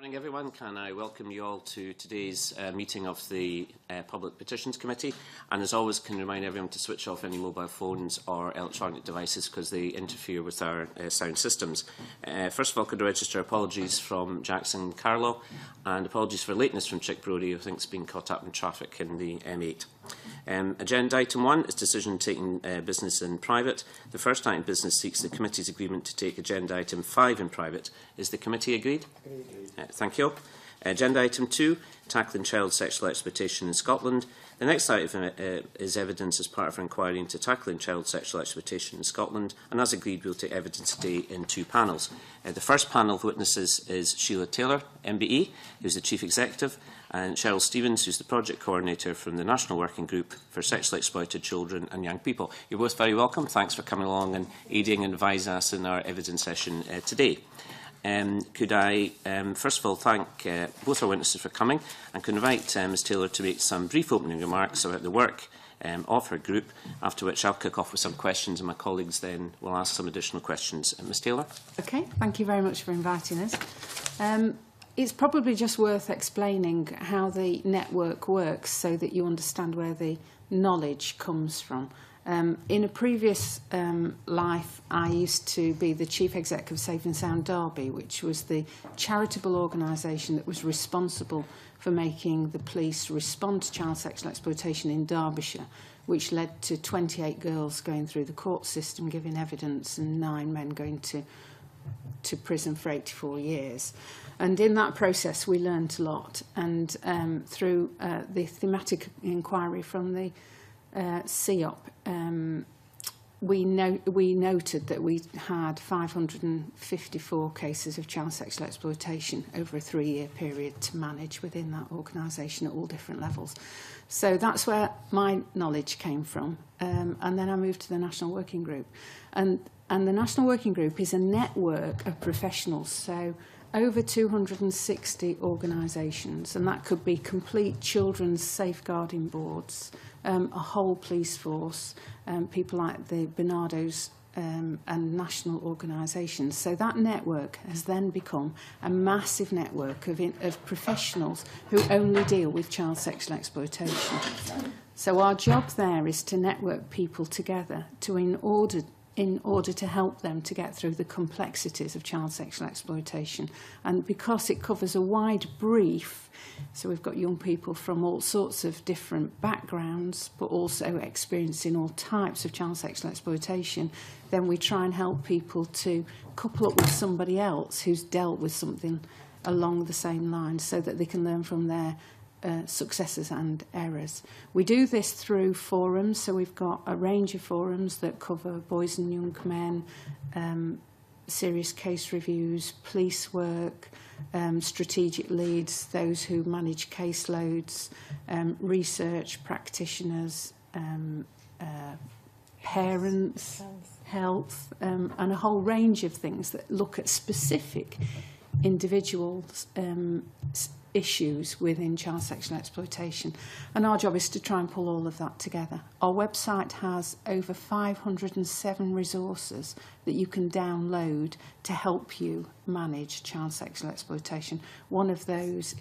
Morning everyone, can I welcome you all to today's meeting of the Public Petitions Committee, and as always can remind everyone to switch off any mobile phones or electronic devices because they interfere with our sound systems. First of all, could I register apologies from Jackson Carlow and apologies for lateness from Chick Brodie, who I think has been caught up in traffic in the M8. Agenda item 1 is decision taking business in private. The first item of business seeks the committee's agreement to take agenda item 5 in private. Is the committee agreed? Agreed. Thank you. Agenda item 2, tackling child sexual exploitation in Scotland. The next item is evidence as part of our inquiry into tackling child sexual exploitation in Scotland, and as agreed we'll take evidence today in 2 panels. The first panel of witnesses is Sheila Taylor, MBE, who's the Chief Executive, and Cheryl Stevens, who's the Project Coordinator from the National Working Group for Sexually Exploited Children and Young People. You're both very welcome. Thanks for coming along and aiding and advising us in our evidence session today. Could I first of all thank both our witnesses for coming, and could invite Ms Taylor to make some brief opening remarks about the work of her group, after which I'll kick off with some questions and my colleagues then will ask some additional questions. Ms Taylor? Okay, thank you very much for inviting us. It's probably just worth explaining how the network works so that you understand where the knowledge comes from. In a previous life, I used to be the Chief Executive of Safe and Sound Derby, which was the charitable organisation that was responsible for making the police respond to child sexual exploitation in Derbyshire, which led to 28 girls going through the court system giving evidence and 9 men going to prison for 84 years. And in that process, we learnt a lot. And through the thematic inquiry from the CEOP, we noted that we had 554 cases of child sexual exploitation over a 3-year period to manage within that organisation at all different levels. So that's where my knowledge came from. And then I moved to the National Working Group. And the National Working Group is a network of professionals, so over 260 organisations, and that could be complete children's safeguarding boards, a whole police force, people like the Bernardos and national organisations. So that network has then become a massive network of professionals who only deal with child sexual exploitation. So our job there is to network people together in order to help them to get through the complexities of child sexual exploitation. And because it covers a wide brief, so we've got young people from all sorts of different backgrounds, but also experiencing all types of child sexual exploitation, then we try and help people to couple up with somebody else who's dealt with something along the same lines so that they can learn from their successes and errors. We do this through forums, so we've got a range of forums that cover boys and young men, serious case reviews, police work, strategic leads, those who manage caseloads, research practitioners, parents, health, and a whole range of things that look at specific individuals' issues within child sexual exploitation. And our job is to try and pull all of that together. Our website has over 507 resources that you can download to help you manage child sexual exploitation. One of those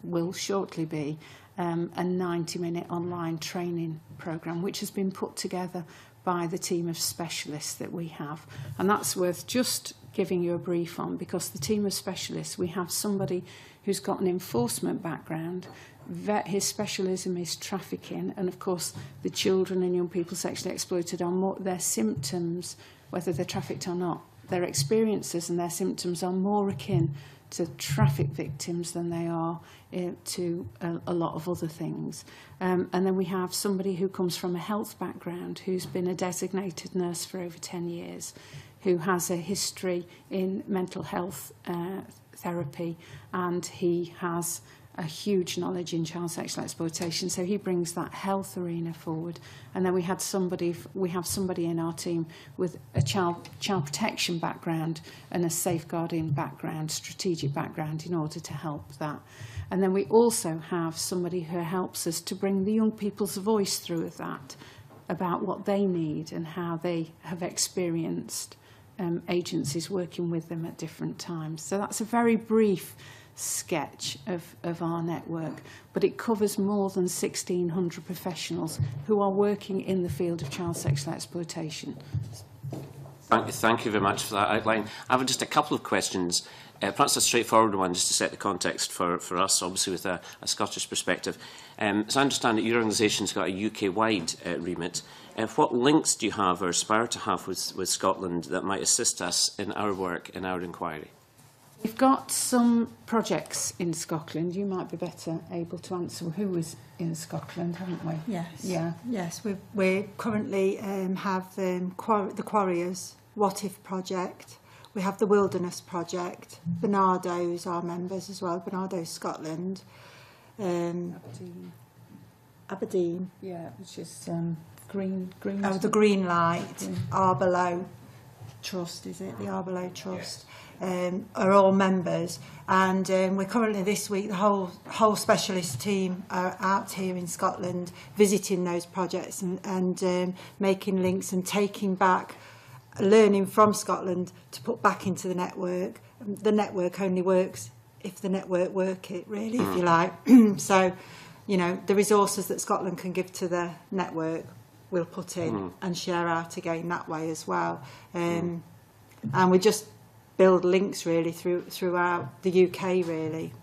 will shortly be a 90-minute online training programme, which has been put together by the team of specialists that we have. And that's worth just giving you a brief on, because the team of specialists, we have somebody who's got an enforcement background. His specialism is trafficking, and of course the children and young people sexually exploited are more, their symptoms, whether they're trafficked or not, their experiences and their symptoms are more akin to traffic victims than they are to a lot of other things. And then we have somebody who comes from a health background, who's been a designated nurse for over 10 years, who has a history in mental health therapy, and he has a huge knowledge in child sexual exploitation, so he brings that health arena forward. And then we have somebody in our team with a child protection background and a safeguarding background, strategic background, in order to help that. And then we also have somebody who helps us to bring the young people's voice through that, about what they need and how they have experienced agencies working with them at different times. So that's a very brief sketch of our network, but it covers more than 1,600 professionals who are working in the field of child sexual exploitation. Thank you very much for that outline. I have just a couple of questions, perhaps a straightforward one, just to set the context for us, obviously with a Scottish perspective. So I understand that your organisation's got a UK-wide remit. What links do you have or aspire to have with Scotland that might assist us in our work, in our inquiry? We've got some projects in Scotland. You might be better able to answer who is in Scotland, haven't we? Yes. Yeah. Yes, we currently have the Quarriers What If project. We have the Wilderness project. Bernardo's are members as well. Bernardo's Scotland. Aberdeen. Yeah, which is green. Oh, the Green Light, Arborough Trust, is it? The Arborough Trust. Are all members, and we're currently this week, the whole specialist team are out here in Scotland visiting those projects and making links and taking back learning from Scotland to put back into the network. The network only works if the network work it, really, if you like. So, you know, the resources that Scotland can give to the network we'll put in and share out again that way as well. And we just build links really throughout the UK, really.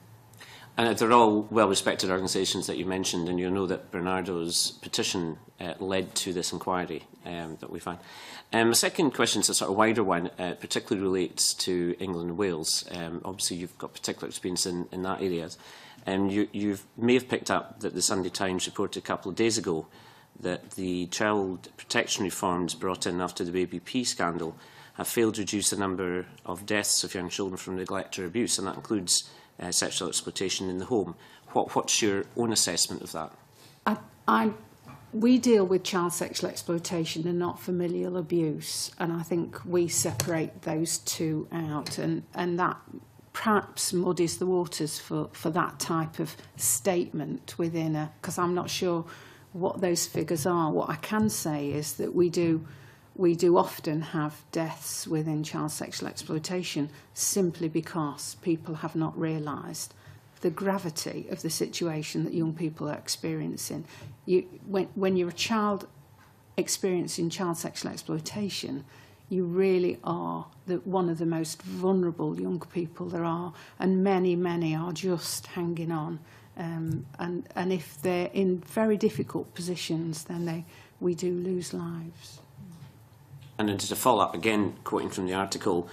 And they're all well-respected organisations that you mentioned, and you know that Bernardo's petition led to this inquiry that we found. My second question is a sort of wider one, particularly relates to England and Wales. Obviously, you've got particular experience in that area. You may have picked up that the Sunday Times reported a couple of days ago that the child protection reforms brought in after the Baby P scandal have failed to reduce the number of deaths of young children from neglect or abuse, and that includes sexual exploitation in the home. What's your own assessment of that? We deal with child sexual exploitation and not familial abuse, and I think we separate those two out, and that perhaps muddies the waters for that type of statement within a, because I'm not sure what those figures are. What I can say is that we do often have deaths within child sexual exploitation simply because people have not realised the gravity of the situation that young people are experiencing. When you're a child experiencing child sexual exploitation, you really are one of the most vulnerable young people there are, and many are just hanging on. And if they're in very difficult positions, then we do lose lives. And then just a follow-up, again, quoting from the article,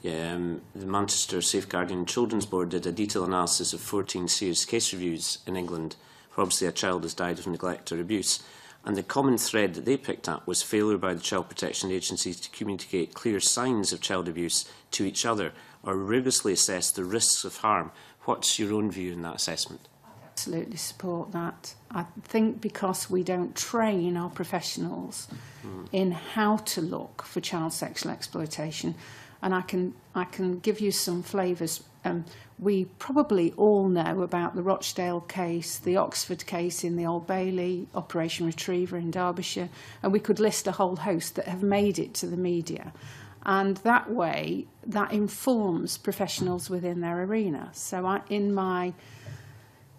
the Manchester Safeguarding Children's Board did a detailed analysis of 14 serious case reviews in England where obviously a child has died of neglect or abuse. And the common thread that they picked up was failure by the child protection agencies to communicate clear signs of child abuse to each other or rigorously assess the risks of harm. What's your own view in that assessment? Absolutely support that. I think because we don't train our professionals in how to look for child sexual exploitation, and I can give you some flavours. We probably all know about the Rochdale case, the Oxford case in the Old Bailey, Operation Retriever in Derbyshire, and we could list a whole host that have made it to the media. And that way, that informs professionals within their arena. So in my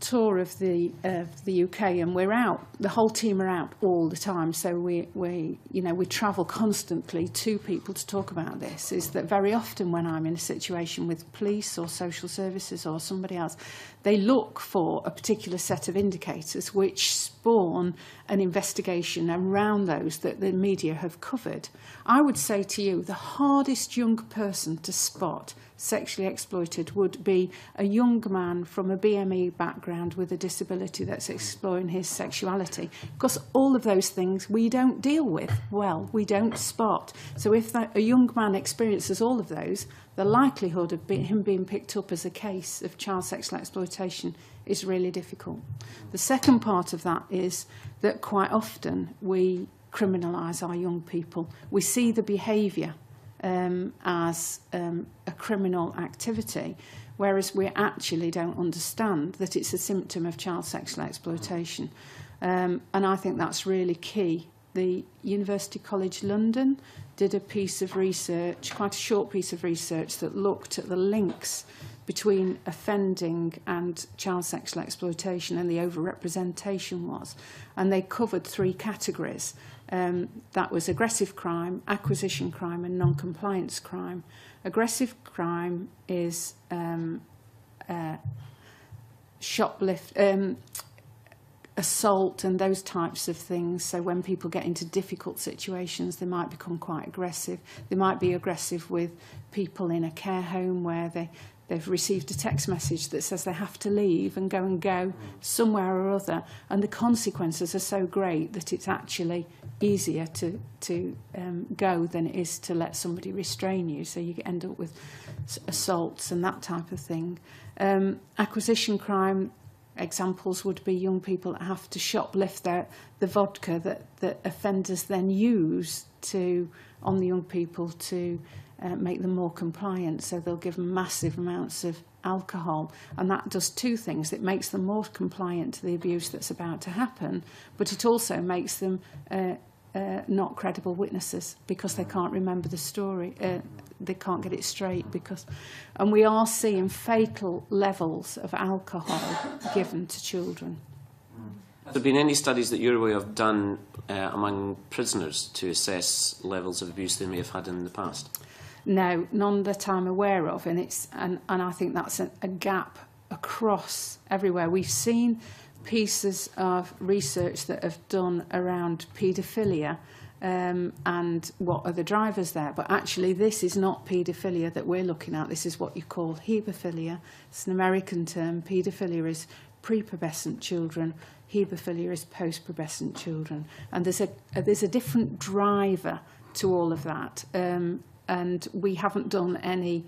tour of the UK, and we're out, the whole team are out all the time, so we travel constantly to people to talk about this, is that very often when I'm in a situation with police or social services or somebody else, they look for a particular set of indicators which spawn an investigation around those that the media have covered. I would say to you, the hardest young person to spot sexually exploited would be a young man from a BME background with a disability that's exploring his sexuality, because all of those things we don't deal with well, we don't spot. So if a young man experiences all of those, the likelihood of him being picked up as a case of child sexual exploitation is really difficult. The second part of that is that quite often we criminalise our young people. We see the behaviour as a criminal activity, whereas we actually don't understand that it's a symptom of child sexual exploitation. And I think that's really key. The University College London did a piece of research, quite a short piece of research, that looked at the links between offending and child sexual exploitation and the overrepresentation was. And they covered 3 categories. That was aggressive crime, acquisition crime and non-compliance crime. Aggressive crime is assault and those types of things. So when people get into difficult situations, they might become quite aggressive. They might be aggressive with people in a care home where they've received a text message that says they have to leave and go somewhere or other, and the consequences are so great that it's actually easier to go than it is to let somebody restrain you. So you end up with assaults and that type of thing. Acquisition crime, examples would be young people that have to shoplift the vodka that offenders then use on the young people to make them more compliant. So they'll give them massive amounts of alcohol, and that does 2 things. It makes them more compliant to the abuse that's about to happen, but it also makes them not credible witnesses because they can't remember the story. They can't get it straight and we are seeing fatal levels of alcohol given to children. Have there been any studies that you're aware of done among prisoners to assess levels of abuse they may have had in the past? No, none that I'm aware of, and I think that's a gap across everywhere. We've seen pieces of research that have done around paedophilia and what are the drivers there, but actually this is not paedophilia that we're looking at. This is what you call hebephilia. It's an American term. Paedophilia is prepubescent children, hebephilia is post-pubescent children, and there's a different driver to all of that, and we haven't done any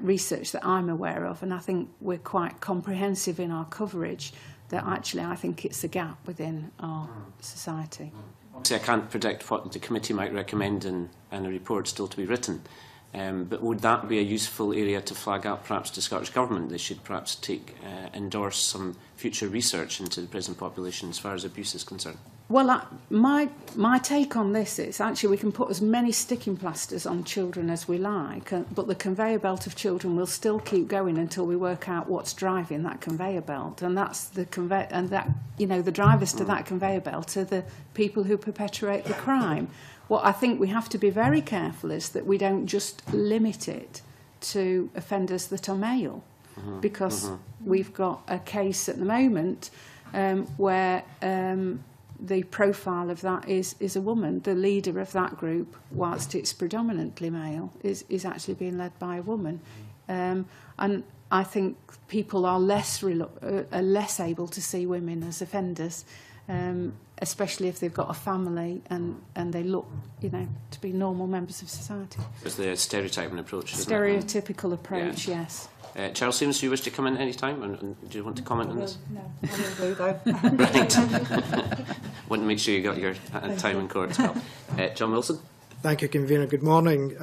research that I'm aware of, and I think we're quite comprehensive in our coverage that actually I think it's a gap within our society. Obviously, I can't predict what the committee might recommend in a report still to be written, but would that be a useful area to flag up perhaps to Scottish Government? They should perhaps endorse some future research into the prison population as far as abuse is concerned. Well, my take on this is actually we can put as many sticking plasters on children as we like, but the conveyor belt of children will still keep going until we work out what's driving that conveyor belt, and that's the the drivers to that conveyor belt are the people who perpetuate the crime. What I think we have to be very careful is that we don't just limit it to offenders that are male, because we've got a case at the moment where the profile of that is a woman. The leader of that group, whilst it's predominantly male, is actually being led by a woman. And I think people are less able to see women as offenders, especially if they've got a family and they look, to be normal members of society. It's the stereotyping approach, isn't Stereotypical approach, yeah. Yes. Charles Siemens, do you wish to come in any time? And do you want to comment on this? No, I will do though. Right. Want to make sure you got your time in court as well. John Wilson. Thank you, Convener. Good morning.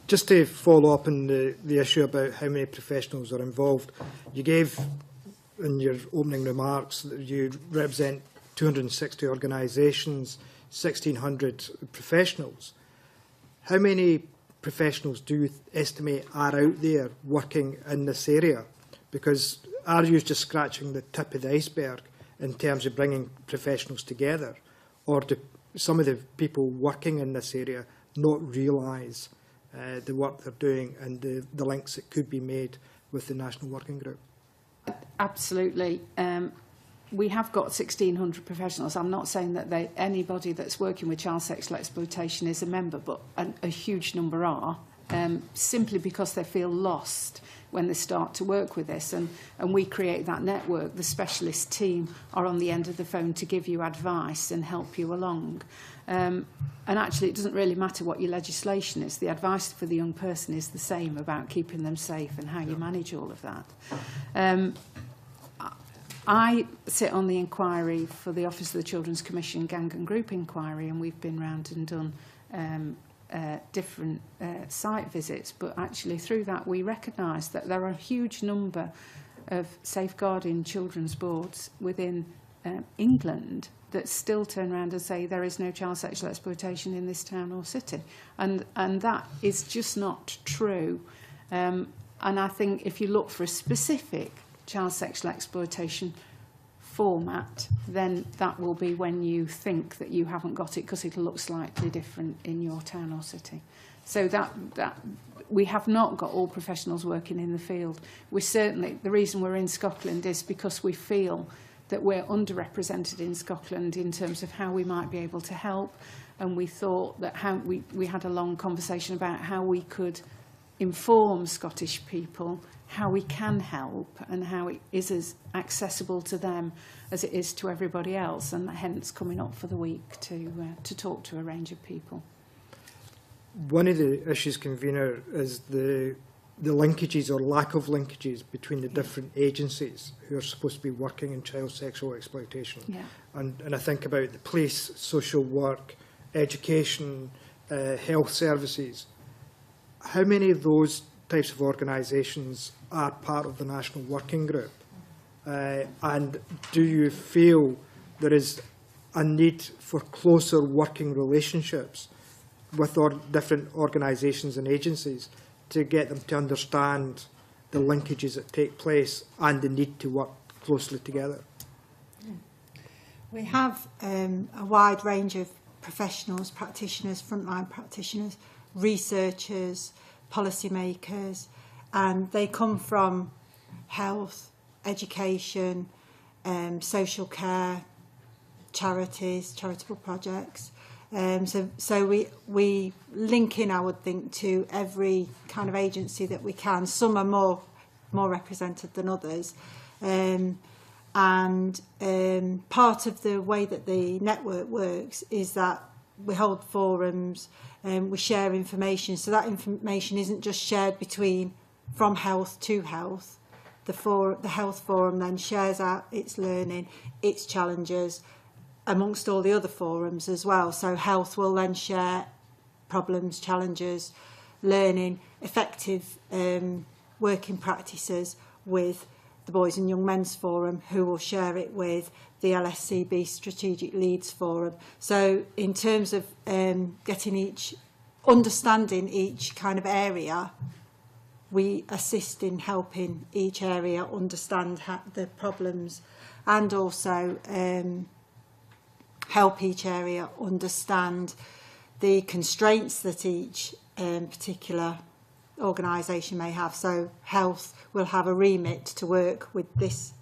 Just to follow up on the issue about how many professionals are involved, you gave in your opening remarks that you represent 260 organisations, 1,600 professionals. How many professionals do you estimate are out there working in this area? Because are you just scratching the tip of the iceberg in terms of bringing professionals together? Or do some of the people working in this area not realise the work they're doing and the links that could be made with the National Working Group? Absolutely. We have got 1,600 professionals. I'm not saying that anybody that's working with child sexual exploitation is a member, but a huge number are, simply because they feel lost when they start to work with this. And we create that network. The specialist team are on the end of the phone to give you advice and help you along. And actually, it doesn't really matter what your legislation is. The advice for the young person is the same about keeping them safe and how you manage all of that. I sit on the inquiry for the Office of the Children's Commission Gang and Group Inquiry, and we've been round and done different site visits, but actually through that we recognise that there are a huge number of safeguarding children's boards within England that still turn around and say there is no child sexual exploitation in this town or city, and that is just not true. And I think if you look for a specific child sexual exploitation format, then that will be when you think that you haven't got it, because it'll look slightly different in your town or city. So that we have not got all professionals working in the field. We certainly, the reason we're in Scotland is because we feel that we're underrepresented in Scotland in terms of how we might be able to help, and we thought that we had a long conversation about how we could inform Scottish people how we can help and how it is as accessible to them as it is to everybody else, and hence coming up for the week to talk to a range of people. One of the issues, convener, is the linkages or lack of linkages between the different agencies who are supposed to be working in child sexual exploitation. Yeah. And I think about the police, social work, education, health services. How many of those types of organisations are part of the national working group? And do you feel there is a need for closer working relationships with different organisations and agencies to get them to understand the linkages that take place and the need to work closely together? We have a wide range of professionals, practitioners, frontline practitioners, researchers, policymakers, and they come from health, education, social care, charities, charitable projects. So we link in, I would think, to every kind of agency that we can. Some are more represented than others. And part of the way that the network works is that we hold forums, we share information. So that information isn't just shared from health to health. The health forum then shares out its learning, its challenges, amongst all the other forums as well. So health will then share problems, challenges, learning, effective working practices with the Boys and Young Men's Forum, who will share it with the LSCB Strategic Leads Forum. So in terms of understanding each kind of area, we assist in helping each area understand the problems, and also help each area understand the constraints that each particular organisation may have. So health will have a remit to work with this,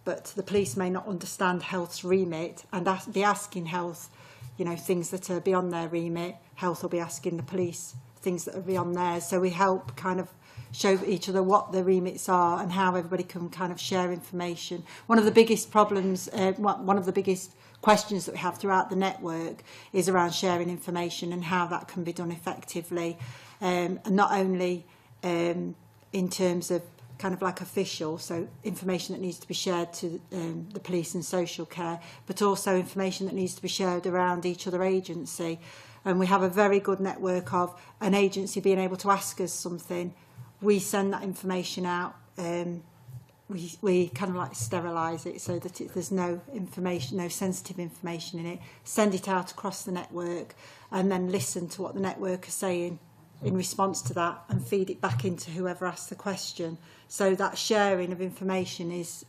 but the police may not understand health's remit and be asking health, things that are beyond their remit. Health will be asking the police things that are beyond theirs. So we help kind of show each other what the remits are and how everybody can kind of share information. One of the biggest problems, one of the biggest questions that we have throughout the network is around sharing information and how that can be done effectively, and not only in terms of kind of like official, so information that needs to be shared to the police and social care, but also information that needs to be shared around each other agency. And we have a very good network of an agency being able to ask us something. We send that information out. We kind of like sterilise it so that there's no information, no sensitive information in it. Send it out across the network, and then listen to what the network are saying in response to that, and feed it back into whoever asked the question. So that sharing of information is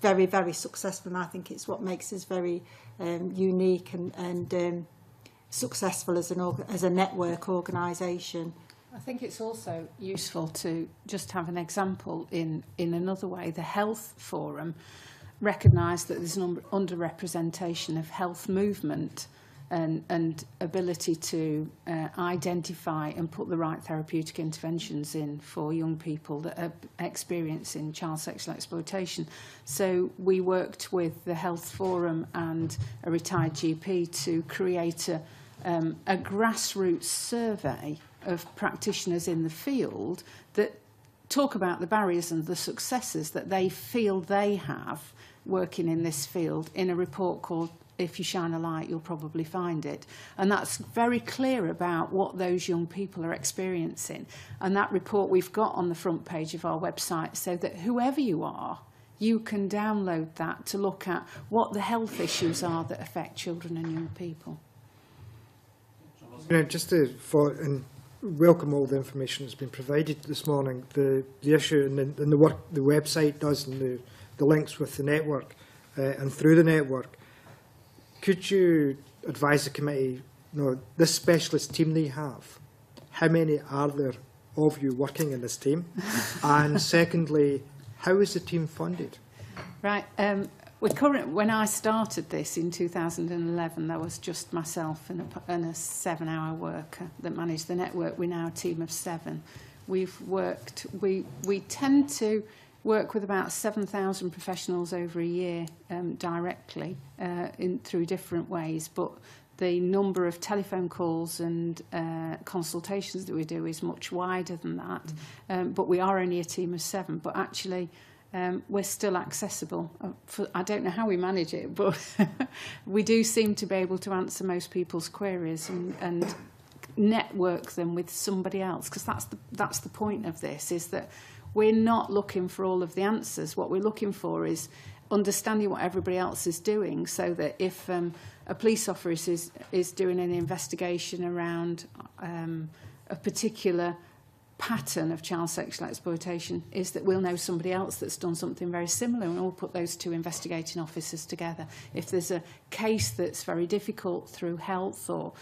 very, very successful, and I think it's what makes us very unique and successful as a network organisation. I think it's also useful to just have an example in another way. The Health Forum recognised that there's an underrepresentation of health movement and ability to identify and put the right therapeutic interventions in for young people that are experiencing child sexual exploitation. So we worked with the Health Forum and a retired GP to create a grassroots survey of practitioners in the field that talk about the barriers and the successes that they feel they have working in this field, in a report called If You Shine a Light, You'll Probably Find It. And that's very clear about what those young people are experiencing. And that report we've got on the front page of our website, so that whoever you are, you can download that to look at what the health issues are that affect children and young people. Just to welcome all the information that's been provided this morning. The issue and the work the website does and the links with the network and through the network. Could you advise the committee, this specialist team they have, how many are there of you working in this team? And secondly, how is the team funded? Right. When I started this in 2011, there was just myself and a 7-hour worker that managed the network. We're now a team of 7. We tend to work with about 7,000 professionals over a year directly through different ways, but the number of telephone calls and consultations that we do is much wider than that. But we are only a team of 7, but actually we're still accessible. I don't know how we manage it, but we do seem to be able to answer most people's queries and network them with somebody else, because that's the point of this, is that we're not looking for all of the answers. What we're looking for is understanding what everybody else is doing, so that if a police officer is doing an investigation around a particular pattern of child sexual exploitation, is that we'll know somebody else that's done something very similar, and we'll put those 2 investigating officers together. If there's a case that's very difficult through health or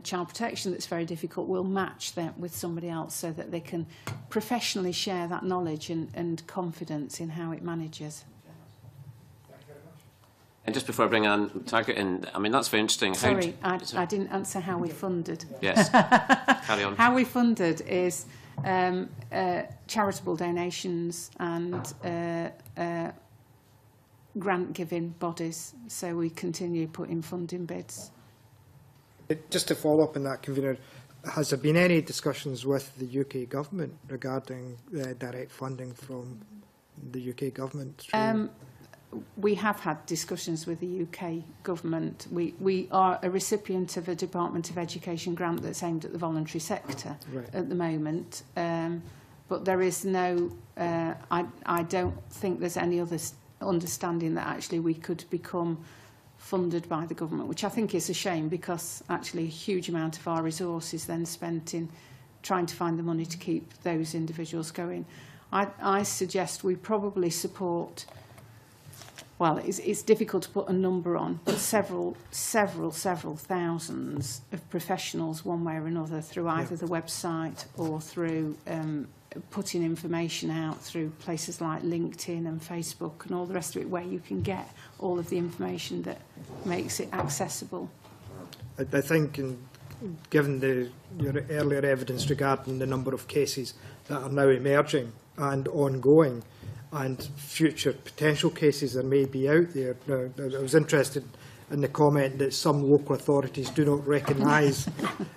child protection that's very difficult, we'll match them with somebody else so that they can professionally share that knowledge and confidence in how it manages. And just before I bring Anne Taggart in, I mean, that's very interesting. Sorry, I didn't answer how we funded. Yes, carry on. How we funded is charitable donations and grant-giving bodies, so we continue putting funding bids. Just to follow up on that, Convener, has there been any discussions with the UK government regarding direct funding from the UK government? We have had discussions with the UK government. We are a recipient of a Department of Education grant that's aimed at the voluntary sector at the moment. But there is no, I don't think there's any other understanding that actually we could become funded by the government, which I think is a shame, because actually a huge amount of our resource is then spent in trying to find the money to keep those individuals going. I suggest we probably support, well, it's difficult to put a number on, but several thousands of professionals one way or another through either the website or through putting information out through places like LinkedIn and Facebook and all the rest of it, where you can get all of the information that makes it accessible. I think, given your earlier evidence regarding the number of cases that are now emerging and ongoing, and future potential cases that may be out there. Now, I was interested in the comment that some local authorities do not recognise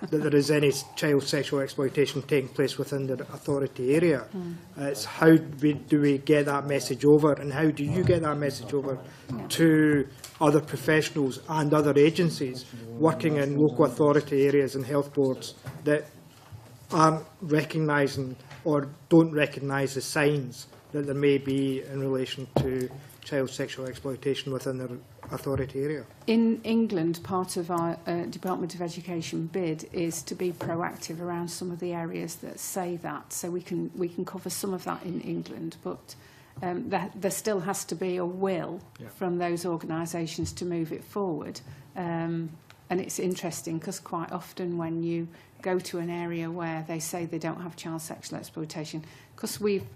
that there is any child sexual exploitation taking place within their authority area. It's how do we get that message over, and how do you get that message over to other professionals and other agencies working in local authority areas and health boards that aren't recognising or don't recognise the signs that there may be in relation to child sexual exploitation within their authority area? In England, part of our Department of Education bid is to be proactive around some of the areas that say that. So we can cover some of that in England, but there still has to be a will from those organisations to move it forward. And it's interesting because quite often when you go to an area where they say they don't have child sexual exploitation, because we've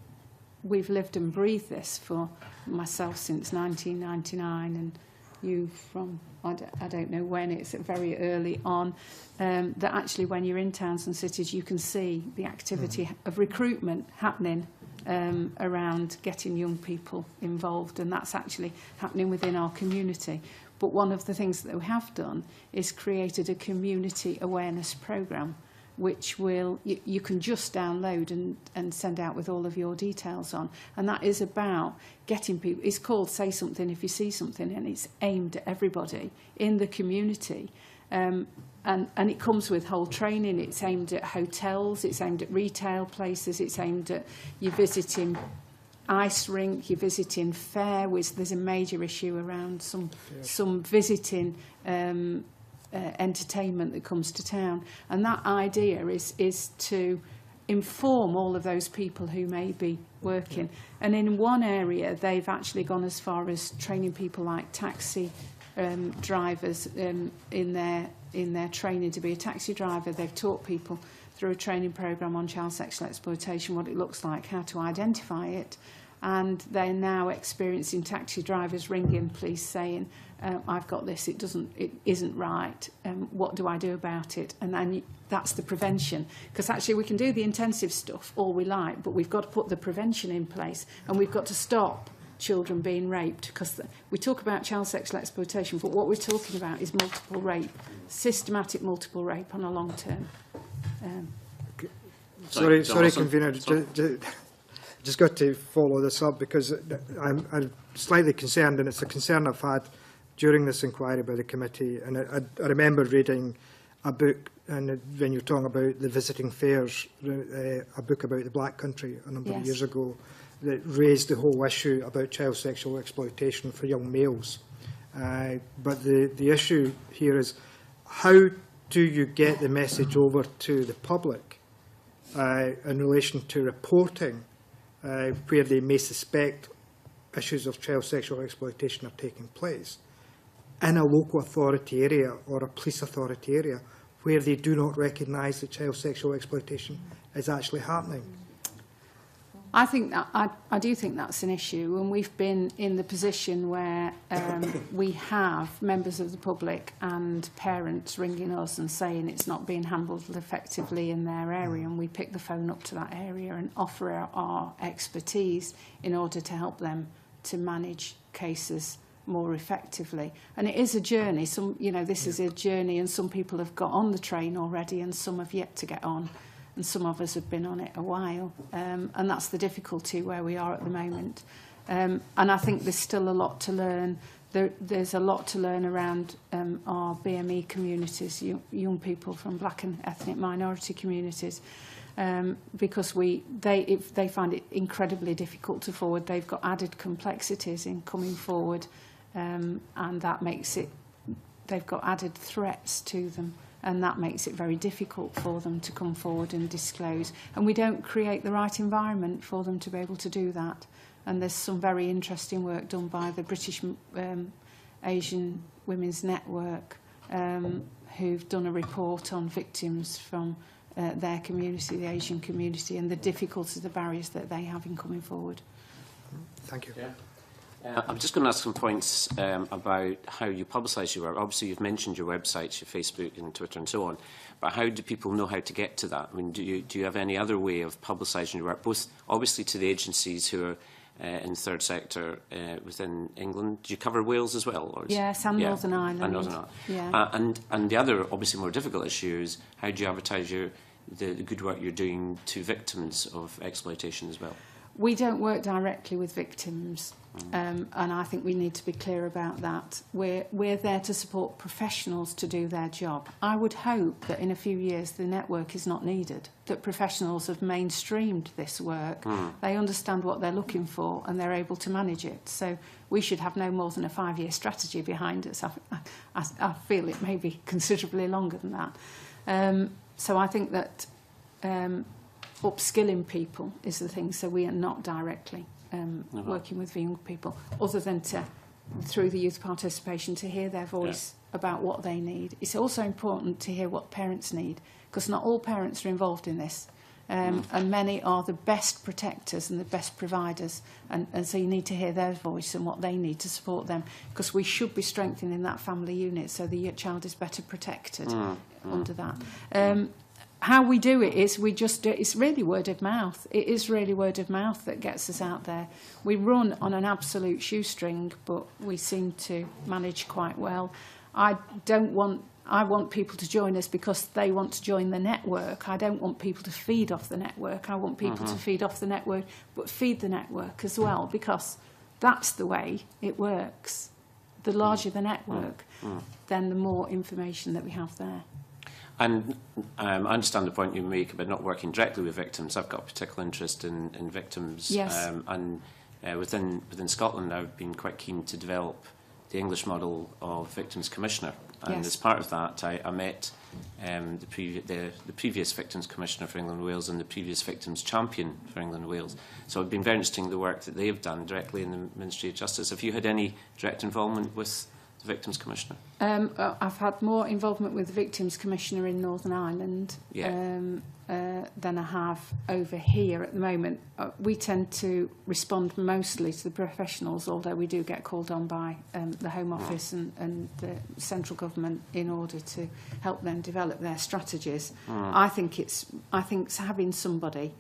lived and breathed this for myself since 1999, and you from, I don't know when, it's very early on, that actually when you're in towns and cities you can see the activity of recruitment happening around getting young people involved, and that's actually happening within our community. But one of the things that we have done is created a community awareness programme, which you can just download and send out with all of your details on. And that is about getting people, it's called Say Something If You See Something, and it's aimed at everybody in the community. And it comes with whole training. It's aimed at hotels, it's aimed at retail places, it's aimed at you visiting ice rink, you're visiting fair, which there's a major issue around some visiting entertainment that comes to town. And that idea is to inform all of those people who may be working. And in one area, they've actually gone as far as training people like taxi drivers in their training to be a taxi driver. They've taught people through a training programme on child sexual exploitation what it looks like, how to identify it. And they're now experiencing taxi drivers ringing police saying, I've got this, it isn't right, what do I do about it? And then that's the prevention. Because actually we can do the intensive stuff all we like, but we've got to put the prevention in place, and we've got to stop children being raped, because we talk about child sexual exploitation, but what we're talking about is multiple rape, systematic multiple rape on a long term. Sorry, convener. Just got to follow this up, because I'm slightly concerned, and it's a concern I've had during this inquiry by the committee. And I remember reading a book, and when you're talking about the visiting fairs, a book about the Black Country a number of years ago, that raised the whole issue about child sexual exploitation for young males. But the issue here is, how do you get the message over to the public in relation to reporting where they may suspect issues of child sexual exploitation are taking place in a local authority area or a police authority area where they do not recognise that child sexual exploitation is actually happening? I think that I do think that's an issue, and we've been in the position where we have members of the public and parents ringing us and saying it's not being handled effectively in their area, and we pick the phone up to that area and offer our expertise in order to help them to manage cases more effectively. And it is a journey. This is a journey, and some people have got on the train already and some have yet to get on. And some of us have been on it a while, and that's the difficulty where we are at the moment. And I think there's still a lot to learn. There's a lot to learn around our BME communities, young people from black and ethnic minority communities, because they find it incredibly difficult to forward. They've got added complexities in coming forward, and that makes it, they've got added threats to them. And that makes it very difficult for them to come forward and disclose. And we don't create the right environment for them to be able to do that. And there's some very interesting work done by the British Asian Women's Network, who've done a report on victims from their community, the Asian community, and the difficulties, the barriers that they have in coming forward. Thank you. Yeah. I'm just going to ask some points about how you publicise your work. Obviously, you've mentioned your websites, your Facebook and Twitter and so on, but how do people know how to get to that? I mean, do you have any other way of publicising your work, both obviously to the agencies who are in the third sector within England? Do you cover Wales as well? Yes, and Northern Ireland. And Northern Ireland. Yeah. And the other, obviously, more difficult issue is how do you advertise the good work you're doing to victims of exploitation as well? We don't work directly with victims, and I think we need to be clear about that. We're there to support professionals to do their job. I would hope that in a few years the network is not needed, that professionals have mainstreamed this work. They understand what they're looking for and they're able to manage it. So we should have no more than a 5-year strategy behind us. I feel it may be considerably longer than that. So I think that upskilling people is the thing. So we are not directly working with young people, other than through the youth participation, to hear their voice about what they need. It's also important to hear what parents need, because not all parents are involved in this, and many are the best protectors and the best providers, and so you need to hear their voice and what they need to support them, because we should be strengthening that family unit so the child is better protected under that. How we do it is it's really word of mouth. It is really word of mouth that gets us out there. We run on an absolute shoestring, but we seem to manage quite well. I want people to join us because they want to join the network. I don't want people to feed off the network. I want people to feed off the network, but feed the network as well, because that's the way it works. The larger the network, then the more information that we have there. And I understand the point you make about not working directly with victims. I've got a particular interest in victims. Yes. And within Scotland, I've been quite keen to develop the English model of Victims Commissioner. And Yes. as part of that, I met the previous Victims Commissioner for England and Wales and the previous Victims Champion for England and Wales. So it's been very interesting the work that they've done directly in the Ministry of Justice. Have you had any direct involvement with the Victims Commissioner? I've had more involvement with the Victims Commissioner in Northern Ireland than I have over here at the moment. We tend to respond mostly to the professionals, although we do get called on by the Home Office and the central government in order to help them develop their strategies. I think having somebody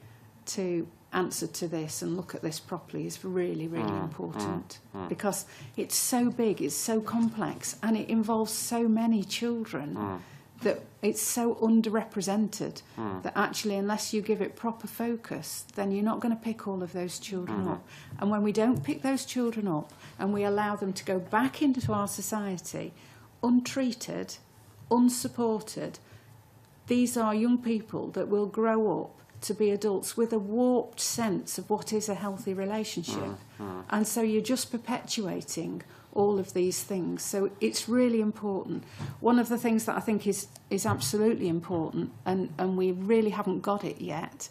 to answer to this and look at this properly is really, really important, because it's so big, it's so complex, and it involves so many children that it's so underrepresented that actually, unless you give it proper focus, then you're not going to pick all of those children up. And when we don't pick those children up and we allow them to go back into our society untreated, unsupported, these are young people that will grow up to be adults with a warped sense of what is a healthy relationship. And so you're just perpetuating all of these things. So it's really important. One of the things that I think is absolutely important, and we really haven't got it yet,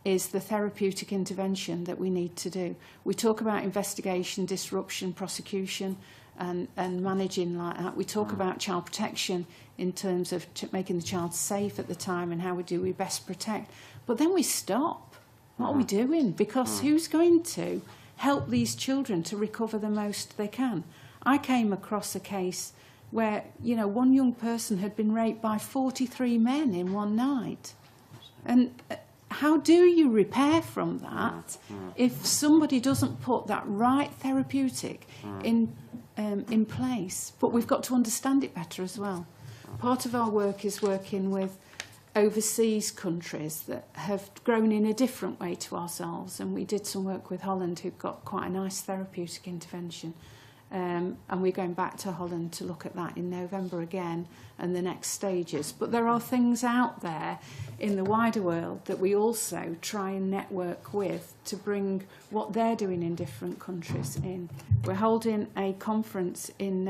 is the therapeutic intervention that we need to do. We talk about investigation, disruption, prosecution, and managing like that. We talk about child protection in terms of making the child safe at the time and how we best protect. But then we stop. What are we doing? Because who's going to help these children to recover the most they can? I came across a case where, one young person had been raped by 43 men in one night. And how do you repair from that if somebody doesn't put that right therapeutic in place? But we've got to understand it better as well. Part of our work is working with overseas countries that have grown in a different way to ourselves, and we did some work with Holland, who've got quite a nice therapeutic intervention, and we're going back to Holland to look at that in November again and the next stages. But there are things out there in the wider world that we also try and network with to bring what they're doing in different countries in. We're holding a conference in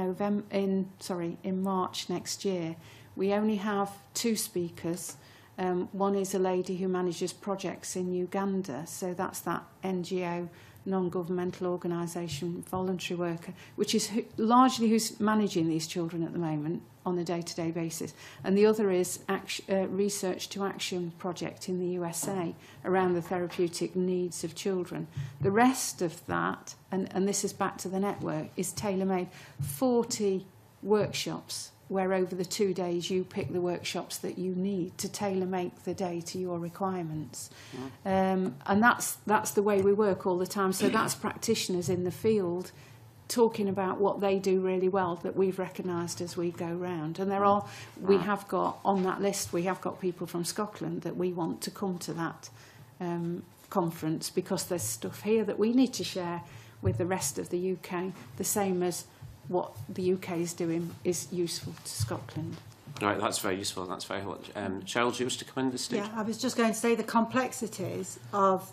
March next year. We only have 2 speakers. One is a lady who manages projects in Uganda, so that's that NGO, non-governmental organisation, voluntary worker, which is largely who's managing these children at the moment on a day-to-day basis. And the other is Research to Action project in the USA around the therapeutic needs of children. The rest of that, and this is back to the network, is tailor-made. 40 workshops where over the 2 days you pick the workshops that you need to tailor-make the day to your requirements. And that's the way we work all the time. So that's practitioners in the field talking about what they do really well that we've recognised as we go round. And we have got on that list, we have got people from Scotland that we want to come to that conference, because there's stuff here that we need to share with the rest of the UK, the same as what the UK is doing is useful to Scotland. Right, that's very useful. That's very helpful. Cheryl, do you wish to come in this stage? Yeah, I was just going to say the complexities of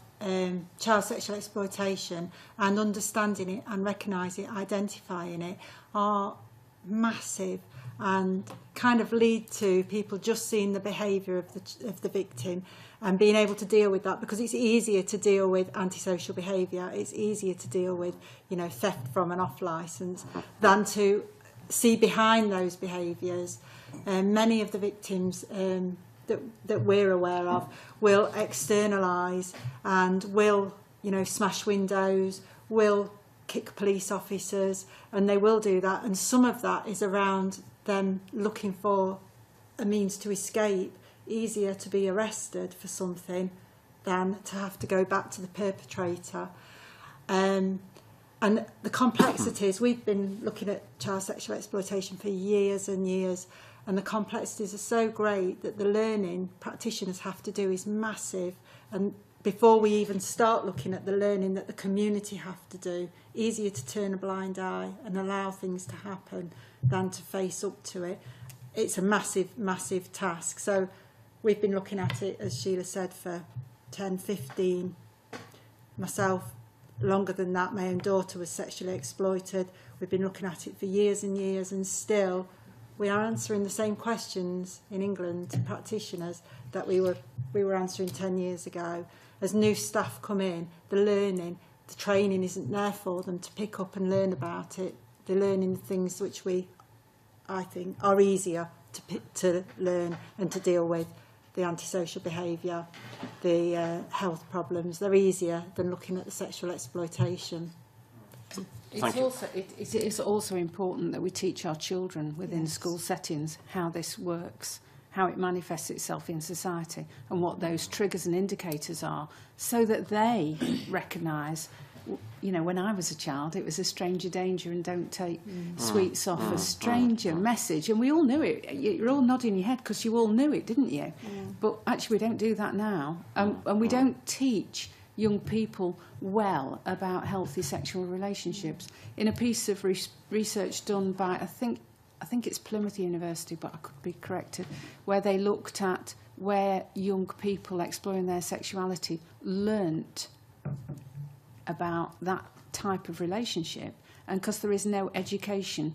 child sexual exploitation and understanding it and recognising it, identifying it, are massive and kind of lead to people just seeing the behaviour of the victim and being able to deal with that, because it's easier to deal with antisocial behaviour, it's easier to deal with, theft from an off licence than to see behind those behaviours. Many of the victims that we're aware of will externalise and will, smash windows, will kick police officers, and they will do that. And some of that is around them looking for a means to escape. Easier to be arrested for something than to have to go back to the perpetrator. And the complexities, we've been looking at child sexual exploitation for years and years, and the complexities are so great that the learning practitioners have to do is massive. And before we even start looking at the learning that the community have to do, easier to turn a blind eye and allow things to happen than to face up to it. It's a massive, massive task. So we've been looking at it, as Sheila said, for 10, 15, myself, longer than that. My own daughter was sexually exploited. We've been looking at it for years and years, and still we are answering the same questions in England to practitioners that we were answering 10 years ago. As new staff come in, the training isn't there for them to pick up and learn about it. They're learning things which I think, are easier to learn and to deal with. The antisocial behaviour, the health problems, they're easier than looking at the sexual exploitation. It is also important that we teach our children within school settings how this works, how it manifests itself in society, and what those triggers and indicators are, so that they recognise, you know, when I was a child, it was a stranger danger and don't take sweets off a stranger message. And we all knew it. You're all nodding your head because you all knew it, didn't you? But actually we don't do that now. And we don't teach young people well about healthy sexual relationships. In a piece of research done by, I think it's Plymouth University, but I could be corrected, where they looked at where young people exploring their sexuality learnt about that type of relationship, and because there is no education,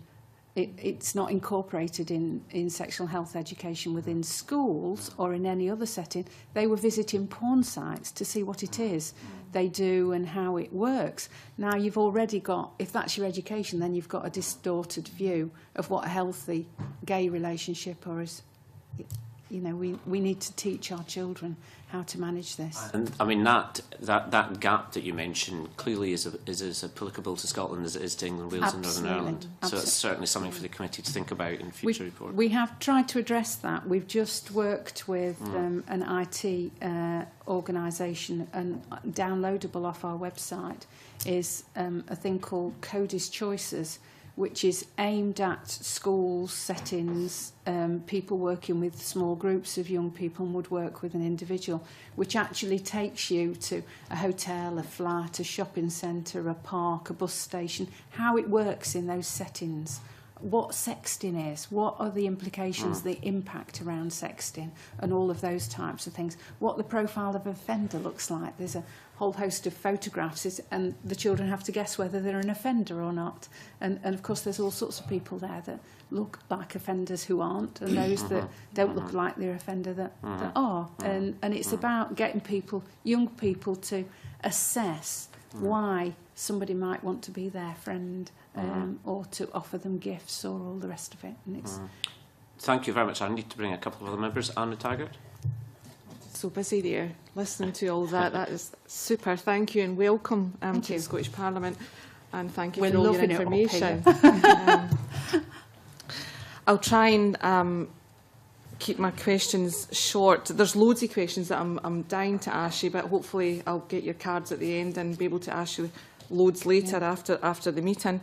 it's not incorporated in sexual health education within schools or in any other setting. They were visiting porn sites to see what it is they do and how it works. Now you've already got, if that's your education, then you've got a distorted view of what a healthy gay relationship or is. You know, we need to teach our children how to manage this. And I mean, that gap that you mentioned clearly is as applicable to Scotland as it is to England, Wales Absolutely. and Northern Ireland. Absolutely. So it's certainly something for the committee to think about in future reports. We have tried to address that. We've just worked with an IT organisation, and downloadable off our website is a thing called Cody's Choices, which is aimed at schools, settings, people working with small groups of young people and would work with an individual, which actually takes you to a hotel, a flat, a shopping centre, a park, a bus station, how it works in those settings, what sexting is, what are the implications, the impact around sexting, and all of those types of things, what the profile of offender looks like. There's a whole host of photographs, and the children have to guess whether they're an offender or not. And of course, there's all sorts of people there that look like offenders who aren't, and those that don't look like they're offender that are. And it's about getting people, young people, to assess why somebody might want to be their friend, or to offer them gifts or all the rest of it. And it's Thank you very much. I need to bring a couple of other members. Anna Taggart. So busy there, listening to all that. That is super. Thank you and welcome to the Scottish Parliament, and thank you for all your information. I'll try and keep my questions short. There's loads of questions that I'm dying to ask you, but hopefully I'll get your cards at the end and be able to ask you loads later after the meeting.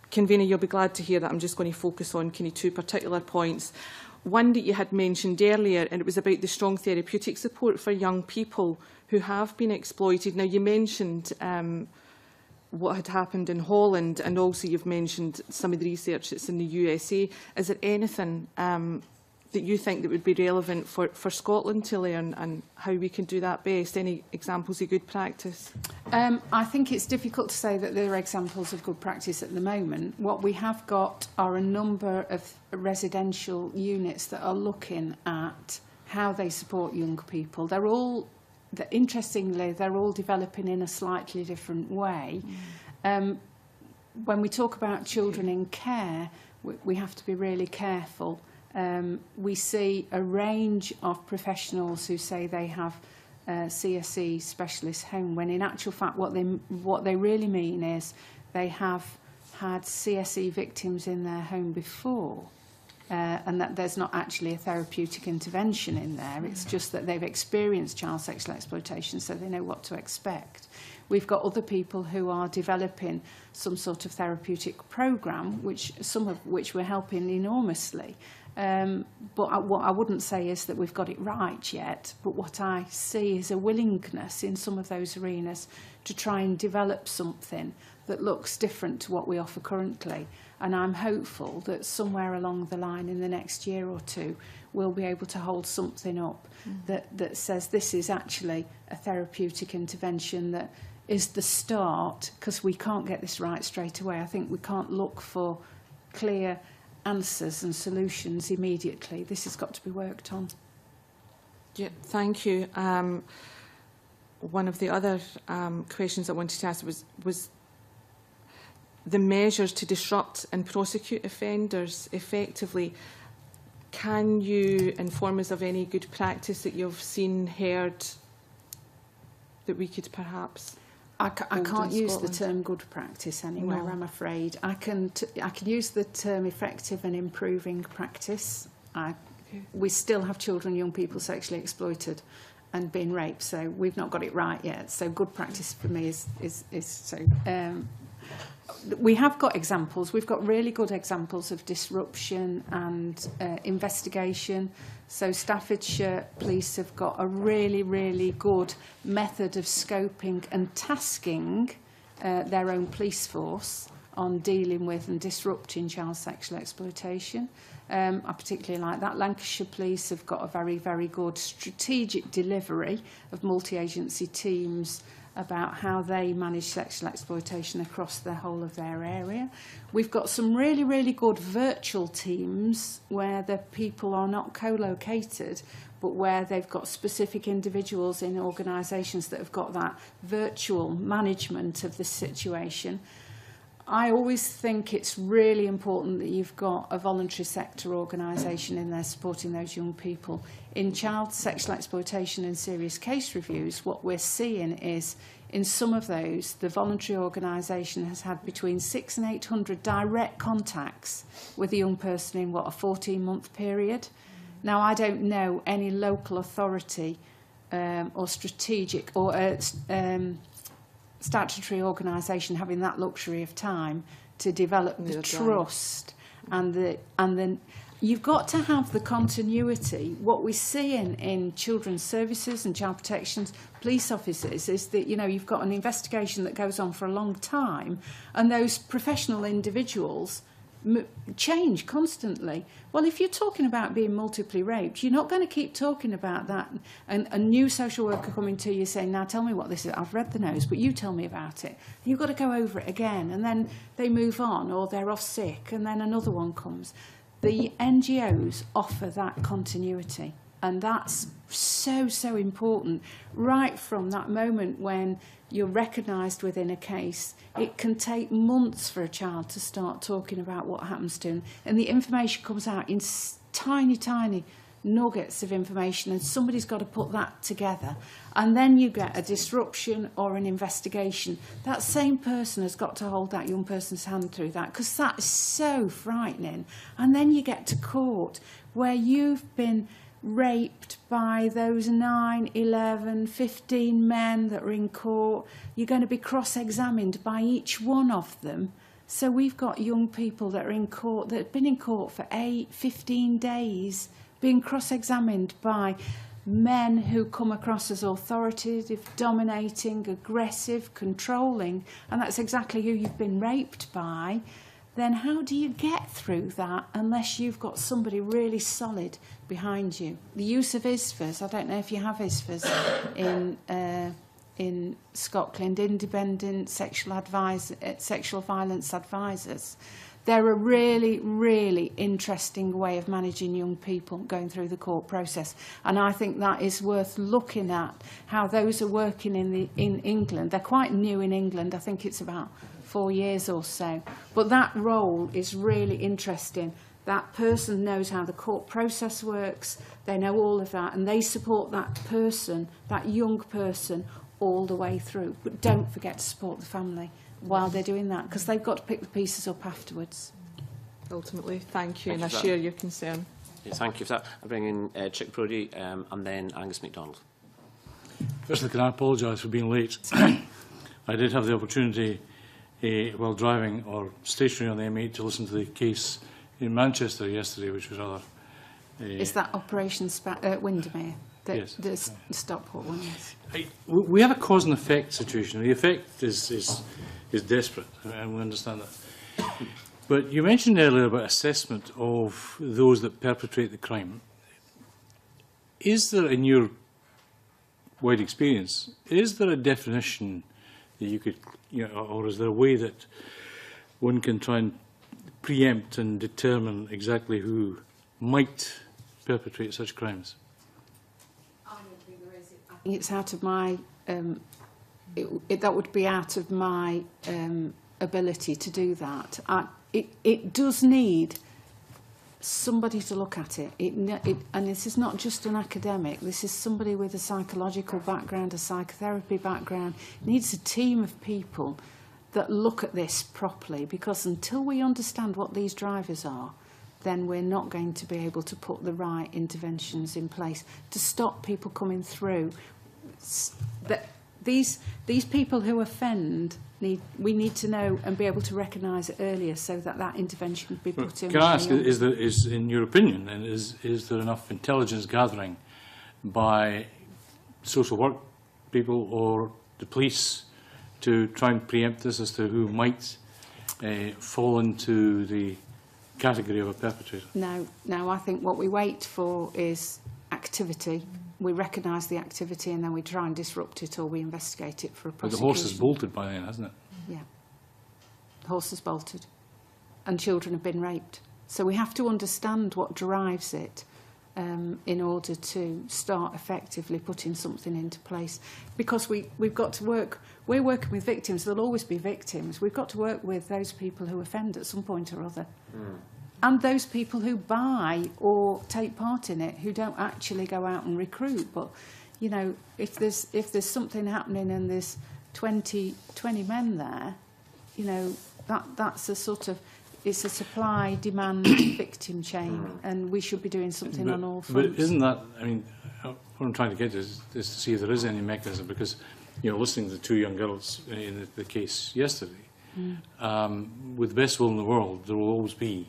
Convener, you'll be glad to hear that I'm just going to focus on kind of two particular points. One that you had mentioned earlier, and it was about the strong therapeutic support for young people who have been exploited. Now, you mentioned what had happened in Holland, and also you've mentioned some of the research that's in the USA. Is there anything that you think that would be relevant for Scotland to learn, and how we can do that best? Any examples of good practice? I think it's difficult to say that there are examples of good practice at the moment. What we have got are a number of residential units that are looking at how they support young people. Interestingly, they're all developing in a slightly different way. When we talk about children in care, we have to be really careful. We see a range of professionals who say they have CSE specialist home, when in actual fact what they really mean is they have had CSE victims in their home before, and that there's not actually a therapeutic intervention in there. It's just that they've experienced child sexual exploitation, so they know what to expect. We've got other people who are developing some sort of therapeutic programme, some of which we're helping enormously. But what I wouldn't say is that we've got it right yet, but what I see is a willingness in some of those arenas to try and develop something that looks different to what we offer currently. And I'm hopeful that somewhere along the line in the next year or two, we'll be able to hold something up that says this is actually a therapeutic intervention that is the start, because we can't get this right straight away. I think we can't look for clear answers and solutions immediately. This has got to be worked on. Yeah, thank you. One of the other questions I wanted to ask was the measures to disrupt and prosecute offenders effectively. Can you inform us of any good practice that you've seen, heard, that we could perhaps... I can't use the term good practice anywhere, No. I'm afraid. I can use the term effective and improving practice. We still have children, young people sexually exploited and being raped, so we've not got it right yet. So good practice for me is so... we have got examples. We've got really good examples of disruption and investigation. So Staffordshire Police have got a really, really good method of scoping and tasking their own police force on dealing with and disrupting child sexual exploitation. I particularly like that. Lancashire Police have got a very, very good strategic delivery of multi-agency teams about how they manage sexual exploitation across the whole of their area. We've got some really, really good virtual teams where the people are not co-located, but where they've got specific individuals in organisations that have got that virtual management of the situation. I always think it's really important that you've got a voluntary sector organisation in there supporting those young people. In child sexual exploitation and serious case reviews, what we're seeing is in some of those, the voluntary organisation has had between 600 and 800 direct contacts with a young person in, a 14-month period. Now, I don't know any local authority or strategic or statutory organisation having that luxury of time to develop the trust and the you've got to have the continuity. What we see in children's services and child protections police officers is that, you've got an investigation that goes on for a long time and those professional individuals change constantly. Well, if you're talking about being multiply raped, you're not going to keep talking about that. And a new social worker coming to you saying, now tell me what this is. I've read the notes, but you tell me about it. And you've got to go over it again. And then they move on or they're off sick and then another one comes. The NGOs offer that continuity. And that's so, so important. Right from that moment when you're recognised within a case, it can take months for a child to start talking about what happens to them. And the information comes out in tiny, tiny nuggets of information, and somebody's got to put that together. And then you get a disruption or an investigation. That same person has got to hold that young person's hand through that, because that is so frightening. And then you get to court where you've been raped by those 9, 11, 15 men that are in court. You're going to be cross-examined by each one of them. So we've got young people that are in court, that have been in court for 8, 15 days, being cross-examined by men who come across as authoritative, dominating, aggressive, controlling, and that's exactly who you've been raped by. Then how do you get through that unless you've got somebody really behind you? The use of ISFAs, I don't know if you have ISFAs in Scotland, independent sexual violence advisors. They're a really, really interesting way of managing young people going through the court process. And I think that is worth looking at, how those are working in England. They're quite new in England. I think it's about 4 years or so. But that role is really interesting. That person knows how the court process works. They know all of that. And they support that person, that young person, all the way through. But don't forget to support the family while they're doing that, because they've got to pick the pieces up afterwards. Ultimately, thank you, and I share your concern. Yeah, thank you for that. I'll bring in Chick Brodie and then Angus MacDonald. Firstly, can I apologise for being late? I did have the opportunity while driving or stationary on the M8 to listen to the case in Manchester yesterday, which was rather... Is that Operation Windermere? Yes. The Stockport one, yes. We have a cause and effect situation. The effect is desperate, and we understand that. But you mentioned earlier about assessment of those that perpetrate the crime. Is there, in your wide experience, is there a definition that you could, or is there a way that one can try and preempt and determine exactly who might perpetrate such crimes? I don't think there is. I think it's out of my. That would be out of my ability to do that. It does need somebody to look at it. And this is not just an academic. This is somebody with a psychological background, a psychotherapy background. It needs a team of people that look at this properly, because until we understand what these drivers are, then we're not going to be able to put the right interventions in place to stop people coming through. These people who offend, we need to know and be able to recognise it earlier, so that intervention can be put in. Can I ask, is in your opinion, then, is there enough intelligence gathering by social work people or the police to try and preempt this as to who might fall into the category of a perpetrator? No, I think what we wait for is activity. We recognise the activity and then we try and disrupt it, or we investigate it for a prosecution. But the horse is bolted by then, hasn't it? Yeah. The horse is bolted. And children have been raped. So we have to understand what drives it in order to start effectively putting something into place. Because we've got to work, we're working with victims, there'll always be victims. We've got to work with those people who offend at some point or other. And those people who buy or take part in it, who don't actually go out and recruit. But, you know, if there's something happening and there's 20 men there, you know, that's a sort of, it's a supply-demand victim chain, and we should be doing something on all fronts. But isn't that, I mean, what I'm trying to get is to see if there is any mechanism, because, you know, listening to the two young girls in the case yesterday, with the best will in the world, there will always be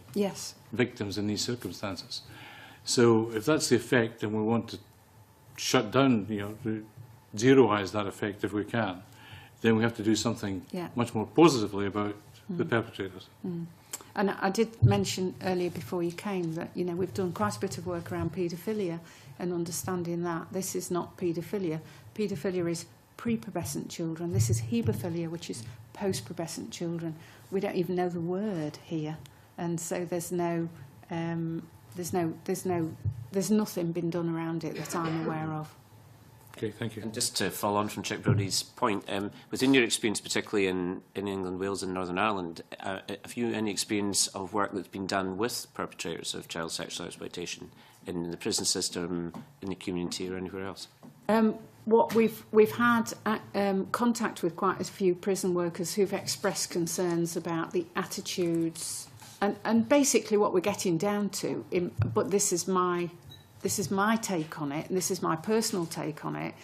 victims in these circumstances. So if that's the effect, and we want to shut down, you know, to zeroise that effect if we can, then we have to do something much more positively about the perpetrators. And I did mention earlier before you came that, you know, we've done quite a bit of work around paedophilia and understanding that this is not paedophilia. Paedophilia is pre-pubescent children. This is hebephilia, which is post-pubescent children. We don't even know the word here, and so there's nothing been done around it that I'm aware of. Okay, thank you. And just to follow on from Chick Brodie's point, within your experience, particularly in England, Wales and Northern Ireland, have you any experience of work that's been done with perpetrators of child sexual exploitation in the prison system, in the community or anywhere else? What we've had contact with quite a few prison workers who've expressed concerns about the attitudes, and basically what we're getting down to, but this is my take on it, and this is my personal take on it,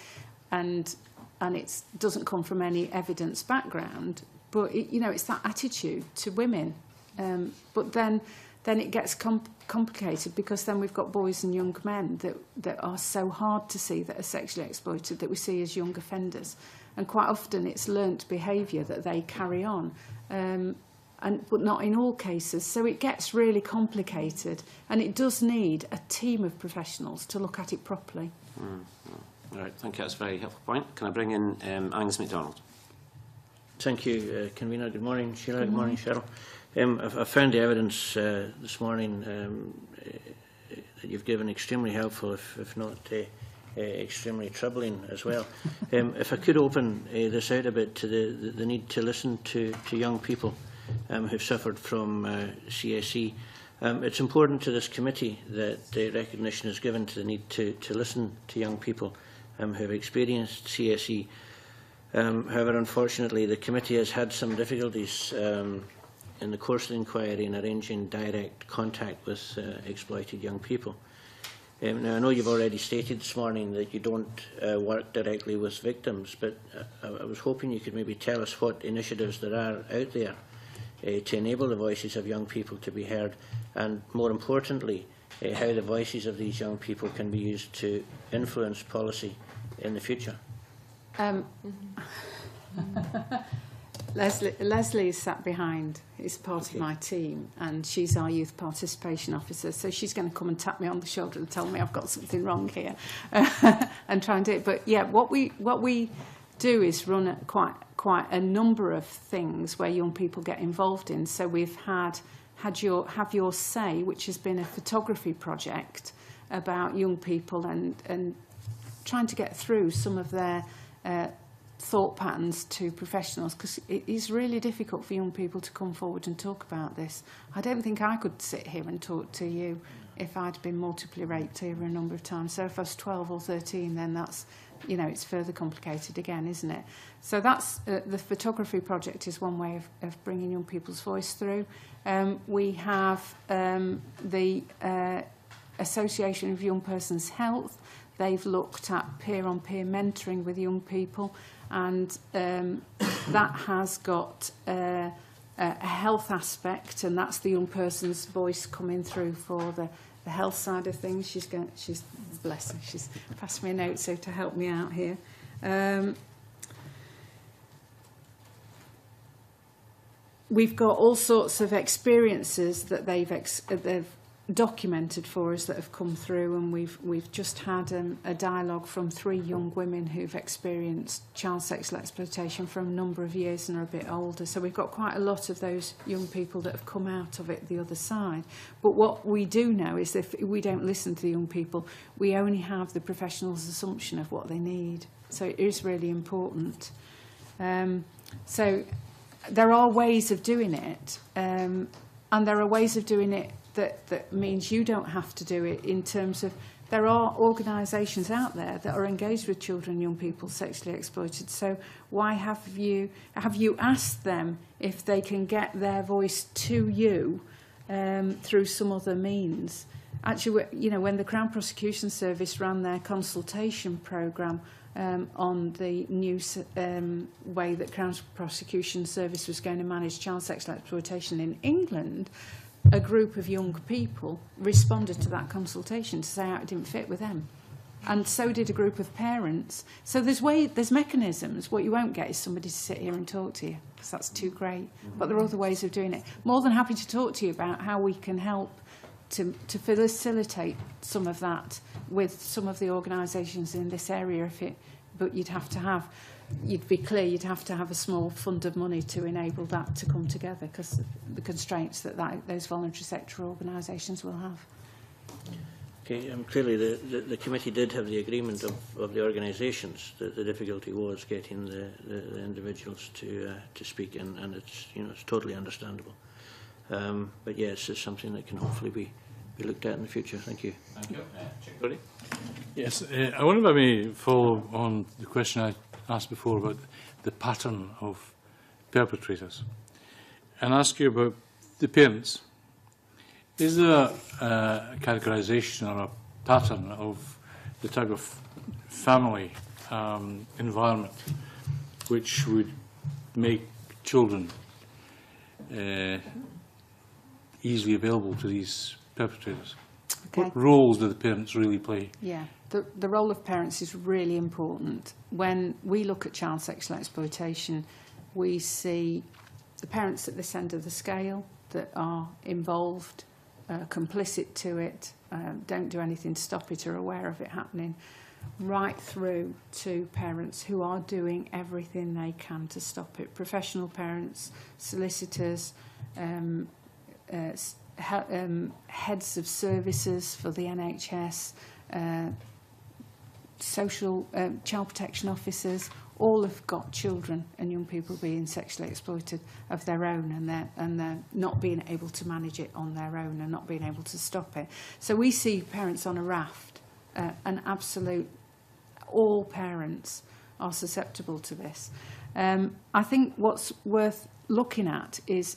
and it doesn't come from any evidence background, but you know, it's that attitude to women. But then it gets complicated, because then we've got boys and young men that are so hard to see, that are sexually exploited, that we see as young offenders, and quite often it's learnt behaviour that they carry on. But not in all cases. So it gets really complicated, and it does need a team of professionals to look at it properly. All right, thank you. That's a very helpful point. Can I bring in Angus MacDonald? Thank you, Convener. Good morning, Sheila. Good morning, Cheryl. I found the evidence this morning that you've given extremely helpful, if not extremely troubling as well. If I could open this out a bit to the need to listen to young people who've suffered from CSE. It's important to this committee that recognition is given to the need to listen to young people who've experienced CSE. However, unfortunately, the committee has had some difficulties in the course of the inquiry in arranging direct contact with exploited young people. Now, I know you've already stated this morning that you don't work directly with victims, but I was hoping you could maybe tell us what initiatives there are out there to enable the voices of young people to be heard, and more importantly, how the voices of these young people can be used to influence policy in the future. Leslie is sat behind, is part of my team, and she's our youth participation officer, so she's going to come and tap me on the shoulder and tell me I've got something wrong here and try and do it. But yeah, what we do is run quite a number of things where young people get involved in. So we've had Have Your Say, which has been a photography project about young people and trying to get through some of their thought patterns to professionals, because it is really difficult for young people to come forward and talk about this. I don't think I could sit here and talk to you if I'd been multiply raped over a number of times. So if I was 12 or 13, then that's, you know, it's further complicated again, isn't it? So that's the photography project is one way of bringing young people's voice through. We have the Association of Young Persons Health. They've looked at peer-on-peer mentoring with young people, and that has got a health aspect, and that's the young person's voice coming through for the health side of things. She's bless her, she's passed me a note so to help me out here. We've got all sorts of experiences that they've documented for us that have come through, and we've just had a dialogue from 3 young women who've experienced child sexual exploitation for a number of years and are a bit older. So we've got quite a lot of those young people that have come out of it the other side. But what we do know is that if we don't listen to the young people, we only have the professional's assumption of what they need. So it is really important. So there are ways of doing it, and there are ways of doing it that means you don't have to do it, in terms of there are organisations out there that are engaged with children and young people sexually exploited. So why have you asked them if they can get their voice to you through some other means? Actually, you know, when the Crown Prosecution Service ran their consultation programme on the new way that Crown Prosecution Service was going to manage child sexual exploitation in England, a group of young people responded to that consultation to say how it didn't fit with them. And so did a group of parents. So there's mechanisms. What you won't get is somebody to sit here and talk to you, because that's too great. But there are other ways of doing it. More than happy to talk to you about how we can help to facilitate some of that with some of the organisations in this area. But you'd be clear you'd have to have a small fund of money to enable that to come together, because of the constraints that those voluntary sector organisations will have. Okay, clearly the committee did have the agreement of the organisations. The difficulty was getting the individuals to speak, and it's totally understandable. But yes, it's something that can hopefully be looked at in the future. Thank you. Thank you. Yes, I wonder if I may follow on the question I asked before about the pattern of perpetrators, and ask you about the parents. Is there a categorisation or a pattern of the type of family environment which would make children easily available to these perpetrators? Okay. What roles do the parents really play? Yeah, the role of parents is really important. When we look at child sexual exploitation, we see the parents at this end of the scale that are involved, complicit to it, don't do anything to stop it, or aware of it happening, right through to parents who are doing everything they can to stop it. Professional parents, solicitors, heads of services for the NHS, social child protection officers, all have got children and young people being sexually exploited of their own, and they're not being able to manage it on their own and not being able to stop it. So we see parents on a raft, an absolute, all parents are susceptible to this. I think what's worth looking at is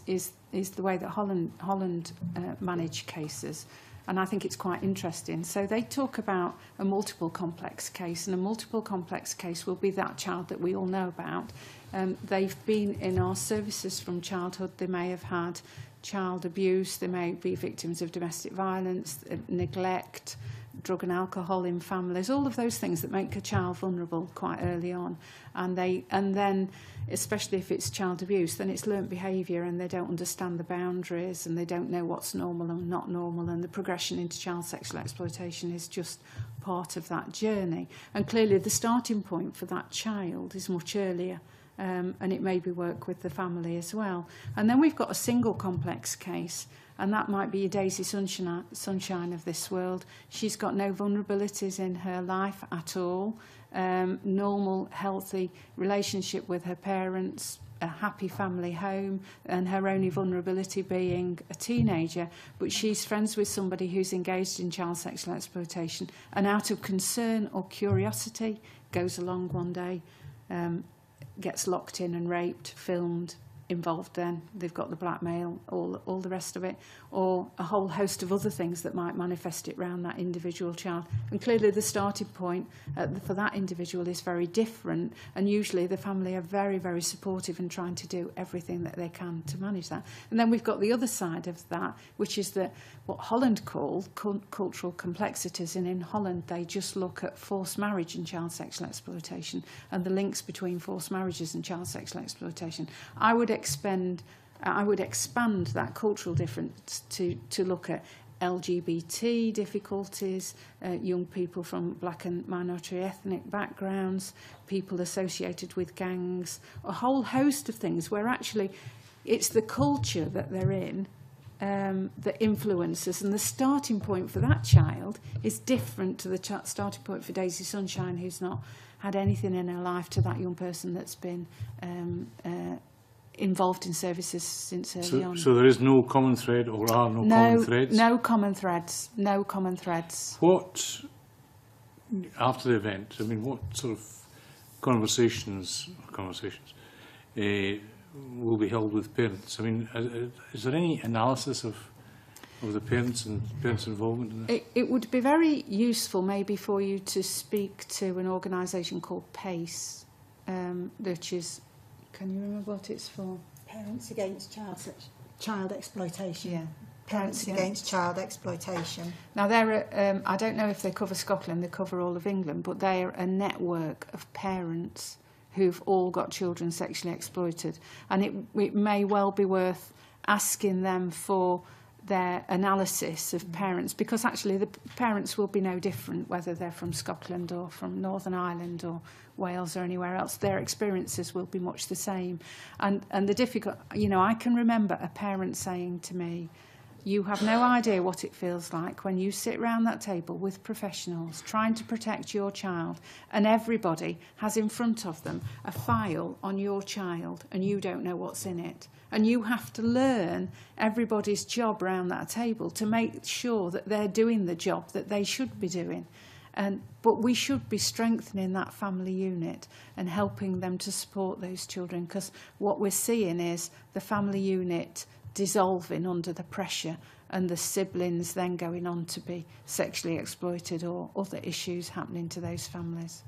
the way that Holland manage cases, and I think it's quite interesting. So they talk about a multiple complex case, and a multiple complex case will be that child that we all know about. They've been in our services from childhood. They may have had child abuse, they may be victims of domestic violence, neglect, drug and alcohol in families, all of those things that make a child vulnerable quite early on. And then, especially if it's child abuse, then it's learnt behaviour, and they don't understand the boundaries, and they don't know what's normal and not normal, and the progression into child sexual exploitation is just part of that journey. And clearly the starting point for that child is much earlier and it maybe work with the family as well. And then we've got a single complex case, and that might be your Daisy Sunshine of this world. She's got no vulnerabilities in her life at all, normal, healthy relationship with her parents, a happy family home, and her only vulnerability being a teenager, but she's friends with somebody who's engaged in child sexual exploitation, and out of concern or curiosity goes along one day, gets locked in and raped, filmed, involved then. They've got the blackmail, all the rest of it, or a whole host of other things that might manifest it around that individual child. And clearly the starting point for that individual is very different, and usually the family are very, very supportive and trying to do everything that they can to manage that. And then we've got the other side of that, which is what Holland call cultural complexities, and in Holland they just look at forced marriage and child sexual exploitation and the links between forced marriages and child sexual exploitation. I would expand that cultural difference to look at LGBT difficulties, young people from black and minority ethnic backgrounds, people associated with gangs, a whole host of things where actually it's the culture that they're in that influences, and the starting point for that child is different to the starting point for Daisy Sunshine, who's not had anything in her life, to that young person that's been involved in services since early on. So there is no common thread, or are no common threads? No common threads. No common threads. What, after the event, I mean, what sort of conversations will be held with parents? I mean, is there any analysis of the parents and parents' involvement in this? It would be very useful maybe for you to speak to an organisation called PACE, which is, can you remember what it's for? Parents Against Child Exploitation. Yeah. Parents Against Child Exploitation. Now, they're I don't know if they cover Scotland, they cover all of England, but they're a network of parents who've all got children sexually exploited. And it may well be worth asking them for their analysis of parents, because actually the parents will be no different whether they're from Scotland or from Northern Ireland or Wales or anywhere else. Their experiences will be much the same. And the difficult, I can remember a parent saying to me, you have no idea what it feels like when you sit around that table with professionals trying to protect your child, and everybody has in front of them a file on your child and you don't know what's in it. And you have to learn everybody's job around that table to make sure that they're doing the job that they should be doing. But we should be strengthening that family unit and helping them to support those children, because what we're seeing is the family unit dissolving under the pressure, and the siblings then going on to be sexually exploited or other issues happening to those families.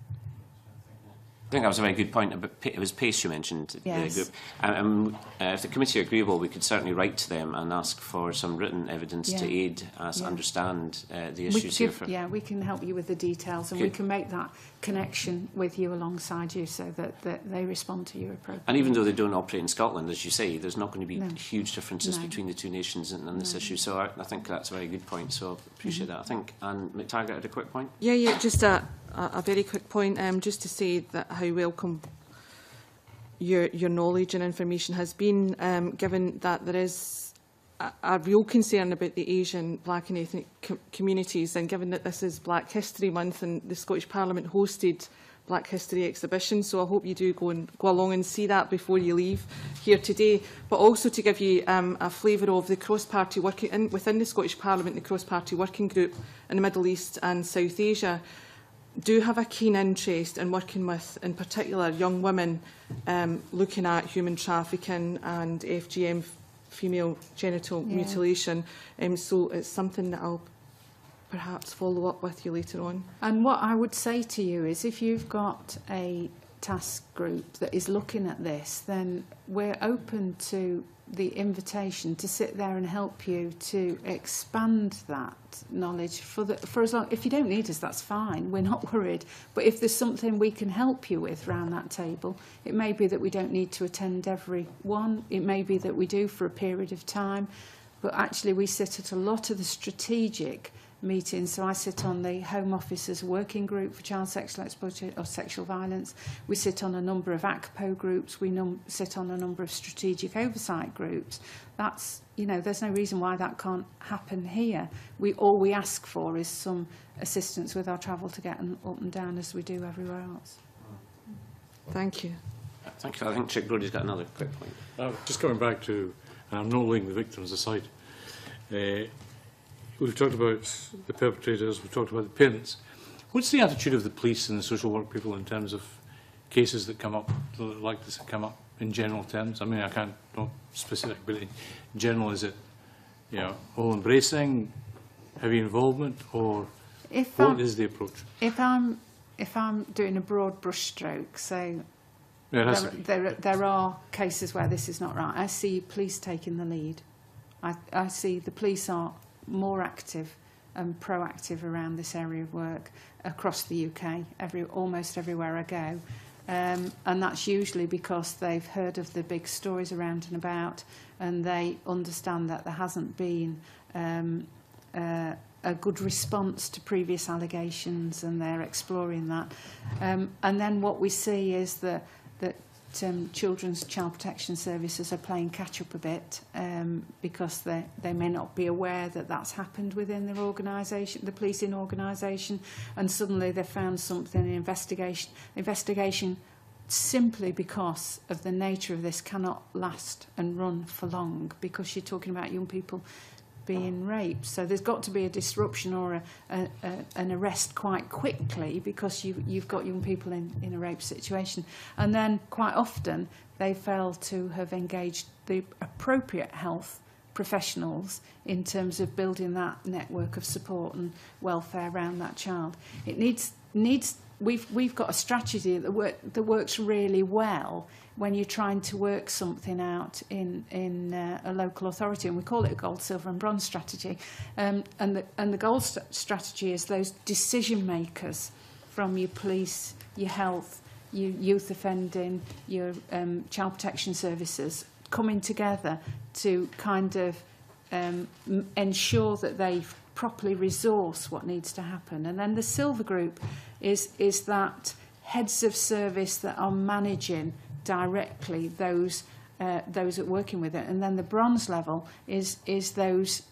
I think that was a very good point. It was PACE you mentioned, yes. The group. If the committee are agreeable, we could certainly write to them and ask for some written evidence to aid us understand the issues here. Yeah, we can help you with the details, and we can make that connection with you alongside you so that they respond to you appropriately. And even though they don't operate in Scotland, as you say, there's not going to be huge differences between the two nations on this issue. So I think that's a very good point. So I appreciate that. I think Anne McTaggart had a quick point. Yeah, just a very quick point, just to say that how welcome your knowledge and information has been, given that there is a real concern about the Asian, black and ethnic communities, and given that this is Black History Month and the Scottish Parliament hosted Black History exhibition, so I hope you do go along and see that before you leave here today. But also to give you a flavour of the cross-party working within the Scottish Parliament, the cross-party working group in the Middle East and South Asia do have a keen interest in working with, in particular, young women looking at human trafficking and FGM, female genital mutilation. So it's something that I'll perhaps follow up with you later on. And what I would say to you is, if you've got a task group that is looking at this, then we're open to the invitation to sit there and help you to expand that knowledge for as long. If you don't need us, that's fine, we're not worried. But if there's something we can help you with around that table, it may be that we don't need to attend every one, it may be that we do for a period of time, but actually we sit at a lot of the strategic meetings. So I sit on the Home Office's working group for child sexual exploitation or sexual violence. We sit on a number of ACPO groups. We sit on a number of strategic oversight groups. That's, you know, there's no reason why that can't happen here. All we ask for is some assistance with our travel to get up and down as we do everywhere else. Thank you. Thank you. I think Chick Brody's got another quick point. Just coming back to, and I'm not laying the victims aside, we've talked about the perpetrators, we've talked about the parents. What's the attitude of the police and the social work people in terms of cases that come up, like this, that come up in general terms? I mean, I can't, not specific, but in general, is it, you know, all embracing, heavy involvement, or what is the approach? If I'm doing a broad brushstroke, so Yeah, there are cases where this is not right. I see police taking the lead. I see the police are more active and proactive around this area of work across the UK, almost everywhere I go. And that's usually because they've heard of the big stories around and about, and they understand that there hasn't been a good response to previous allegations, and they're exploring that. And then what we see is that Children's Child Protection Services are playing catch-up a bit because they may not be aware that that's happened within their organisation, the policing organisation, and suddenly they've found something in investigation simply because of the nature of this cannot last and run for long, because you're talking about young people being raped. So there's got to be a disruption or an arrest quite quickly, because you've got young people in a rape situation. And then quite often they fail to have engaged the appropriate health professionals in terms of building that network of support and welfare around that child. It needs we've got a strategy that works really well when you're trying to work something out in a local authority, and we call it a gold, silver and bronze strategy. And the gold strategy is those decision makers from your police, your health, your youth offending, your child protection services coming together to kind of ensure that they properly resource what needs to happen. And then the silver group is that heads of service that are managing directly those that are working with it. And then the bronze level is those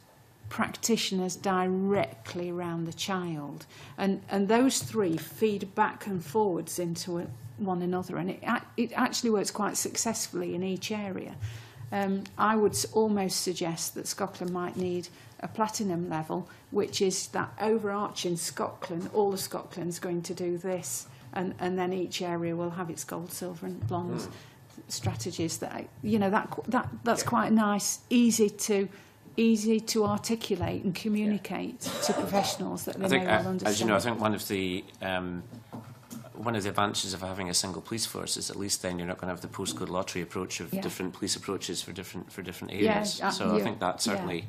practitioners directly around the child. And those three feed back and forwards into one another, and it actually works quite successfully in each area. I would almost suggest that Scotland might need a platinum level, which is that overarching Scotland, all of Scotland's going to do this, and then each area will have its gold, silver and bronze strategies. That, you know, that's quite nice, easy to articulate and communicate to professionals that they may well understand. As you know, I think one of the advantages of having a single police force is at least then you're not going to have the postcode lottery approach of different police approaches for different areas. So I think that certainly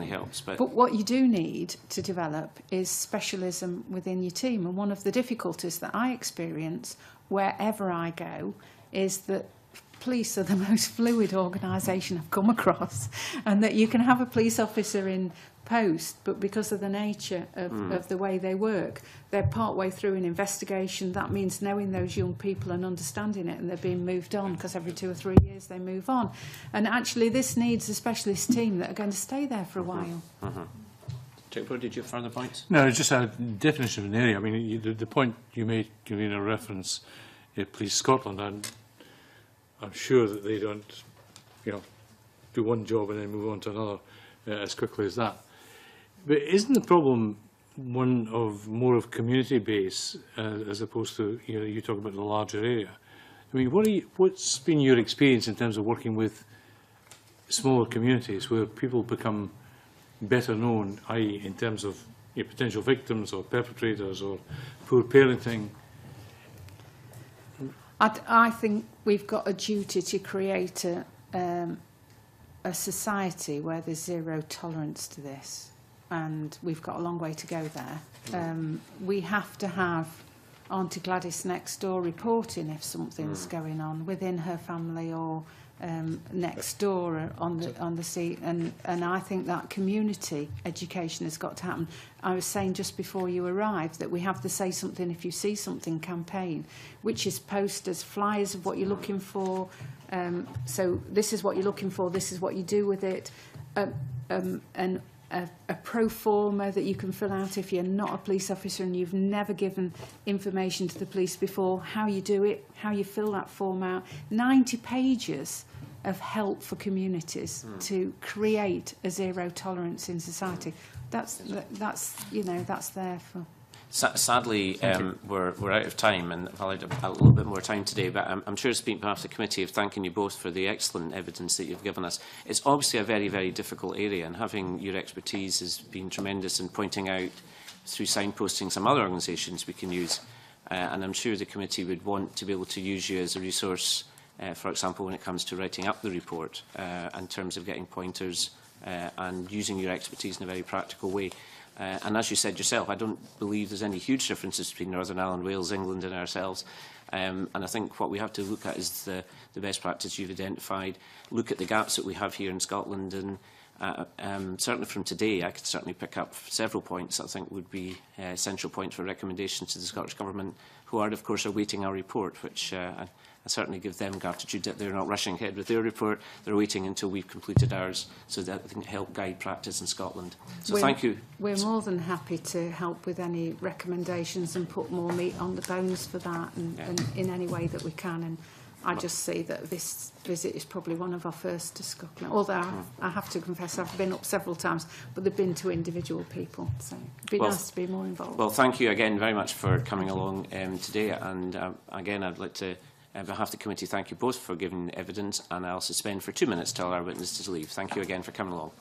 helps. But what you do need to develop is specialism within your team. And one of the difficulties that I experience wherever I go is that police are the most fluid organisation I've come across, and that you can have a police officer in post, but because of the nature of the way they work, they're part way through an investigation. That means knowing those young people and understanding it, and they're being moved on, because every 2 or 3 years they move on. And actually this needs a specialist team that are going to stay there for a while. Chick Brody, did you have further points? No, it's just a definition of an area. I mean, the point you made, giving a reference, Police Scotland, and I'm sure that they don't, do one job and then move on to another as quickly as that. But isn't the problem one of more of community base as opposed to, you talk about the larger area? I mean, what's been your experience in terms of working with smaller communities where people become better known, i.e. in terms of potential victims or perpetrators or poor parenting? I think we've got a duty to create a society where there's zero tolerance to this, and we've got a long way to go there. We have to have Auntie Gladys next door reporting if something's going on within her family or next door on the seat, and I think that community education has got to happen. I was saying just before you arrived that we have the Say Something If You See Something campaign, which is posters, flyers of what you're looking for. So this is what you're looking for, this is what you do with it, and a pro forma that you can fill out if you're not a police officer and you've never given information to the police before, how you do it, how you fill that form out. 90 pages of help for communities to create a zero tolerance in society. That's you know, that's there for. Sadly, we're out of time, and I've allowed a little bit more time today, but I'm sure speaking on behalf of the committee of thanking you both for the excellent evidence that you've given us. It's obviously a very, very difficult area, and having your expertise has been tremendous in pointing out through signposting some other organisations we can use, and I'm sure the committee would want to be able to use you as a resource, for example, when it comes to writing up the report, in terms of getting pointers and using your expertise in a very practical way. And as you said yourself, I don't believe there's any huge differences between Northern Ireland, Wales, England and ourselves. And I think what we have to look at is the best practice you've identified, look at the gaps that we have here in Scotland, and certainly from today I could certainly pick up several points that I think would be central points for recommendations to the Scottish Government, who are of course awaiting our report, which I certainly give them gratitude that they're not rushing ahead with their report. They're waiting until we've completed ours so that they can help guide practice in Scotland. So thank you. We're more than happy to help with any recommendations and put more meat on the bones for that, and in any way that we can. And I just see that this visit is probably one of our first to Scotland. Although I have to confess I've been up several times, but they've been to individual people. So it'd be nice to be more involved. Well, thank you again very much for coming along today. And again, I'd like to, on behalf of the committee, thank you both for giving evidence, and I'll suspend for 2 minutes to allow our witnesses to leave. Thank you again for coming along.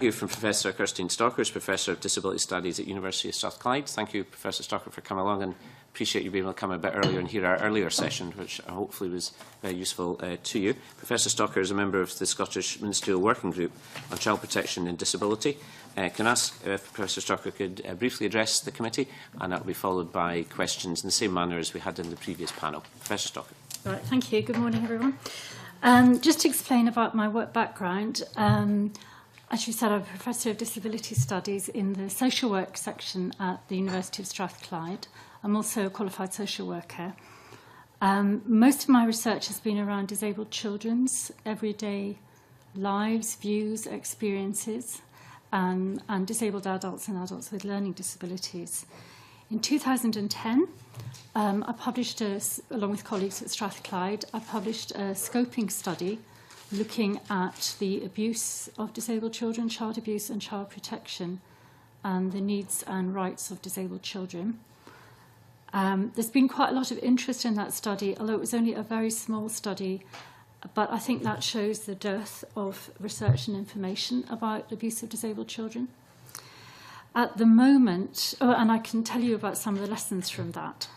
hear from Professor Kirstine Stocker, who's Professor of Disability Studies at University of Strathclyde. Thank you, Professor Stocker, for coming along, and appreciate you being able to come a bit earlier and hear our earlier session, which hopefully was very useful to you. Professor Stocker is a member of the Scottish Ministerial Working Group on Child Protection and Disability. Can I ask if Professor Stocker could briefly address the committee, and that will be followed by questions in the same manner as we had in the previous panel. Professor Stocker. Right, thank you. Good morning, everyone. Just to explain about my work background, as you said, I'm a Professor of Disability Studies in the Social Work section at the University of Strathclyde. I'm also a qualified social worker. Most of my research has been around disabled children's everyday lives, views, experiences, and disabled adults and adults with learning disabilities. In 2010, I published, along with colleagues at Strathclyde, I published a scoping study looking at the abuse of disabled children, child abuse and child protection, and the needs and rights of disabled children. There's been quite a lot of interest in that study, although it was only a very small study, but I think that shows the dearth of research and information about the abuse of disabled children. At the moment, and I can tell you about some of the lessons from that,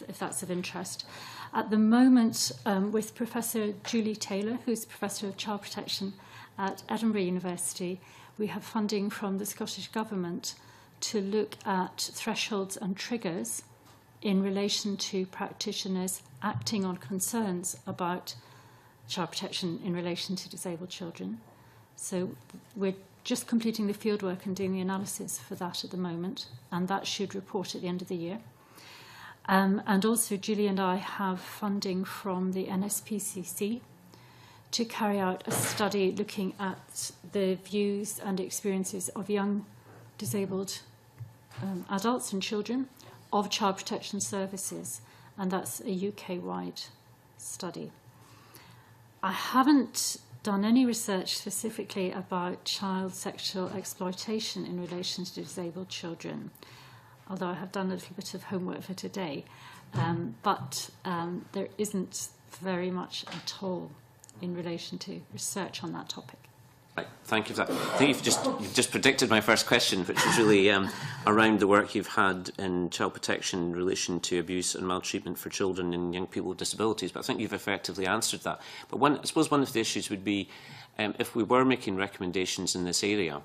if that's of interest. At the moment, with Professor Julie Taylor, who's Professor of Child Protection at Edinburgh University, we have funding from the Scottish Government to look at thresholds and triggers in relation to practitioners acting on concerns about child protection in relation to disabled children. So we're just completing the fieldwork and doing the analysis for that at the moment, and that should report at the end of the year. And also Julie and I have funding from the NSPCC to carry out a study looking at the views and experiences of young disabled adults and children of child protection services, and that's a UK-wide study. I haven't done any research specifically about child sexual exploitation in relation to disabled children, although I have done a little bit of homework for today, but there isn't very much at all in relation to research on that topic. Right, thank you for that. I think you've just predicted my first question, which was really around the work you've had in child protection in relation to abuse and maltreatment for children and young people with disabilities, but I think you've effectively answered that. But I suppose one of the issues would be, if we were making recommendations in this area,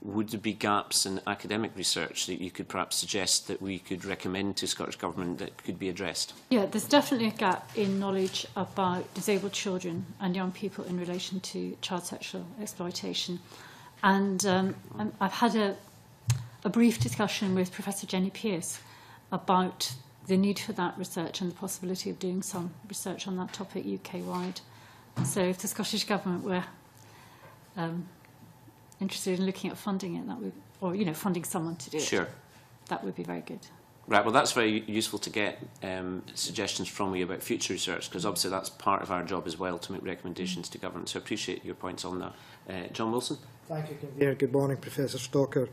would there be gaps in academic research that you could perhaps suggest that we could recommend to Scottish Government that could be addressed? Yeah, there's definitely a gap in knowledge about disabled children and young people in relation to child sexual exploitation. And I've had a brief discussion with Professor Jenny Pearce about the need for that research and the possibility of doing some research on that topic UK-wide. So if the Scottish Government were interested in looking at funding it, that would, or funding someone to do it. Sure. That would be very good. Right, well that's very useful to get suggestions from you about future research, because obviously that's part of our job as well, to make recommendations to government. So I appreciate your points on that. John Wilson? Thank you, Convener. Good morning, Professor Stocker.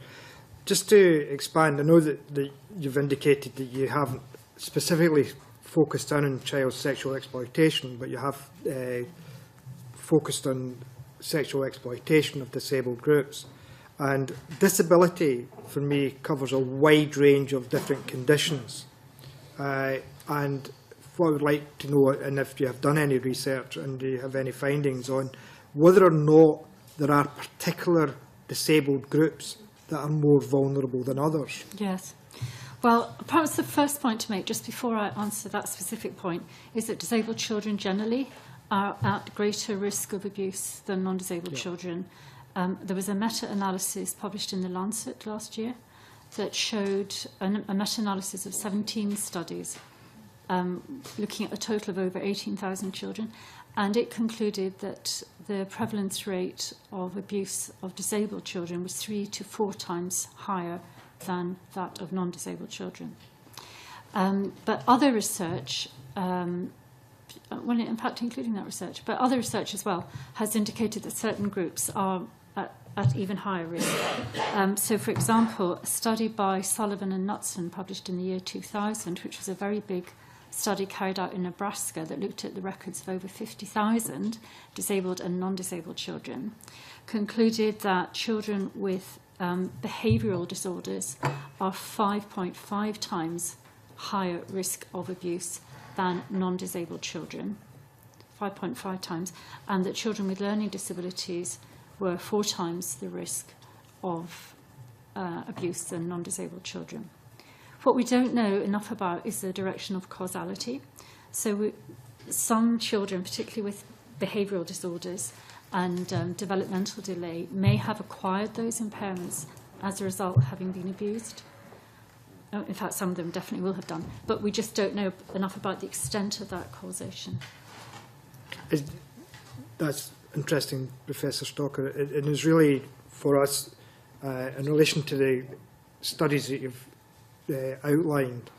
Just to expand, I know that you've indicated that you haven't specifically focused on child sexual exploitation, but you have focused on sexual exploitation of disabled groups. And disability, for me, covers a wide range of different conditions. And what I would like to know, and if you have done any research and do you have any findings on whether or not there are particular disabled groups that are more vulnerable than others. Yes. Well, perhaps the first point to make, just before I answer that specific point, is that disabled children generally are at greater risk of abuse than non-disabled children. There was a meta-analysis published in The Lancet last year that showed a meta-analysis of 17 studies looking at a total of over 18,000 children, and it concluded that the prevalence rate of abuse of disabled children was 3 to 4 times higher than that of non-disabled children. But other research, well, in fact, including that research, but other research as well, has indicated that certain groups are at even higher risk. So, for example, a study by Sullivan and Knutson published in the year 2000, which was a very big study carried out in Nebraska that looked at the records of over 50,000 disabled and non-disabled children, concluded that children with behavioural disorders are 5.5 times higher risk of abuse than non-disabled children, 5.5 times, and that children with learning disabilities were 4 times the risk of abuse than non-disabled children. What we don't know enough about is the direction of causality. So some children, particularly with behavioural disorders and developmental delay, may have acquired those impairments as a result of having been abused. In fact, some of them definitely will have done, but we just don't know enough about the extent of that causation. That's interesting, Professor Stalker. It is really, for us, in relation to the studies that you've outlined,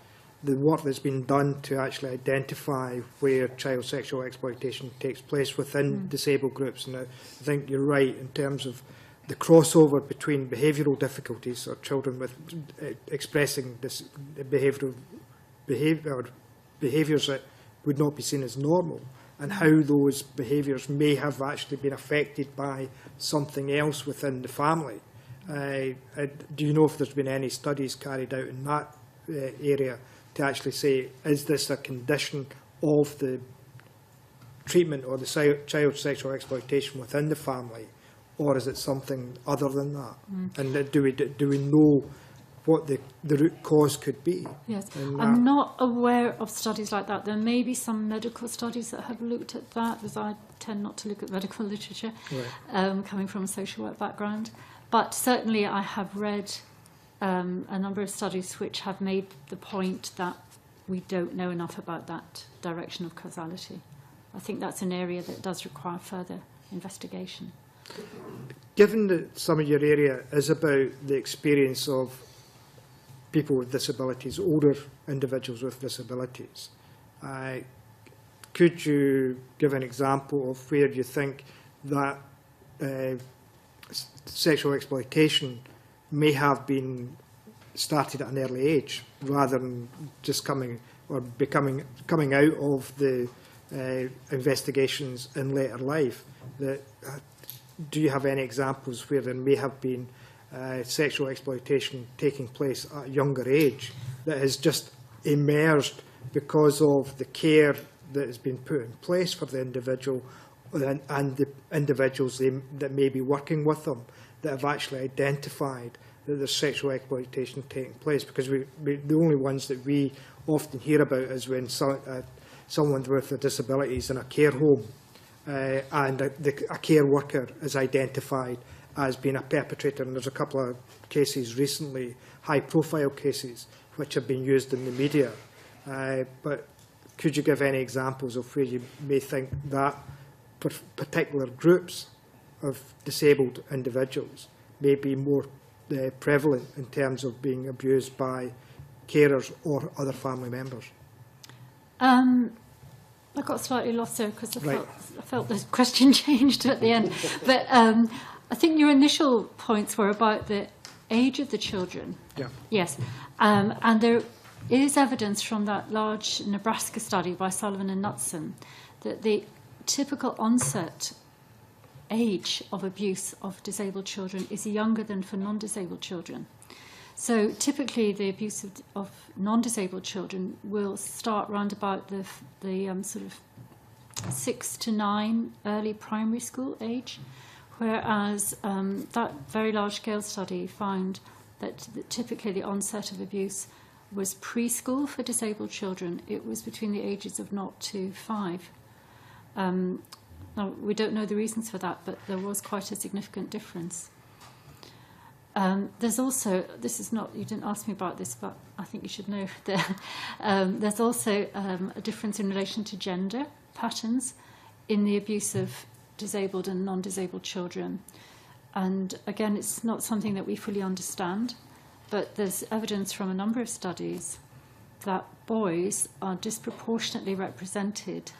the work that's been done to actually identify where child sexual exploitation takes place within disabled groups. And I think you're right in terms of the crossover between behavioural difficulties, or children with expressing this behaviours that would not be seen as normal, and how those behaviours may have actually been affected by something else within the family. Do you know if there's been any studies carried out in that area to actually say, is this a condition of the treatment or the child sexual exploitation within the family, or is it something other than that? And do we know what the root cause could be? Yes, I'm not aware of studies like that. There may be some medical studies that have looked at that, because I tend not to look at medical literature, coming from a social work background. But certainly I have read a number of studies which have made the point that we don't know enough about that direction of causality. I think that's an area that does require further investigation. Given that some of your area is about the experience of people with disabilities, older individuals with disabilities, could you give an example of where you think that sexual exploitation may have been started at an early age, rather than just coming out of the investigations in later life? Do you have any examples where there may have been sexual exploitation taking place at a younger age that has just emerged because of the care that has been put in place for the individual and the individuals that may be working with them, that have actually identified that there's sexual exploitation taking place? Because the only ones that we often hear about is when someone with a disability is in a care home and a care worker is identified as being a perpetrator. And there's a couple of cases recently, high-profile cases, which have been used in the media. But could you give any examples of where you may think that particular groups of disabled individuals may be more prevalent in terms of being abused by carers or other family members? I got slightly lost there because I felt the question changed at the end. But I think your initial points were about the age of the children. Yeah. Yes. And there is evidence from that large Nebraska study by Sullivan and Knutson that the typical onset age of abuse of disabled children is younger than for non-disabled children. So typically the abuse of non-disabled children will start round about the sort of 6 to 9 early primary school age, whereas that very large-scale study found that typically the onset of abuse was preschool for disabled children. It was between the ages of 0 to 5. Now, we don't know the reasons for that, but there was quite a significant difference. There's also, this is not, you didn't ask me about this, but I think you should know, there's also a difference in relation to gender patterns in the abuse of disabled and non-disabled children. And again, it's not something that we fully understand, but there's evidence from a number of studies that boys are disproportionately represented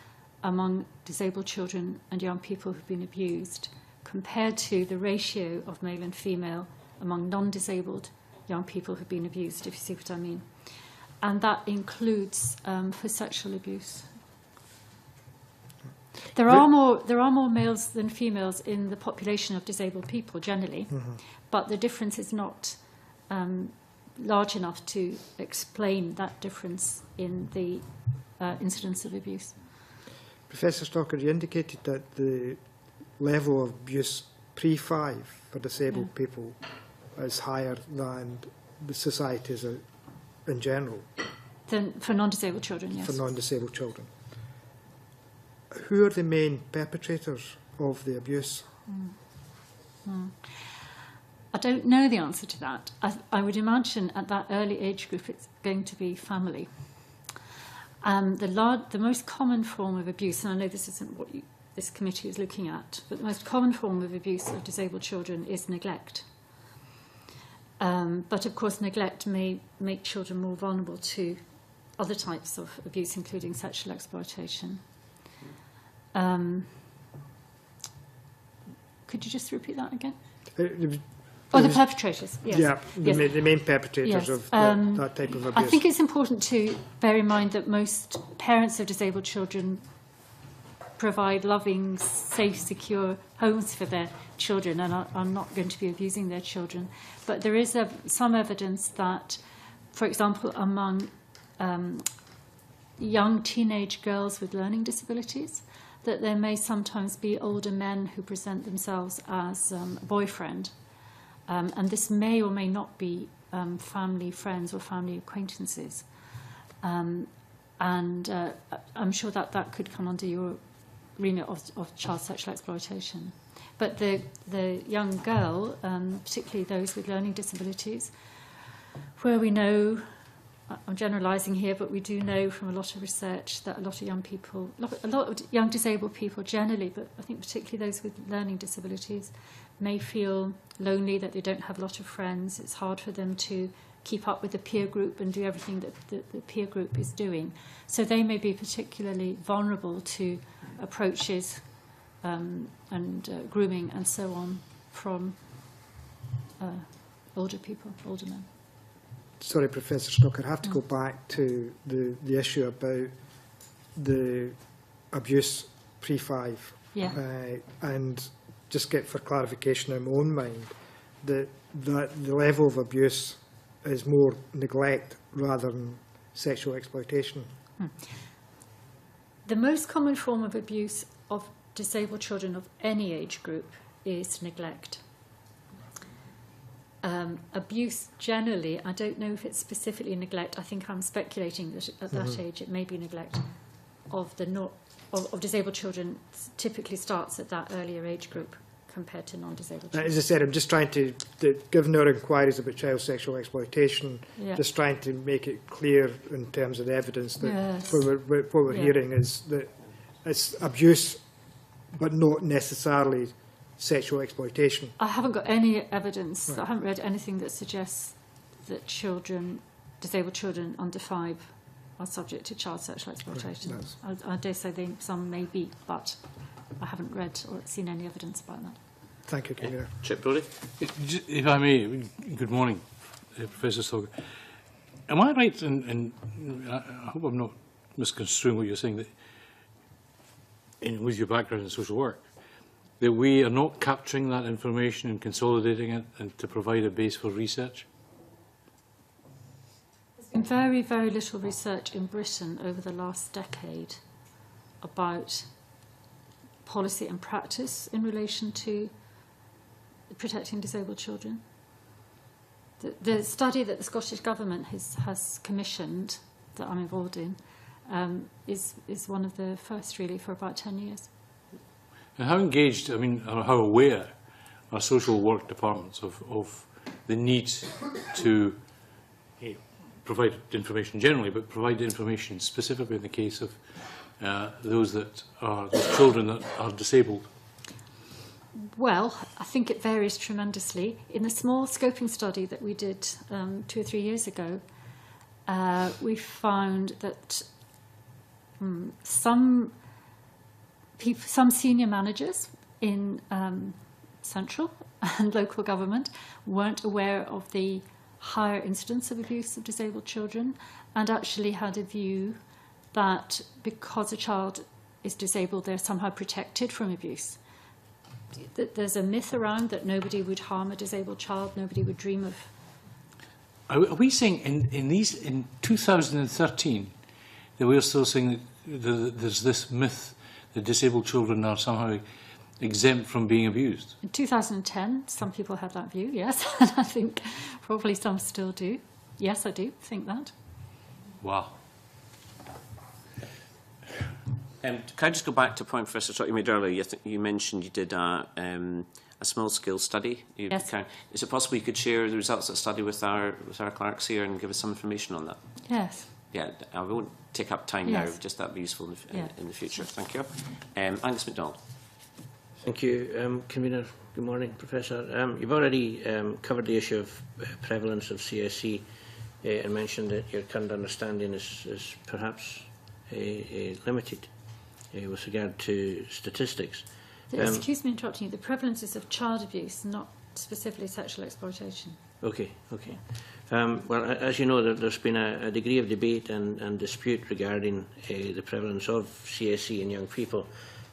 among disabled children and young people who've been abused compared to the ratio of male and female among non-disabled young people who've been abused, if you see what I mean. and that includes for sexual abuse. There are more males than females in the population of disabled people generally, but the difference is not large enough to explain that difference in the incidence of abuse. Professor Stocker, you indicated that the level of abuse pre-5 for disabled people is higher than the society in general. Than for non-disabled children, yes. For non-disabled children. Who are the main perpetrators of the abuse? I don't know the answer to that. I would imagine at that early age group it's going to be family. The most common form of abuse, and I know this isn't what this committee is looking at, but the most common form of abuse of disabled children is neglect. But of course neglect may make children more vulnerable to other types of abuse, including sexual exploitation. Could you just repeat that again? The perpetrators, yes. Yeah, yes. The main perpetrators of that type of abuse. I think it's important to bear in mind that most parents of disabled children provide loving, safe, secure homes for their children and are not going to be abusing their children. But there is some evidence that, for example, among young teenage girls with learning disabilities, that there may sometimes be older men who present themselves as a boyfriend. And this may or may not be family friends or family acquaintances. And I'm sure that could come under your remit of child sexual exploitation. But the young girl, particularly those with learning disabilities, where we know, I'm generalising here, but we do know from a lot of research that a lot of young people, a lot of young disabled people generally, but I think particularly those with learning disabilities, may feel lonely, that they don't have a lot of friends. It's hard for them to keep up with the peer group and do everything that the peer group is doing. So they may be particularly vulnerable to approaches and grooming and so on from older people, older men. Sorry, Professor Stocker, I have to go back to the issue about the abuse pre-5. Yeah. And just get for clarification in my own mind that the level of abuse is more neglect rather than sexual exploitation. The most common form of abuse of disabled children of any age group is neglect. Abuse generally, I don't know if it's specifically neglect. I think I'm speculating that at that age it may be neglect of disabled children. Typically starts at that earlier age group compared to non-disabled children. As I said, I'm just trying to given our inquiries about child sexual exploitation, just trying to make it clear in terms of the evidence that what we're hearing is that it's abuse, but not necessarily sexual exploitation. I haven't got any evidence. I haven't read anything that suggests that disabled children under 5 are subject to child sexual exploitation. I dare say some may be, but I haven't read or seen any evidence about that. Thank you, Convener. Chip Brody. If I may, good morning, Professor Stocker. Am I right, and I hope I'm not misconstruing what you're saying, that with your background in social work, that we are not capturing that information and consolidating it and to provide a base for research? There's been very, very little research in Britain over the last decade about policy and practice in relation to protecting disabled children. The study that the Scottish Government has commissioned, that I'm involved in, is one of the first, really, for about 10 years. And how engaged, or how aware are social work departments of the need to provide information generally, but provide information specifically in the case of those children that are disabled? Well, I think it varies tremendously. In the small scoping study that we did 2 or 3 years ago, we found that some senior managers in central and local government weren't aware of the higher incidence of abuse of disabled children, and actually had a view that because a child is disabled, they're somehow protected from abuse. There's a myth around that nobody would harm a disabled child, nobody would dream of. Are we saying in 2013 that we're still saying that there's this myth that disabled children are somehow exempt from being abused? In 2010, some people had that view, yes, and I think probably some still do. Yes, I do think that. Wow. Can I just go back to a point, Professor Trott, you made earlier? You mentioned you did a small-scale study. Yes. Is it possible you could share the results of the study with our clerks here and give us some information on that? Yes. Yeah, I won't take up time now. Just that'd be useful in the future. Thank you. Angus MacDonald. Thank you, Convener. Good morning, Professor. You've already covered the issue of prevalence of CSE and mentioned that your current understanding is perhaps limited with regard to statistics. Excuse me interrupting you. The prevalence is of child abuse, not specifically sexual exploitation. Okay. Well, as you know, there's been a degree of debate and dispute regarding the prevalence of CSE in young people.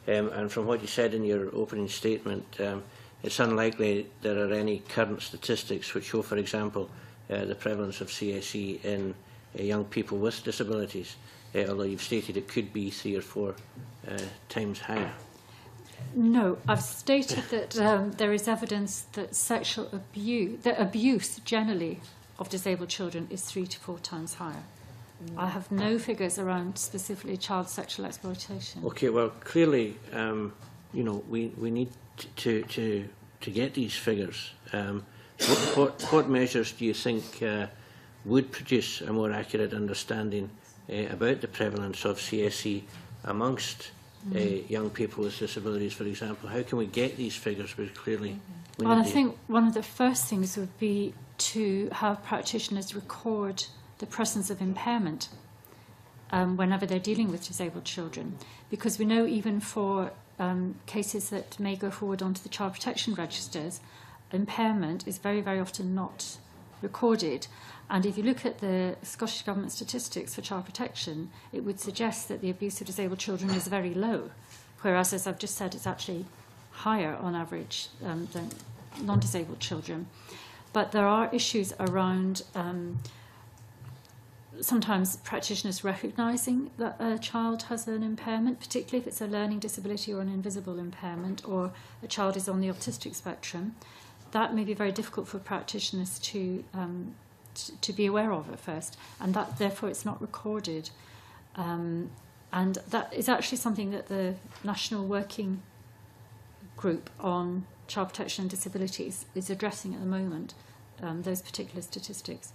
And from what you said in your opening statement, it's unlikely there are any current statistics which show, for example, the prevalence of CSE in young people with disabilities, although you've stated it could be 3 or 4 times higher. No, I've stated that there is evidence that abuse generally of disabled children is 3 to 4 times higher. I have no figures around specifically child sexual exploitation. Okay, well, clearly, you know, we need to get these figures. What measures do you think would produce a more accurate understanding about the prevalence of CSE amongst young people with disabilities, for example? How can we get these figures? Because clearly, well, I think one of the first things would be to have practitioners record the presence of impairment whenever they're dealing with disabled children, because we know even for cases that may go forward onto the child protection registers, impairment is very, very often not recorded. And if you look at the Scottish Government statistics for child protection, it would suggest that the abuse of disabled children is very low, whereas, as I've just said, it's actually higher on average than non-disabled children. But there are issues around sometimes practitioners recognising that a child has an impairment, particularly if it's a learning disability or an invisible impairment, or a child is on the autistic spectrum. That may be very difficult for practitioners to be aware of at first, and that therefore it's not recorded. And that is actually something that the National Working Group on Child Protection and Disabilities is addressing at the moment, those particular statistics.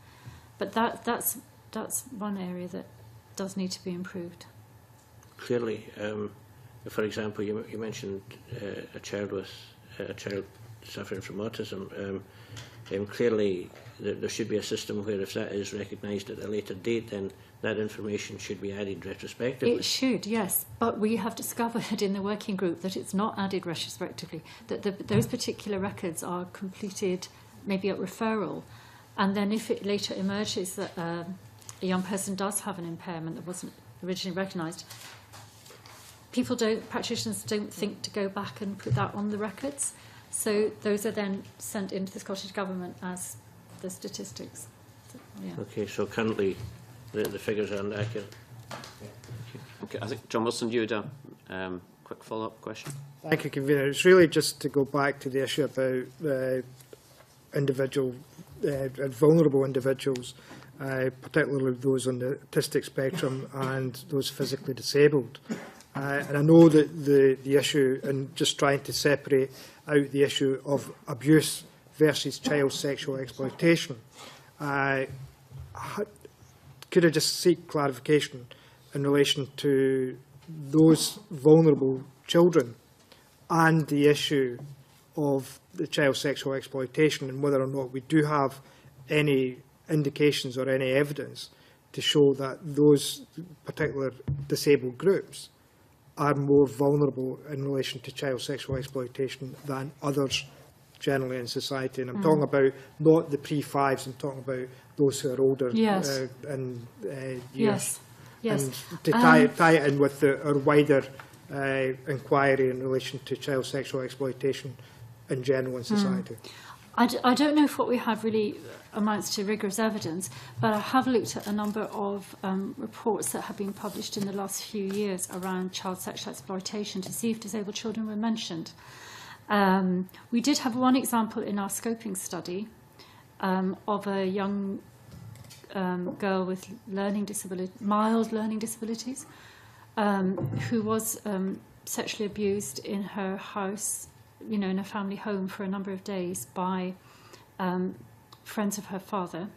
But that's one area that does need to be improved. Clearly, for example, you mentioned a child suffering from autism. Clearly, there should be a system where if that is recognised at a later date, then that information should be added retrospectively. It should, yes, but we have discovered in the working group that it's not added retrospectively, that those particular records are completed maybe at referral, and then if it later emerges that a young person does have an impairment that wasn't originally recognised, practitioners don't think to go back and put that on the records. So those are then sent into the Scottish Government as the statistics. So, yeah. Okay, so currently the figures aren't accurate. Okay, I think, John Wilson, you had a quick follow-up question. Thank you, Convener. It's really just to go back to the issue about vulnerable individuals, particularly those on the autistic spectrum and those physically disabled. And I know that the issue, and just trying to separate out the issue of abuse versus child sexual exploitation, could I just seek clarification in relation to those vulnerable children and the issue of the child sexual exploitation, and whether or not we do have any indications or any evidence to show that those particular disabled groups are more vulnerable in relation to child sexual exploitation than others generally in society. And I'm talking about not the pre-5s, I'm talking about those who are older Yes. in years. Yes. Yes. And to tie it in with our wider inquiry in relation to child sexual exploitation in general in society. I don't know if what we have really amounts to rigorous evidence, but I have looked at a number of reports that have been published in the last few years around child sexual exploitation to see if disabled children were mentioned. We did have one example in our scoping study of a young girl with mild learning disabilities, who was sexually abused in her house, in a family home for a number of days by friends of her father.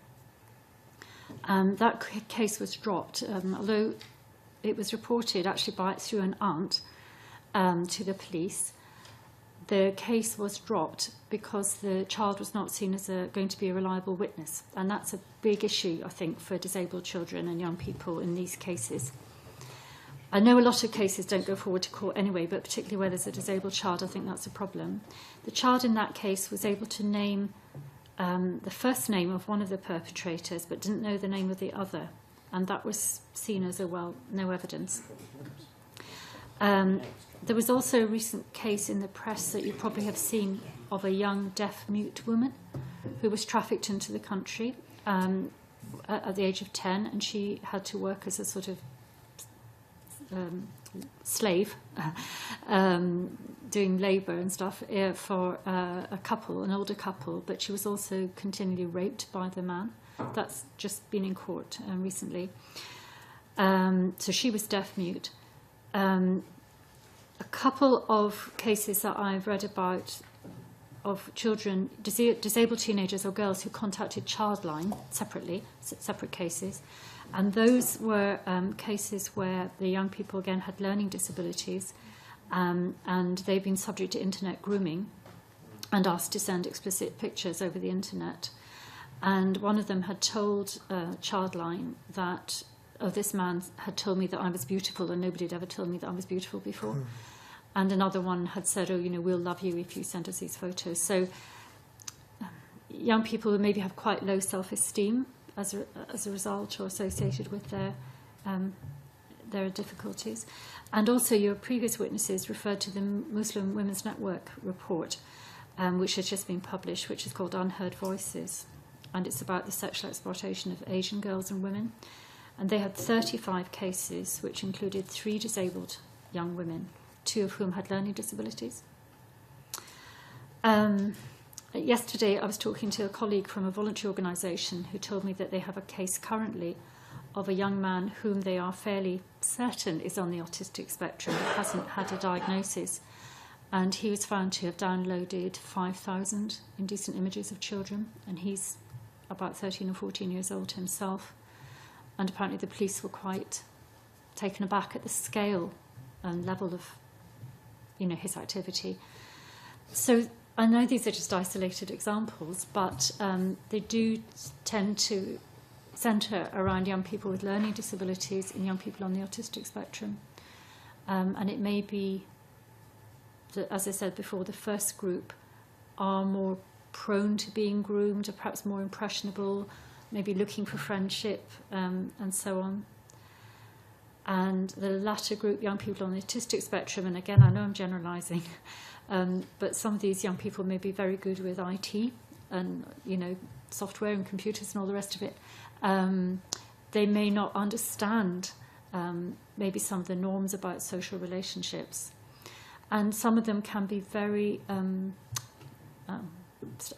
That case was dropped, although it was reported actually through an aunt to the police. The case was dropped because the child was not seen as going to be a reliable witness, and that's a big issue, I think, for disabled children and young people in these cases. I know a lot of cases don't go forward to court anyway, but particularly where there's a disabled child, I think that's a problem. The child in that case was able to name the first name of one of the perpetrators, but didn't know the name of the other, and that was seen as no evidence. There was also a recent case in the press that you probably have seen of a young deaf-mute woman who was trafficked into the country at the age of 10, and she had to work as a sort of slave, doing labour and stuff for a couple, an older couple, but she was also continually raped by the man. That's just been in court recently. So she was deaf-mute. A couple of cases that I've read about of children, disabled teenagers or girls who contacted Childline separately, separate cases, and those were cases where the young people again had learning disabilities, and they've been subject to internet grooming and asked to send explicit pictures over the internet. And one of them had told Childline that, this man had told me that I was beautiful, and nobody had ever told me that I was beautiful before. And another one had said, we'll love you if you send us these photos. So young people who maybe have quite low self-esteem as a result or associated with their difficulties. And also your previous witnesses referred to the Muslim Women's Network report, which has just been published, which is called Unheard Voices. And it's about the sexual exploitation of Asian girls and women. And they had 35 cases, which included 3 disabled young women, 2 of whom had learning disabilities. Yesterday, I was talking to a colleague from a voluntary organisation who told me that they have a case currently of a young man whom they are fairly certain is on the autistic spectrum but hasn't had a diagnosis. And he was found to have downloaded 5,000 indecent images of children, and he's about 13 or 14 years old himself. And apparently the police were quite taken aback at the scale and level of, his activity. So I know these are just isolated examples, but they do tend to centre around young people with learning disabilities and young people on the autistic spectrum. And it may be that, as I said before, the first group are more prone to being groomed, or perhaps more impressionable, maybe looking for friendship, and so on. And the latter group, young people on the autistic spectrum, and again, I know I'm generalising, but some of these young people may be very good with IT and, software and computers and all the rest of it. They may not understand maybe some of the norms about social relationships. And some of them can be very, I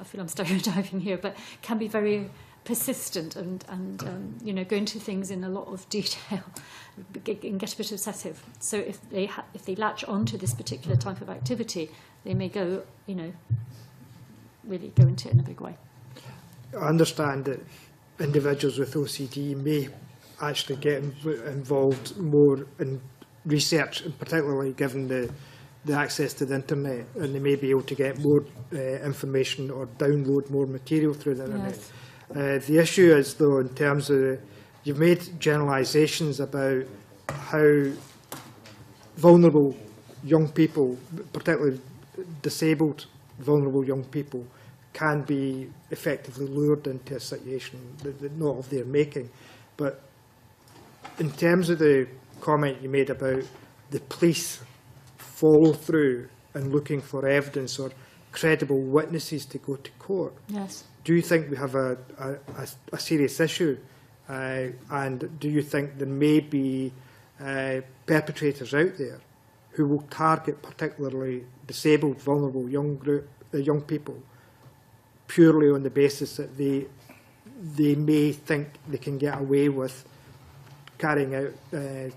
feel I'm stereotyping here, but can be very persistent and go into things in a lot of detail and get a bit obsessive. So if they latch onto this particular type of activity, they may go, really go into it in a big way. I understand that individuals with OCD may actually get involved more in research, and particularly given the access to the internet, and they may be able to get more information or download more material through the internet. Yes. The issue is, though, in terms of, you've made generalisations about how vulnerable young people, particularly disabled vulnerable young people can be effectively lured into a situation that not of their making. But in terms of the comment you made about the police follow through and looking for evidence or credible witnesses to go to court, Yes. do you think we have a serious issue? And do you think there may be perpetrators out there who will target particularly disabled, vulnerable young people purely on the basis that they may think they can get away with carrying out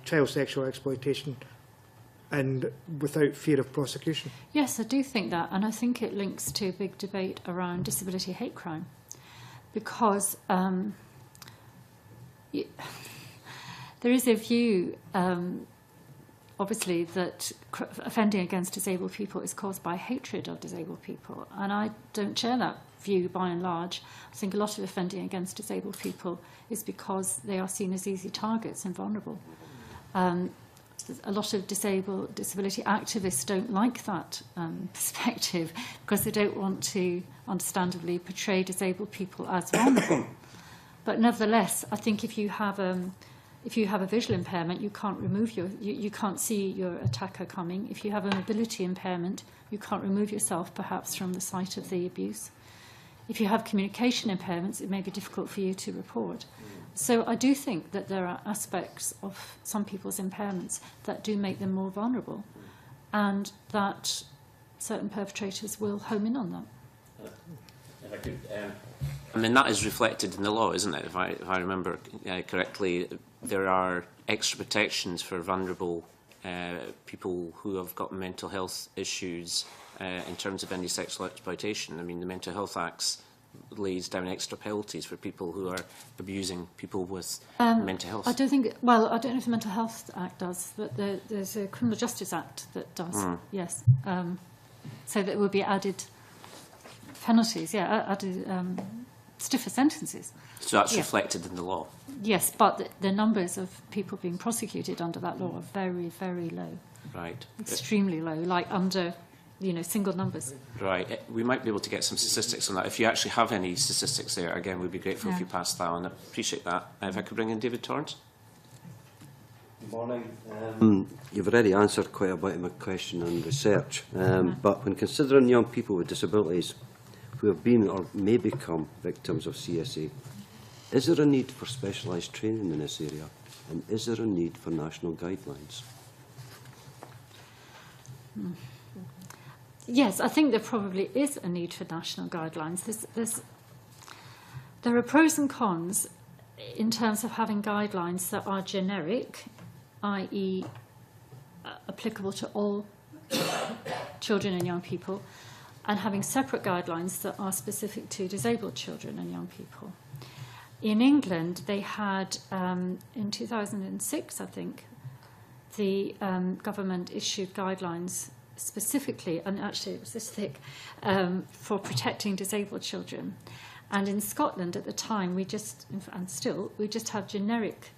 child sexual exploitation and without fear of prosecution? Yes, I do think that, and I think it links to a big debate around disability hate crime, because there is a view, obviously, that offending against disabled people is caused by hatred of disabled people, and I don't share that view by and large. I think a lot of offending against disabled people is because they are seen as easy targets and vulnerable. A lot of disability activists don't like that perspective, because they don't want to, understandably, portray disabled people as vulnerable. But nevertheless, I think if you have a visual impairment, you can't remove you can't see your attacker coming. If you have a mobility impairment, you can't remove yourself perhaps from the site of the abuse. If you have communication impairments, it may be difficult for you to report. So I do think that there are aspects of some people's impairments that do make them more vulnerable, and that certain perpetrators will home in on them. If I could, I mean, that is reflected in the law, isn't it? If I remember correctly, there are extra protections for vulnerable people who have got mental health issues in terms of any sexual exploitation. I mean, the Mental Health Acts lays down extra penalties for people who are abusing people with mental health. I don't think. Well, I don't know if the Mental Health Act does, but there's a Criminal Justice Act that does. Yes, so that will be added penalties. Yeah, added stiffer sentences. So that's reflected in the law. Yes, but the numbers of people being prosecuted under that law are very, very low. Right. Extremely low, like under, single numbers. Right. We might be able to get some statistics on that. If you actually have any statistics there, again, we'd be grateful if you passed that on. I appreciate that. If I could bring in David Torrance. Good morning. You've already answered quite a bit of my question on research, but when considering young people with disabilities who have been or may become victims of CSA, is there a need for specialised training in this area, and is there a need for national guidelines? Yes, I think there probably is a need for national guidelines. There are pros and cons in terms of having guidelines that are generic, i.e. applicable to all children and young people, and having separate guidelines that are specific to disabled children and young people. In England, they had, in 2006, I think, the government issued guidelines specifically, and actually it was this thick, for protecting disabled children. And in Scotland at the time, we just have generic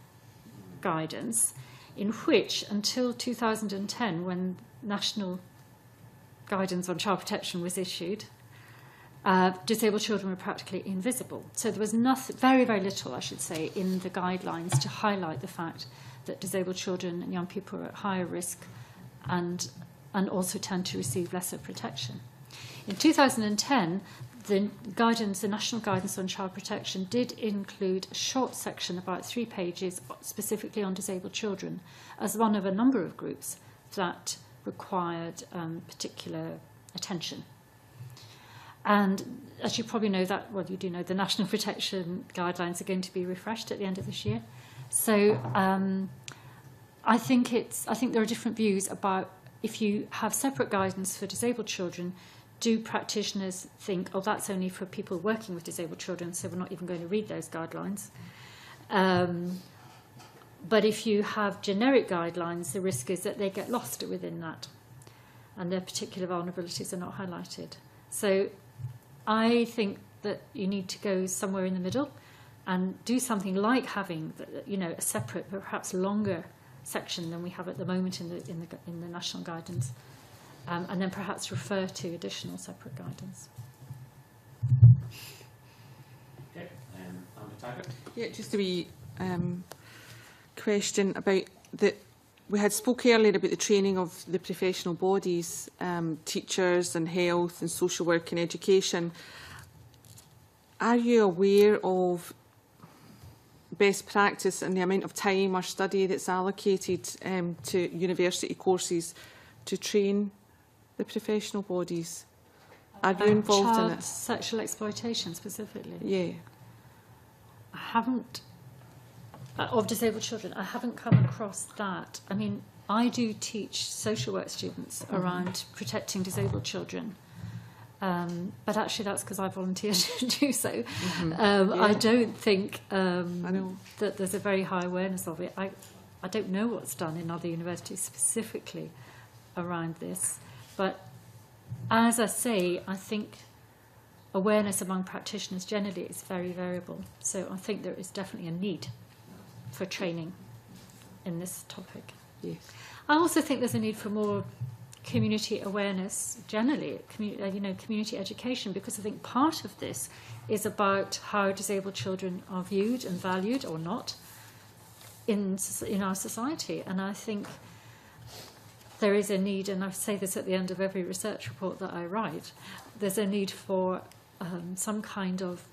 guidance in which, until 2010, when national guidance on child protection was issued, disabled children were practically invisible. So there was nothing, very, very little, I should say, in the guidelines to highlight the fact that disabled children and young people are at higher risk and also tend to receive lesser protection. In 2010, the national guidance on child protection did include a short section, about 3 pages, specifically on disabled children, as one of a number of groups that required particular attention. And as you probably know, you do know, the national protection guidelines are going to be refreshed at the end of this year. So I think there are different views about, if you have separate guidance for disabled children, do practitioners think, oh, that's only for people working with disabled children, so we're not even going to read those guidelines. But if you have generic guidelines, the risk is that they get lost within that, and their particular vulnerabilities are not highlighted. So I think that you need to go somewhere in the middle and do something like having, a separate, but perhaps longer section than we have at the moment in the national guidance, and then perhaps refer to additional separate guidance. Okay. Taggart. Yeah, just a wee question about the. We had spoke earlier about the training of the professional bodies, teachers and health and social work and education. Are you aware of best practice and the amount of time or study that's allocated to university courses to train the professional bodies? Are you involved in it? Sexual exploitation specifically? Yeah. I haven't, of disabled children, I haven't come across that. I mean, I do teach social work students around protecting disabled children. But actually that's because I volunteered to do so. I don't think that there's a very high awareness of it. I don't know what's done in other universities specifically around this. But as I say, I think awareness among practitioners generally is very variable. So I think there is definitely a need for training in this topic. Yes. I also think there's a need for more community awareness generally, community education, because I think part of this is about how disabled children are viewed and valued or not in our society. And I think there is a need, and I say this at the end of every research report that I write, there's a need for some kind of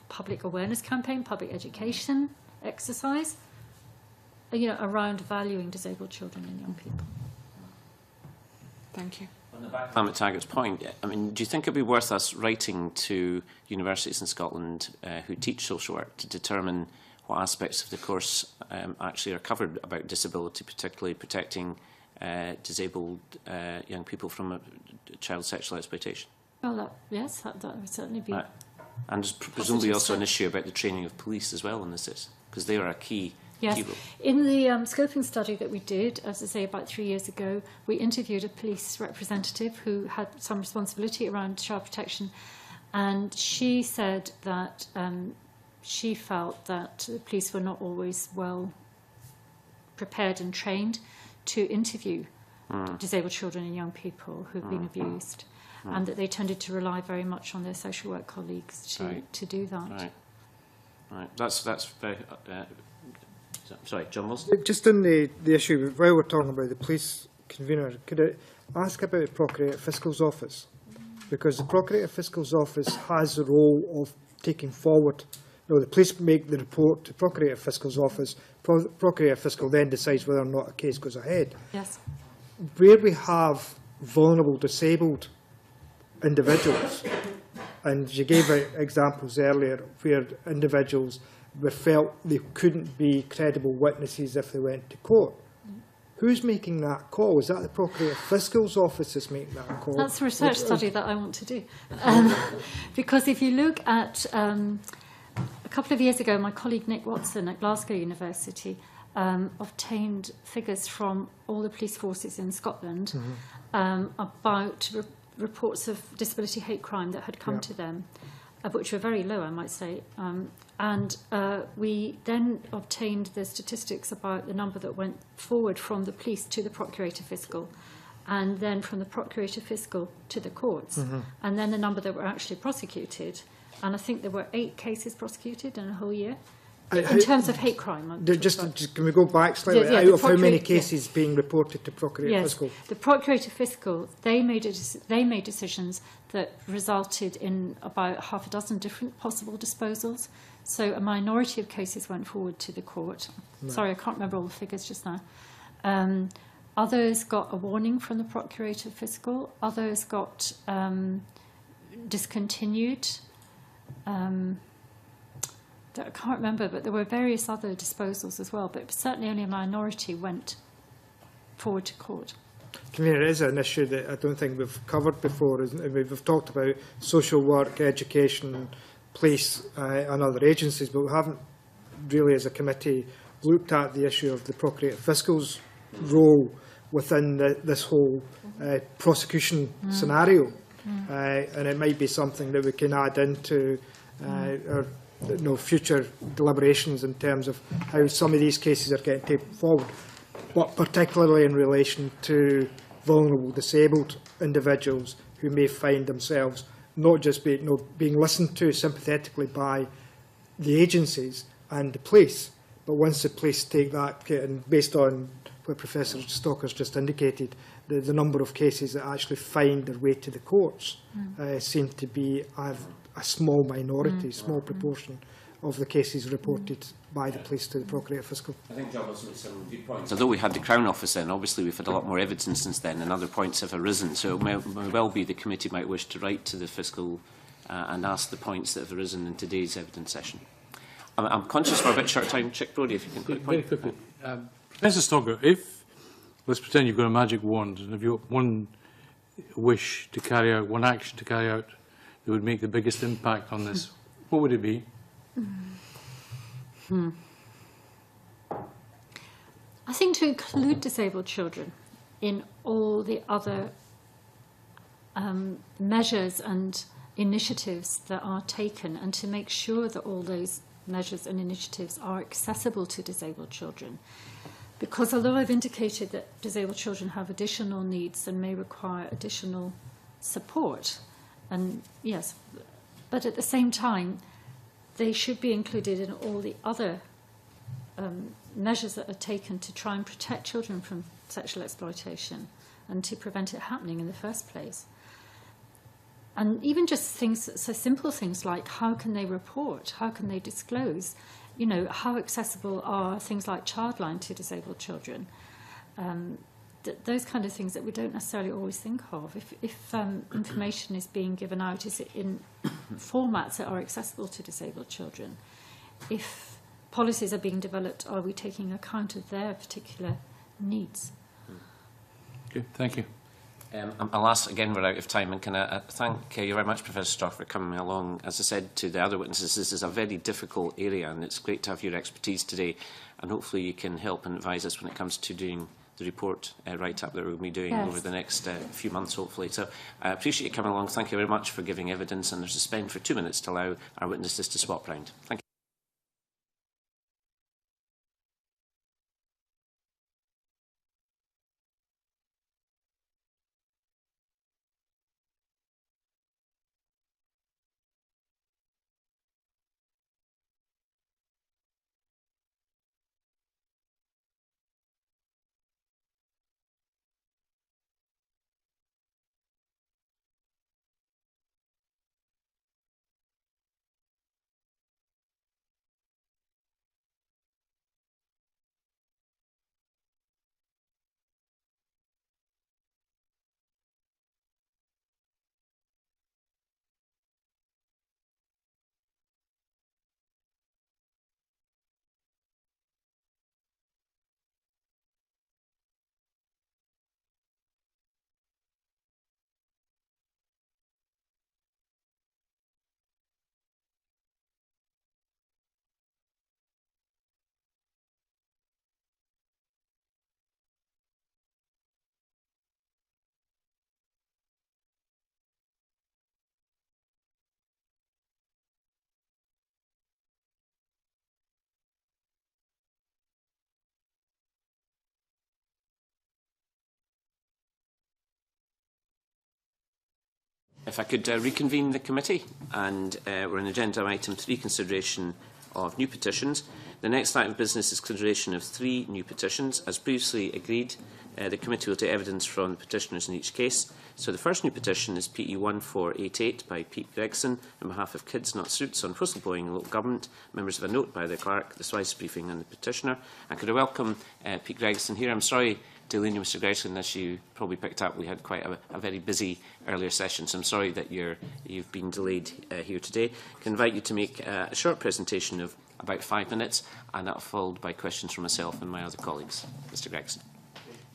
public awareness campaign, public education exercise, around valuing disabled children and young people. Thank you. On the back of Taggart's point, I mean, do you think it'd be worth us writing to universities in Scotland who teach social work to determine what aspects of the course actually are covered about disability, particularly protecting disabled young people from child sexual exploitation? Well, yes, that would certainly be. And there's presumably also an issue about the training of police as well in this, because they are a key. Yes, in the scoping study that we did, as I say, about 3 years ago, we interviewed a police representative who had some responsibility around child protection, and she said that she felt that the police were not always well prepared and trained to interview disabled children and young people who've been abused, and that they tended to rely very much on their social work colleagues to do that. Right. That's very... sorry, John Wilson? Just on the issue, while we're talking about the police convener, could I ask about the Procurator Fiscal's Office? Because the Procurator Fiscal's Office has the role of taking forward. The police make the report to Procurator Fiscal's Office. Procurator Fiscal then decides whether or not a case goes ahead. Yes. Where we have vulnerable, disabled individuals, and you gave out examples earlier where individuals felt they couldn't be credible witnesses if they went to court. Who's making that call? Is that the Procurator Fiscal's Office that's making that call? That's a research study that I want to do. Because if you look at, a couple of years ago, my colleague Nick Watson at Glasgow University obtained figures from all the police forces in Scotland about reports of disability hate crime that had come to them, which were very low, I might say. And we then obtained the statistics about the number that went forward from the police to the Procurator Fiscal, and then from the Procurator Fiscal to the courts, and then the number that were actually prosecuted. And I think there were 8 cases prosecuted in a whole year. In terms of hate crime. Just can we go back slightly? Out of how many cases being reported to Procurator Fiscal? The Procurator Fiscal, they made decisions that resulted in about half a dozen different possible disposals. So a minority of cases went forward to the court. Right. Sorry, I can't remember all the figures just now. Others got a warning from the Procurator Fiscal. Others got discontinued. I can't remember, but there were various other disposals as well. But certainly only a minority went forward to court. It is an issue that I don't think we've covered before, isn't it? We've talked about social work, education, police and other agencies, but we haven't really, as a committee, looked at the issue of the Procurator Fiscal's role within this whole prosecution scenario. And it might be something that we can add into our future deliberations in terms of how some of these cases are getting taken forward, but particularly in relation to vulnerable, disabled individuals who may find themselves not just being listened to sympathetically by the agencies and the police, but once the police take that, and based on what Professor Stocker's just indicated, the number of cases that actually find their way to the courts seem to be a small minority, small proportion of the cases reported by the police to the Procurator Fiscal. I think John has made some good points. Although we had the Crown Office then, obviously we've had a lot more evidence since then and other points have arisen. So it may well be the committee might wish to write to the Fiscal and ask the points that have arisen in today's evidence session. I'm conscious we're a bit short time. Chick Brodie, if you can quick point. Very quickly. Professor Stocker, let's pretend you've got a magic wand and if you've got one wish to carry out, one action to carry out that would make the biggest impact on this, what would it be? I think to include disabled children in all the other measures and initiatives that are taken, and to make sure that all those measures and initiatives are accessible to disabled children. Because although I've indicated that disabled children have additional needs and may require additional support, and yes, but at the same time, they should be included in all the other measures that are taken to try and protect children from sexual exploitation and to prevent it happening in the first place. And even just things, so simple things like how can they report, how can they disclose, you know, how accessible are things like Childline to disabled children. Those kind of things that we don't necessarily always think of. If information is being given out, is it in formats that are accessible to disabled children? If policies are being developed, are we taking account of their particular needs? Okay, thank you. I'll ask again, we're out of time, and can I thank you very much, Professor Stocker, for coming along. As I said to the other witnesses, this is a very difficult area, and it's great to have your expertise today, and hopefully you can help and advise us when it comes to doing the report write-up that we'll be doing over the next few months, hopefully. So I appreciate you coming along. Thank you very much for giving evidence, and there's a spend for 2 minutes to allow our witnesses to swap round. Thank you. If I could reconvene the committee, and we're on agenda item 3, consideration of new petitions. The next item of business is consideration of 3 new petitions. As previously agreed, the committee will take evidence from the petitioners in each case. So the first new petition is PE 1488 by Pete Gregson on behalf of Kids Not Suits on whistleblowing in local government. Members have a note by the clerk, the Swice briefing and the petitioner. And could I welcome Pete Gregson here? I'm sorry to lean you, Mr Gregson, as you probably picked up, we had quite a very busy earlier session, so I'm sorry that you've been delayed here today. I can invite you to make a short presentation of about 5 minutes, and that will be followed by questions from myself and my other colleagues. Mr Gregson.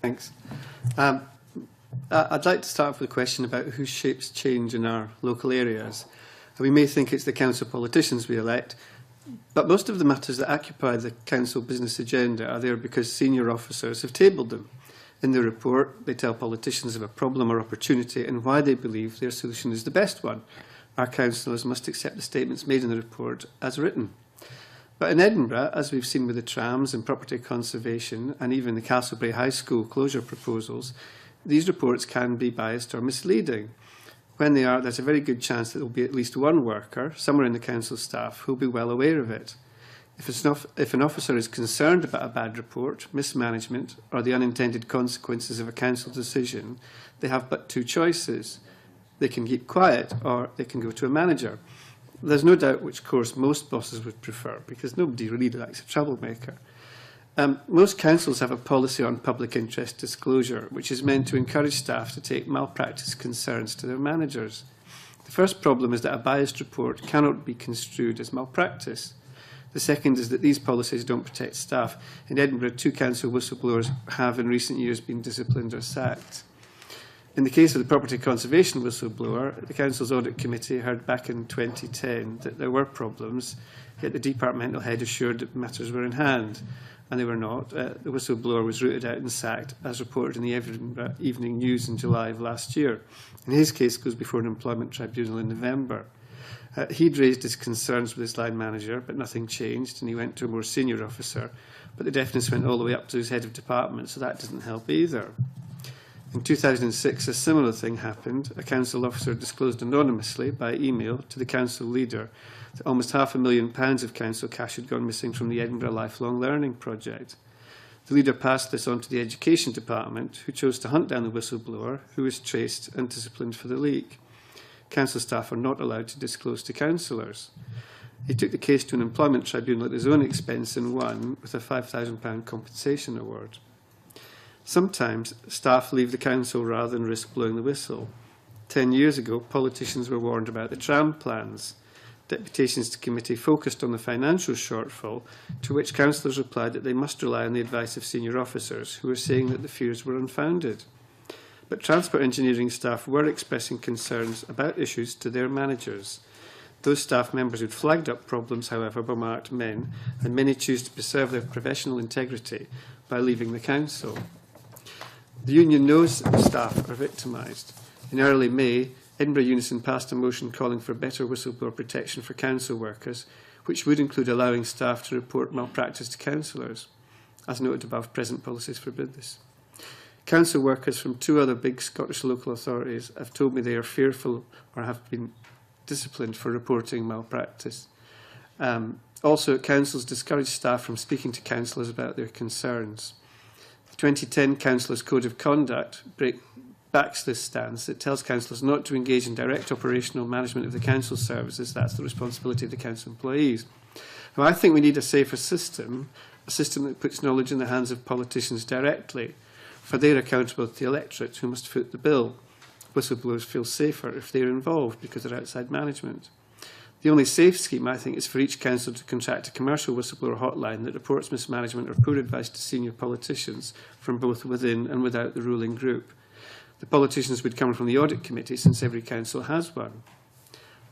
Thanks. I'd like to start off with a question about who shapes change in our local areas. We may think it's the council politicians we elect, but most of the matters that occupy the council business agenda are there because senior officers have tabled them. In the report, they tell politicians of a problem or opportunity and why they believe their solution is the best one. Our councillors must accept the statements made in the report as written. But in Edinburgh, as we've seen with the trams and property conservation and even the Castlebrae High School closure proposals, these reports can be biased or misleading. When they are, there's a very good chance that there will be at least one worker, somewhere in the council staff, who will be well aware of it. If an officer is concerned about a bad report, mismanagement, or the unintended consequences of a council decision, they have but two choices. They can keep quiet, or they can go to a manager. There's no doubt which course most bosses would prefer, because nobody really likes a troublemaker. Most councils have a policy on public interest disclosure, which is meant to encourage staff to take malpractice concerns to their managers. The first problem is that a biased report cannot be construed as malpractice. The second is that these policies don't protect staff. In Edinburgh, 2 council whistleblowers have in recent years been disciplined or sacked. In the case of the property conservation whistleblower, the council's audit committee heard back in 2010 that there were problems, yet the departmental head assured that matters were in hand, and they were not. The whistleblower was rooted out and sacked, as reported in the Edinburgh Evening News in July of last year. In his case, goes before an employment tribunal in November. He'd raised his concerns with his line manager, but nothing changed, and he went to a more senior officer. But the deafness went all the way up to his head of department, so that doesn't help either. In 2006, a similar thing happened. A council officer disclosed anonymously by email to the council leader that almost £500,000 of council cash had gone missing from the Edinburgh Lifelong Learning project. The leader passed this on to the education department, who chose to hunt down the whistleblower, who was traced and disciplined for the leak. Council staff are not allowed to disclose to councillors. He took the case to an employment tribunal at his own expense and won, with a £5,000 compensation award. Sometimes staff leave the council rather than risk blowing the whistle. 10 years ago, politicians were warned about the tram plans. Deputations-Committee focused on the financial shortfall, to which councillors replied that they must rely on the advice of senior officers, who were saying that the fears were unfounded. But transport engineering staff were expressing concerns about issues to their managers. Those staff members who'd flagged up problems, however, were marked men, and many choose to preserve their professional integrity by leaving the council. The union knows that the staff are victimised. In early May, Edinburgh Unison passed a motion calling for better whistleblower protection for council workers, which would include allowing staff to report malpractice to councillors. As noted above, present policies forbid this. Council workers from 2 other big Scottish local authorities have told me they are fearful or have been disciplined for reporting malpractice. Also, councils discourage staff from speaking to councillors about their concerns. The 2010 Councillors' Code of Conduct backs this stance. It tells councillors not to engage in direct operational management of the council services. That's the responsibility of the council employees. Now, I think we need a safer system, a system that puts knowledge in the hands of politicians directly, for they're accountable to the electorate who must foot the bill. Whistleblowers feel safer if they're involved because they're outside management. The only safe scheme, I think, is for each council to contract a commercial whistleblower hotline that reports mismanagement or poor advice to senior politicians from both within and without the ruling group. The politicians would come from the audit committee, since every council has one.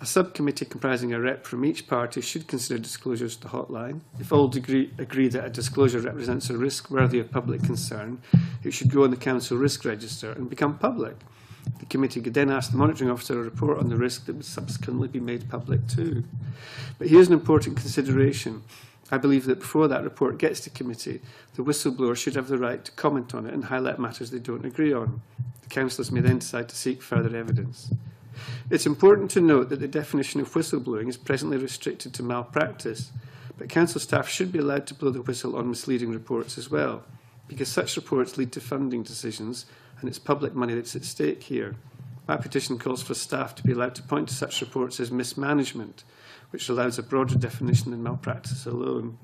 A subcommittee comprising a rep from each party should consider disclosures to the hotline. If all agree that a disclosure represents a risk worthy of public concern, it should go on the council risk register and become public. The committee could then ask the monitoring officer to report on the risk that would subsequently be made public too. But here's an important consideration. I believe that before that report gets to committee, the whistleblower should have the right to comment on it and highlight matters they don't agree on. The councillors may then decide to seek further evidence. It's important to note that the definition of whistleblowing is presently restricted to malpractice, but council staff should be allowed to blow the whistle on misleading reports as well, because such reports lead to funding decisions, and it's public money that's at stake here. My petition calls for staff to be allowed to point to such reports as mismanagement, which allows a broader definition than malpractice alone.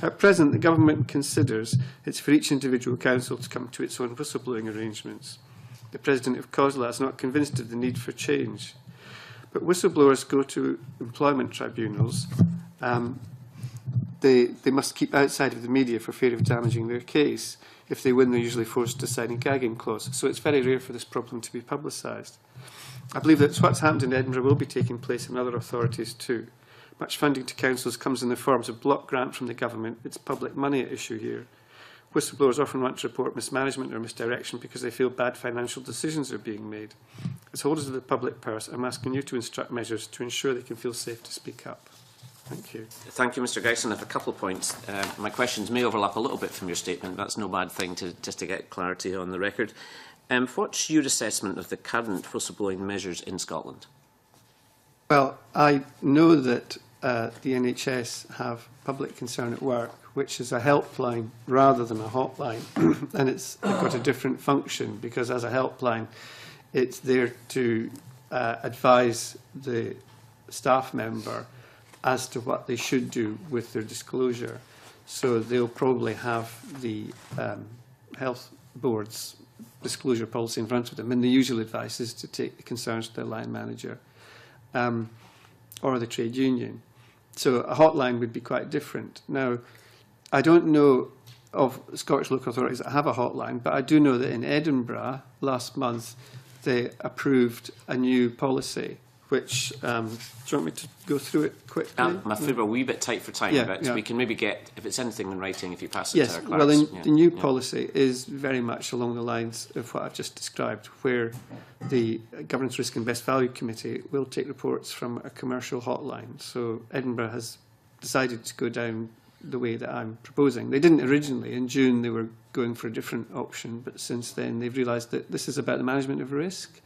At present, the government considers it's for each individual council to come to its own whistleblowing arrangements. The President of COSLA is not convinced of the need for change. But whistleblowers go to employment tribunals. They must keep outside of the media for fear of damaging their case. If they win, they're usually forced to sign a gagging clause. So it's very rare for this problem to be publicised. I believe that what's happened in Edinburgh will be taking place in other authorities too. Much funding to councils comes in the forms of block grant from the government. It's public money at issue here. Whistleblowers often want to report mismanagement or misdirection because they feel bad financial decisions are being made. As holders of the public purse, I'm asking you to instruct measures to ensure they can feel safe to speak up. Thank you. Thank you, Mr Gregson. I have a couple of points. My questions may overlap a little bit from your statement. That's no bad thing just to get clarity on the record. What's your assessment of the current whistleblowing measures in Scotland? Well, I know that the NHS have Public Concern at Work, which is a helpline rather than a hotline, and it's got a different function because as a helpline, it's there to advise the staff member as to what they should do with their disclosure. So they'll probably have the health board's disclosure policy in front of them, and the usual advice is to take the concerns to their line manager or the trade union. So a hotline would be quite different. Now, I don't know of Scottish local authorities that have a hotline, but I do know that in Edinburgh last month they approved a new policy which, do you want me to go through it quickly? I'm afraid we're a wee bit tight for time, but we can maybe get, if it's anything in writing, if you pass it to our clerks. Well, the new policy is very much along the lines of what I've just described, where the Governance Risk and Best Value Committee will take reports from a commercial hotline. So Edinburgh has decided to go down the way that I'm proposing. They didn't originally. In June, they were going for a different option, but since then they've realised that this is about the management of risk.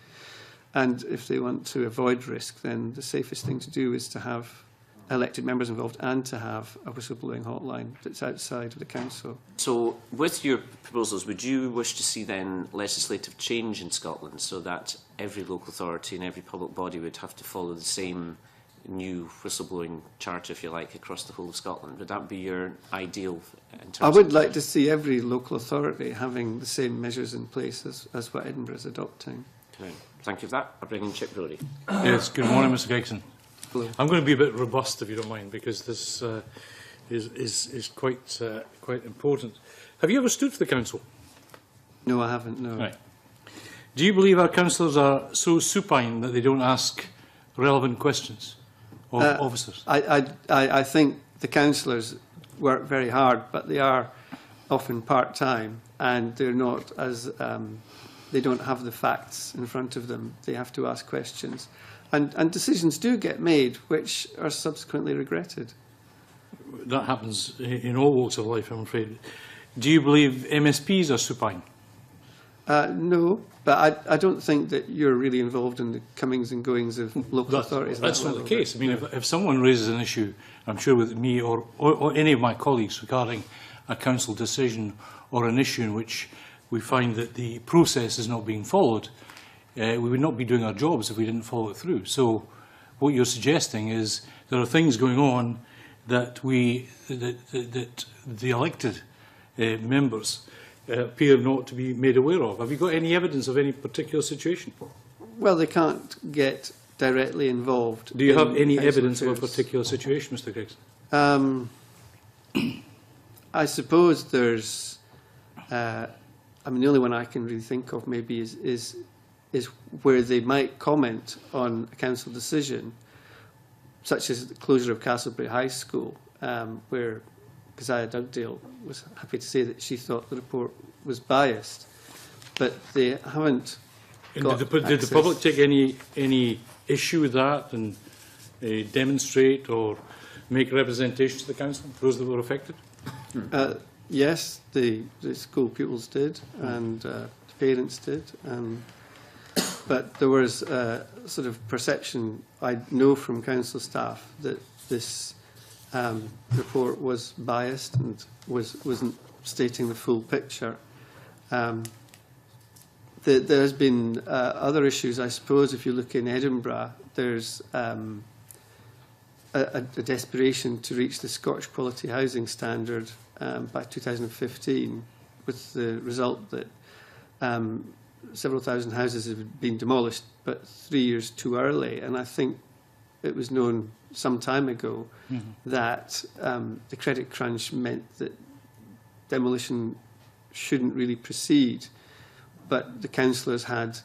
And if they want to avoid risk, then the safest thing to do is to have elected members involved and to have a whistleblowing hotline that's outside of the council. So with your proposals, would you wish to see then legislative change in Scotland so that every local authority and every public body would have to follow the same new whistleblowing charter, if you like, across the whole of Scotland? Would that be your ideal in terms I would like to see every local authority having the same measures in place as what Edinburgh is adopting. Okay. Thank you for that. I'll bring in Chip Brody. Yes, good morning, Mr Gregson. Hello. I'm going to be a bit robust, if you don't mind, because this is quite important. Have you ever stood for the council? No, I haven't, no. Right. Do you believe our councillors are so supine that they don't ask relevant questions of officers? I think the councillors work very hard, but they are often part-time and they're not as... they don't have the facts in front of them. They have to ask questions. And decisions do get made which are subsequently regretted. That happens in all walks of life, I'm afraid. Do you believe MSPs are supine? No, but I don't think that you're really involved in the comings and goings of local authorities. That's not the case. I mean, if someone raises an issue, I'm sure with me or any of my colleagues regarding a council decision or an issue in which we find that the process is not being followed, we would not be doing our jobs if we didn't follow it through. So what you're suggesting is there are things going on that that the elected members appear not to be made aware of. Have you got any evidence of any particular situation? Well, they can't get directly involved. Do you have any evidence of a particular situation, Mr Gregson? I suppose there's... I mean, the only one I can really think of maybe is where they might comment on a council decision, such as the closure of Castlebury High School, where Keziah Dugdale was happy to say that she thought the report was biased, but they haven't got Did the public take any issue with that and demonstrate or make representations to the council, those that were affected? Yes, the school pupils did, and the parents did, but there was a sort of perception, I know from council staff, that this report was biased and wasn't stating the full picture. There's been other issues, I suppose. If you look in Edinburgh, there's a desperation to reach the Scottish Quality Housing Standard by 2015, with the result that several thousand houses have been demolished, but 3 years too early. And I think it was known some time ago that the credit crunch meant that demolition shouldn't really proceed, but the councillors had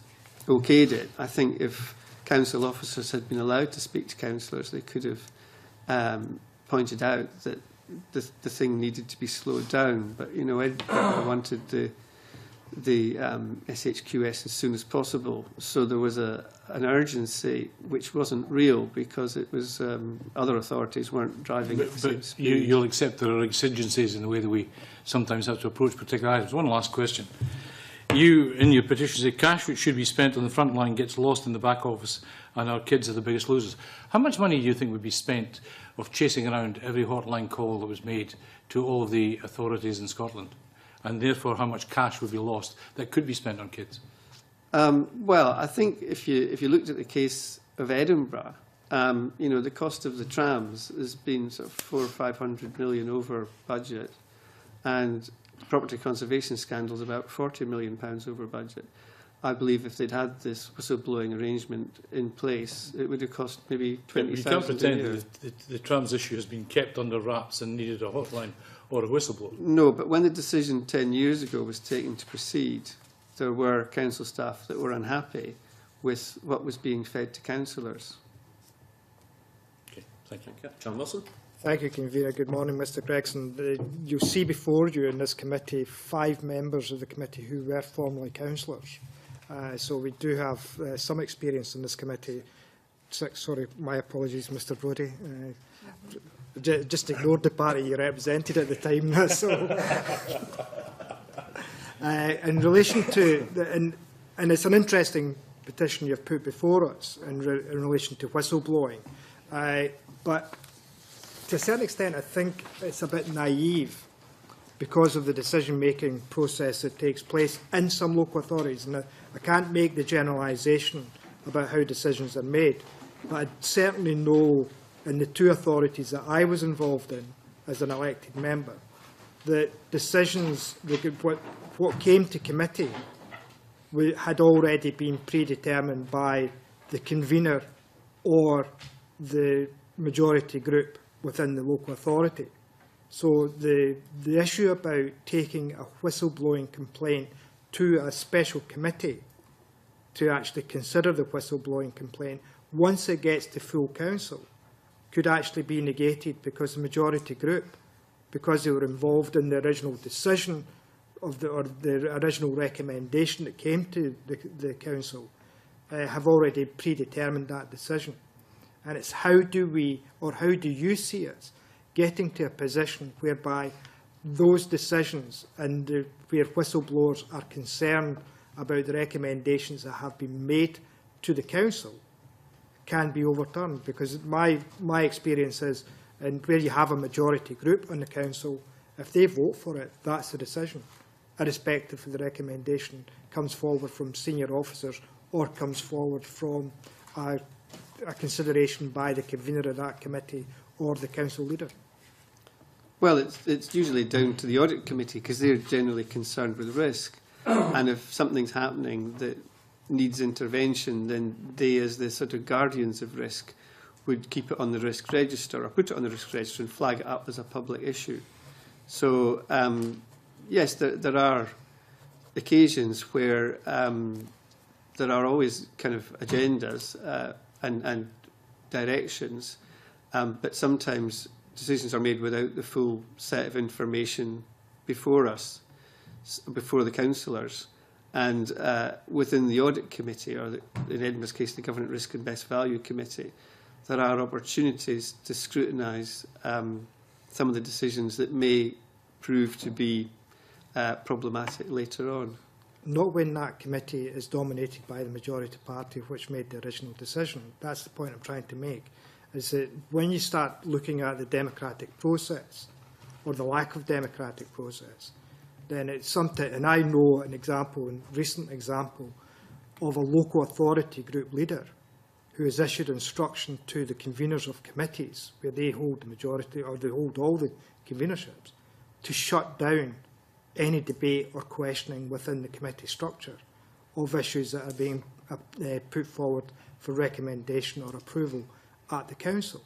okayed it. I think if council officers had been allowed to speak to councillors, they could have pointed out that the thing needed to be slowed down. But, you know, Edinburgh wanted the SHQS as soon as possible, so there was an urgency which wasn't real because it was other authorities weren't driving at the same speed. You'll accept there are exigencies in the way that we sometimes have to approach particular items. One last question. You, in your petition, say cash which should be spent on the front line gets lost in the back office and our kids are the biggest losers. How much money do you think would be spent of chasing around every hotline call that was made to all of the authorities in Scotland? And therefore, how much cash would be lost that could be spent on kids? Well, I think if you looked at the case of Edinburgh, you know, the cost of the trams has been sort of 400 or 500 million over budget, and property conservation scandals about £40 million over budget. I believe if they'd had this whistleblowing arrangement in place, it would have cost maybe 20,000 a year. You can't pretend that the trams issue has been kept under wraps and needed a hotline or a whistleblower. No, but when the decision 10 years ago was taken to proceed, there were council staff that were unhappy with what was being fed to councillors. Okay, thank you. John Wilson. Thank you, Convener. Good morning, Mr Gregson. You'll see before you in this committee 5 members of the committee who were formerly councillors. So we do have some experience in this committee. Sorry, my apologies, Mr Brodie. Just ignored the party you represented at the time. So, in relation to, and it's an interesting petition you've put before us in relation to whistleblowing, but to a certain extent I think it's a bit naive because of the decision-making process that takes place in some local authorities. And I can't make the generalisation about how decisions are made, but I certainly know in the 2 authorities that I was involved in as an elected member, that decisions, what came to committee had already been predetermined by the convener or the majority group within the local authority. So the issue about taking a whistleblowing complaint to a special committee to actually consider the whistleblowing complaint, once it gets to full council, could actually be negated because the majority group, because they were involved in the original decision of or the original recommendation that came to the council, have already predetermined that decision. And it's how do we, or how do you see us getting to a position whereby those decisions and where whistleblowers are concerned about the recommendations that have been made to the council can be overturned? Because my experience is, and where you have a majority group on the council, if they vote for it, that's the decision, irrespective of the recommendation comes forward from senior officers or comes forward from a consideration by the convener of that committee or the council leader. Well, it's usually down to the audit committee because they're generally concerned with risk. And if something's happening that needs intervention, then they, as the sort of guardians of risk, would keep it on the risk register or put it on the risk register and flag it up as a public issue. So, yes, there are occasions where there are always kind of agendas and directions, but sometimes decisions are made without the full set of information before us, before the councillors. And within the audit committee, or in Edinburgh's case, the Government Risk and Best Value Committee, there are opportunities to scrutinise some of the decisions that may prove to be problematic later on. Not when that committee is dominated by the majority party which made the original decision. That's the point I'm trying to make, is that when you start looking at the democratic process, or the lack of democratic process, then it's something, and I know an example, a recent example, of a local authority group leader who has issued instruction to the conveners of committees, where they hold the majority, or they hold all the convenerships, to shut down any debate or questioning within the committee structure of issues that are being put forward for recommendation or approval at the council.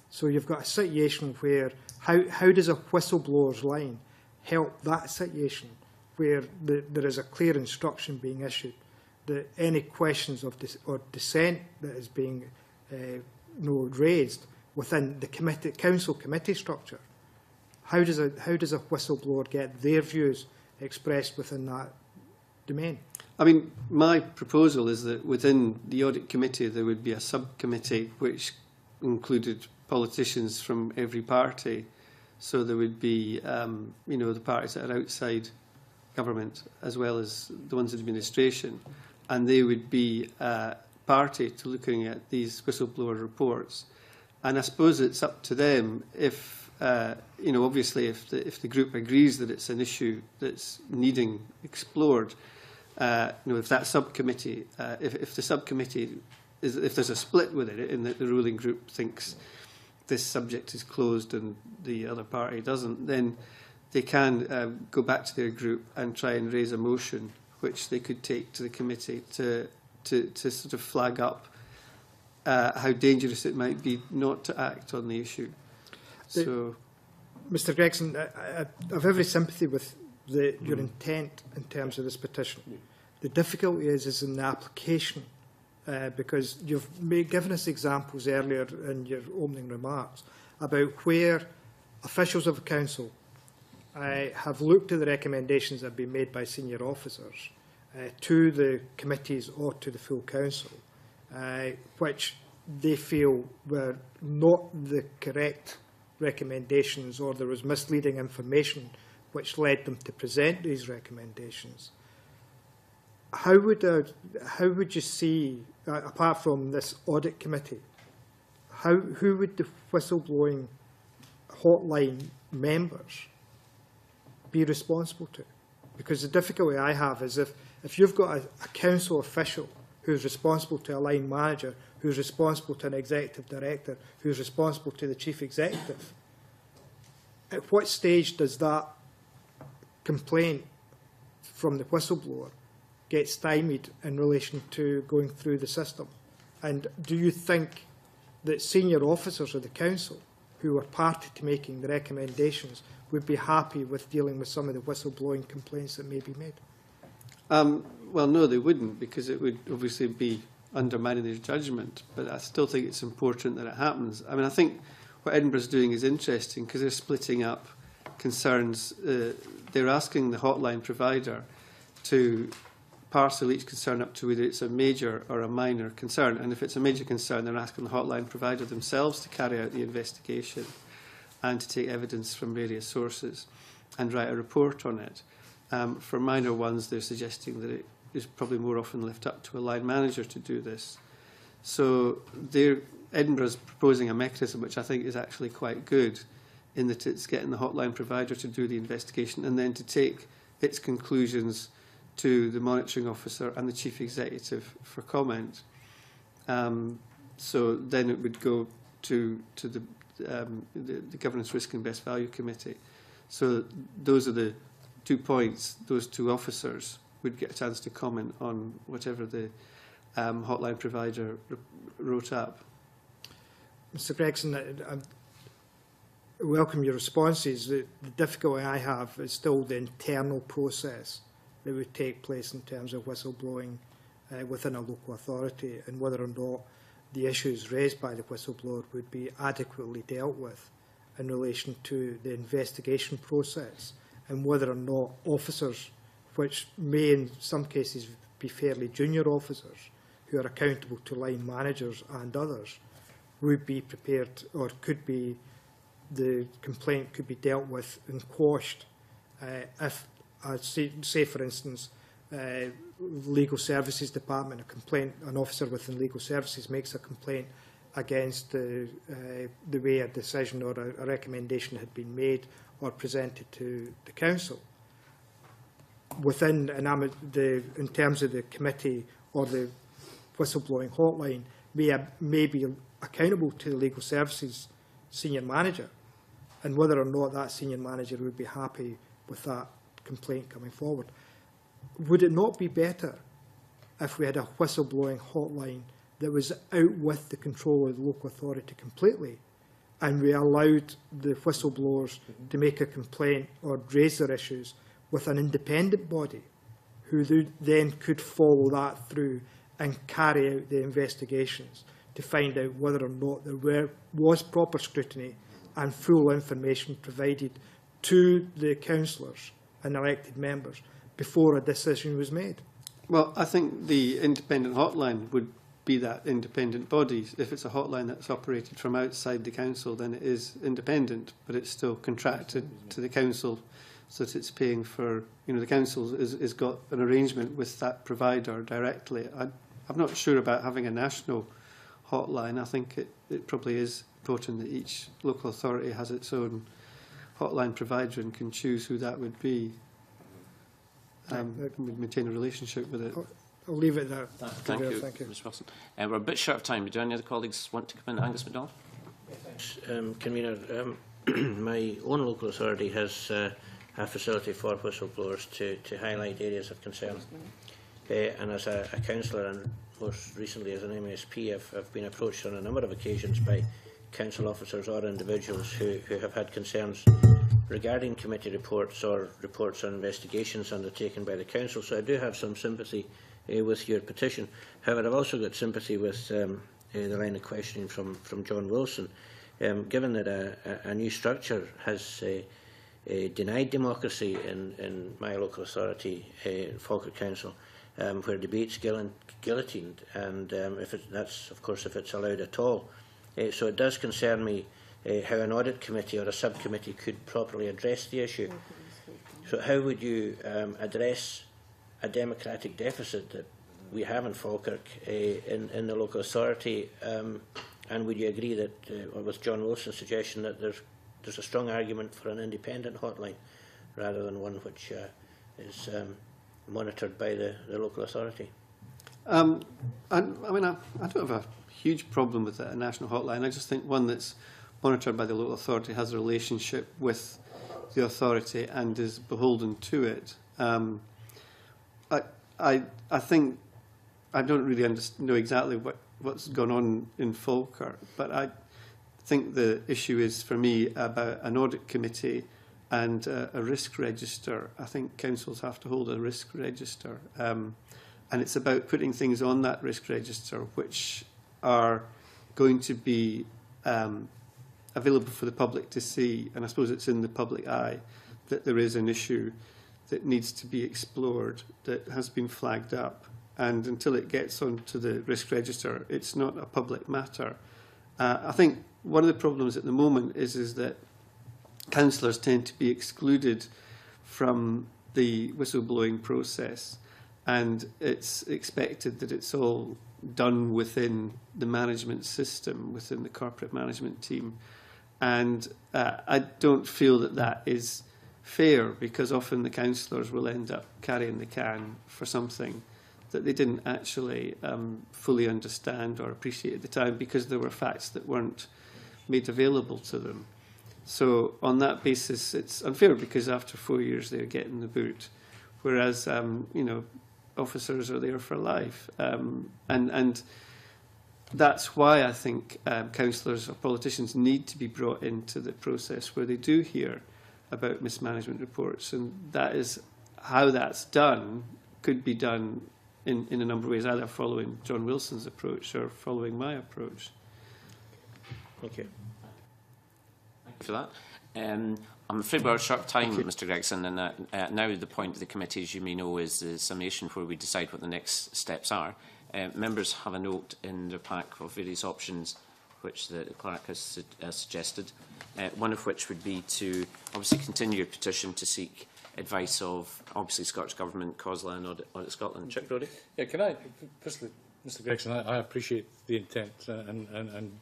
So you've got a situation where, how does a whistleblower's line help that situation where there is a clear instruction being issued that any questions of or dissent that is being raised within the council committee structure, how does a whistleblower get their views expressed within that domain? I mean, my proposal is that within the audit committee there would be a subcommittee which included politicians from every party. So there would be, the parties that are outside government as well as the ones in administration, and they would be party to looking at these whistleblower reports. And I suppose it's up to them if, obviously if the group agrees that it's an issue that's needing explored, if that subcommittee, if the subcommittee, if there's a split with it in that the ruling group thinks this subject is closed and the other party doesn't, then they can go back to their group and try and raise a motion which they could take to the committee to sort of flag up how dangerous it might be not to act on the issue. So, Mr Gregson, I have every sympathy with your intent in terms of this petition. The difficulty is in the application, because you've given us examples earlier in your opening remarks about where officials of the council have looked at the recommendations that have been made by senior officers to the committees or to the full council, which they feel were not the correct recommendations, or there was misleading information which led them to present these recommendations. How would you see, apart from this audit committee, who would the whistleblowing hotline members be responsible to? Because the difficulty I have is if you've got a council official who's responsible to a line manager, who's responsible to an executive director, who's responsible to the chief executive, at what stage does that complaint from the whistleblower get stymied in relation to going through the system? And do you think that senior officers of the council who were party to making the recommendations would be happy with dealing with some of the whistleblowing complaints that may be made? Well, no, they wouldn't, because it would obviously be undermining their judgment. But I still think it's important that it happens. I mean, I think what Edinburgh's doing is interesting because they're splitting up concerns. They're asking the hotline provider to parcel each concern up to whether it's a major or a minor concern. And if it's a major concern, they're asking the hotline provider themselves to carry out the investigation and to take evidence from various sources and write a report on it. For minor ones, they're suggesting that it is probably more often left up to a line manager to do this. So Edinburgh's proposing a mechanism which I think is actually quite good, in that it's getting the hotline provider to do the investigation and then to take its conclusions to the monitoring officer and the chief executive for comment. So then it would go to the Governance, Risk and Best Value Committee. So those are the 2 points. Those two officers would get a chance to comment on whatever the hotline provider wrote up. Mr Gregson, I welcome your responses. The difficulty I have is still the internal process that would take place in terms of whistleblowing within a local authority, and whether or not the issues raised by the whistleblower would be adequately dealt with in relation to the investigation process, and whether or not officers, which may in some cases be fairly junior officers who are accountable to line managers and others, would be prepared, or could be, the complaint could be dealt with and quashed if, say for instance, Legal Services Department, an officer within Legal Services makes a complaint against the way a decision or a recommendation had been made or presented to the council. In terms of the committee or the whistleblowing hotline, may be accountable to the Legal Services senior manager, and whether or not that senior manager would be happy with that complaint coming forward. Would it not be better if we had a whistleblowing hotline that was out with the control of the local authority completely, and we allowed the whistleblowers to make a complaint or raise their issues with an independent body who then could follow that through and carry out the investigations to find out whether or not there was proper scrutiny and full information provided to the councillors and elected members before a decision was made? Well, I think the independent hotline would be that independent body. If it's a hotline that's operated from outside the council, then it is independent, but it's still contracted to the council so that it's paying for, the council is got an arrangement with that provider directly. I'm not sure about having a national hotline. I think it probably is important that each local authority has its own hotline provider and can choose who that would be. We'd maintain a relationship with it. I'll leave it there. Thank you, Ms Wilson. We're a bit short of time. Do any other colleagues want to come in? Angus MacDonald? Convener, my own local authority has a facility for whistleblowers to highlight areas of concern. And as a councillor and most recently as an MSP, I've been approached on a number of occasions by council officers or individuals who have had concerns regarding committee reports or reports on investigations undertaken by the council. So I do have some sympathy with your petition. However, I've also got sympathy with the line of questioning from John Wilson. Given that a new structure has denied democracy in my local authority, Falkirk Council, where debate's guillotined, and that's of course if it's allowed at all. So it does concern me how an audit committee or a subcommittee could properly address the issue. So how would you address a democratic deficit that we have in Falkirk in the local authority, and would you agree that, or with John Wilson's suggestion, that there's a strong argument for an independent hotline rather than one which is monitored by the local authority? I don't have a huge problem with a national hotline. I just think one that's monitored by the local authority has a relationship with the authority and is beholden to it. I think I don't really know exactly what's gone on in Falkirk, but I think the issue is for me about an audit committee and a risk register. I think councils have to hold a risk register, and it's about putting things on that risk register which are going to be available for the public to see, and I suppose it's in the public eye that there is an issue that needs to be explored, that has been flagged up, and until it gets onto the risk register, it's not a public matter. I think one of the problems at the moment is that councillors tend to be excluded from the whistleblowing process, and it's expected that it's all done within the management system, within the corporate management team. And I don't feel that that is fair, because often the councillors will end up carrying the can for something that they didn't actually fully understand or appreciate at the time, because there were facts that weren't made available to them. So on that basis, it's unfair, because after 4 years they're getting the boot, whereas officers are there for life, and that's why I think councillors or politicians need to be brought into the process where they do hear about mismanagement reports, and that is how that's done. Could be done in a number of ways, either following John Wilson's approach or following my approach. Thank you. Thank you for that. I'm afraid we're short of time, Mr Gregson, and now the point of the committee, as you may know, is the summation where we decide what the next steps are. Members have a note in their pack of various options which the clerk has suggested, one of which would be to obviously continue your petition to seek advice of, obviously, Scottish Government, COSLA and Audit Scotland. Chip Brodie? Yeah, can I, firstly, Mr Gregson, I appreciate the intent and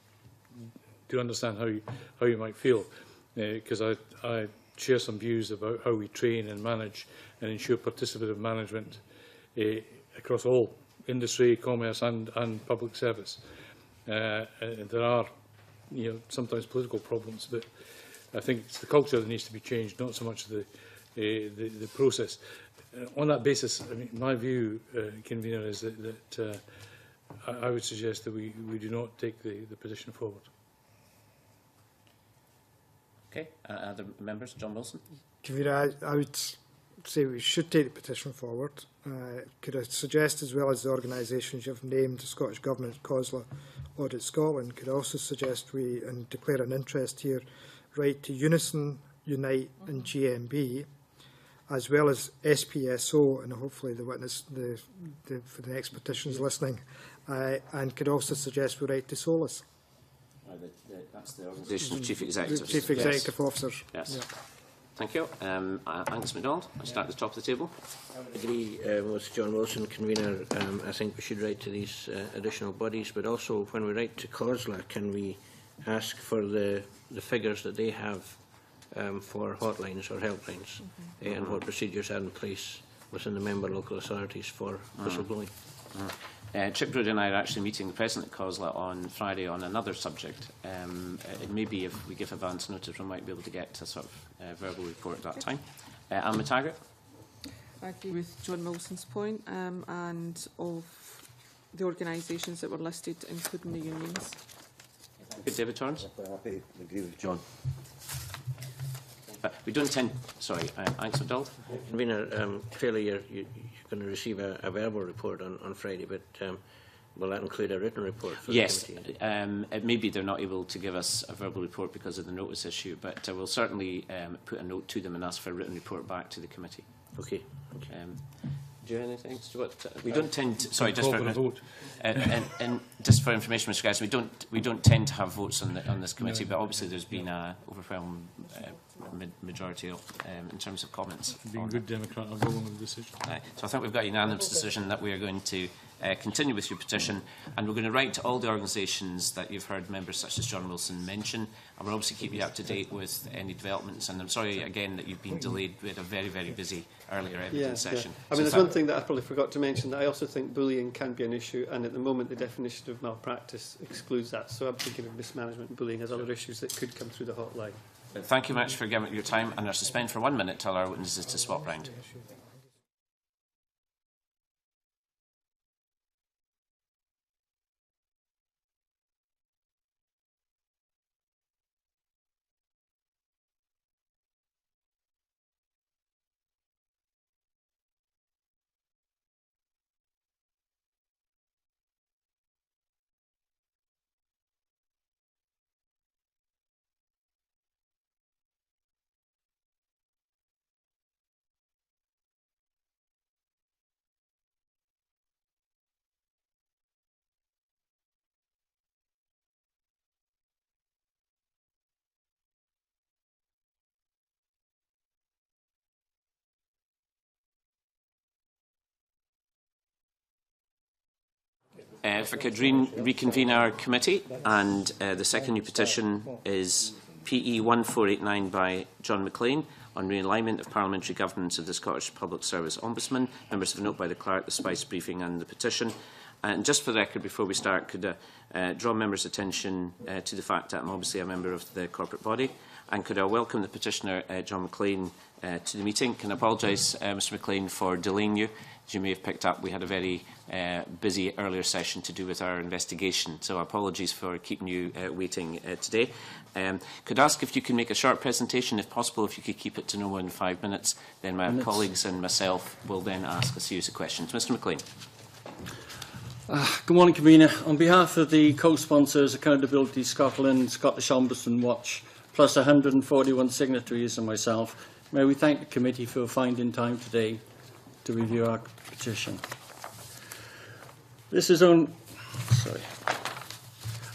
do understand how you might feel, because I share some views about how we train and manage and ensure participative management across all industry, commerce and public service. There are sometimes political problems, but I think it's the culture that needs to be changed, not so much the process. On that basis, I mean, my view, Convener, is that I would suggest that we do not take the petition forward. Okay. Other members? John Wilson? Convener, I would say we should take the petition forward. Could I suggest, as well as the organisations you've named, the Scottish Government, COSLA, Audit Scotland, could also suggest we declare an interest here, right to Unison, Unite and GMB, as well as SPSO, and hopefully the witness for the next petitions listening, and could also suggest we write to SOLAS. That's the organisation of Chief Executives. Chief Executive Officers. Yes. Thank you. Angus MacDonald, I'll start at the top of the table. I agree with John Wilson, convener. I think we should write to these additional bodies, but also when we write to COSLA, can we ask for the figures that they have for hotlines or helplines, and what procedures are in place within the member local authorities for whistleblowing? Chip Brood and I are actually meeting the President at COSLA on Friday on another subject. It may be, if we give advance notice, we might be able to get a sort of verbal report at that time. Anne McTaggart? I agree with John Wilson's point, and of the organisations that were listed, including the unions. Good. David Torrance? I'm happy to agree with John. We don't tend... Sorry, Angus MacDonald? Convener, clearly you're going to receive a verbal report on Friday, but will that include a written report for yes, the committee? it may be they're not able to give us a verbal report because of the notice issue, but we'll certainly put a note to them and ask for a written report back to the committee. Okay. Do you have anything, Stuart? We don't tend to, sorry, just for a vote. And just for information, Mr. Guys, we don't tend to have votes on this committee, but obviously there's been an overwhelming majority in terms of comments. Being a good Democrat, I'll go along with the decision. So I think we've got a unanimous decision that we are going to continue with your petition, and we're going to write to all the organisations that you've heard members such as John Wilson mention, and we'll obviously keep you up to date with any developments. And I'm sorry again that you've been delayed. We had a very, very busy earlier evidence session. I mean, there's one thing that I probably forgot to mention, that I also think bullying can be an issue, and at the moment the definition of malpractice excludes that. So I'm thinking of mismanagement and bullying as other issues that could come through the hotline. Thank you much for giving your time, and I'll suspend for 1 minute till our witnesses to swap round. If I could reconvene our committee, and the second new petition is PE 1489 by John McLean on realignment of parliamentary governance of the Scottish Public Service Ombudsman. Members have a note by the clerk, the spice briefing and the petition. And just for the record, before we start, could I draw members' attention to the fact that I'm obviously a member of the corporate body, and could I welcome the petitioner, John McLean, to the meeting. Can I apologise, Mr McLean, for delaying you. As you may have picked up, we had a very busy earlier session to do with our investigation, so apologies for keeping you waiting today. Could I ask if you can make a short presentation, if possible, if you could keep it to no more than 5 minutes, then my colleagues and myself will then ask a series of questions. Mr McLean. Good morning, Convener. On behalf of the co-sponsors, Accountability Scotland, Scottish Ombudsman Watch, plus 141 signatories and myself, may we thank the committee for finding time today to review our petition.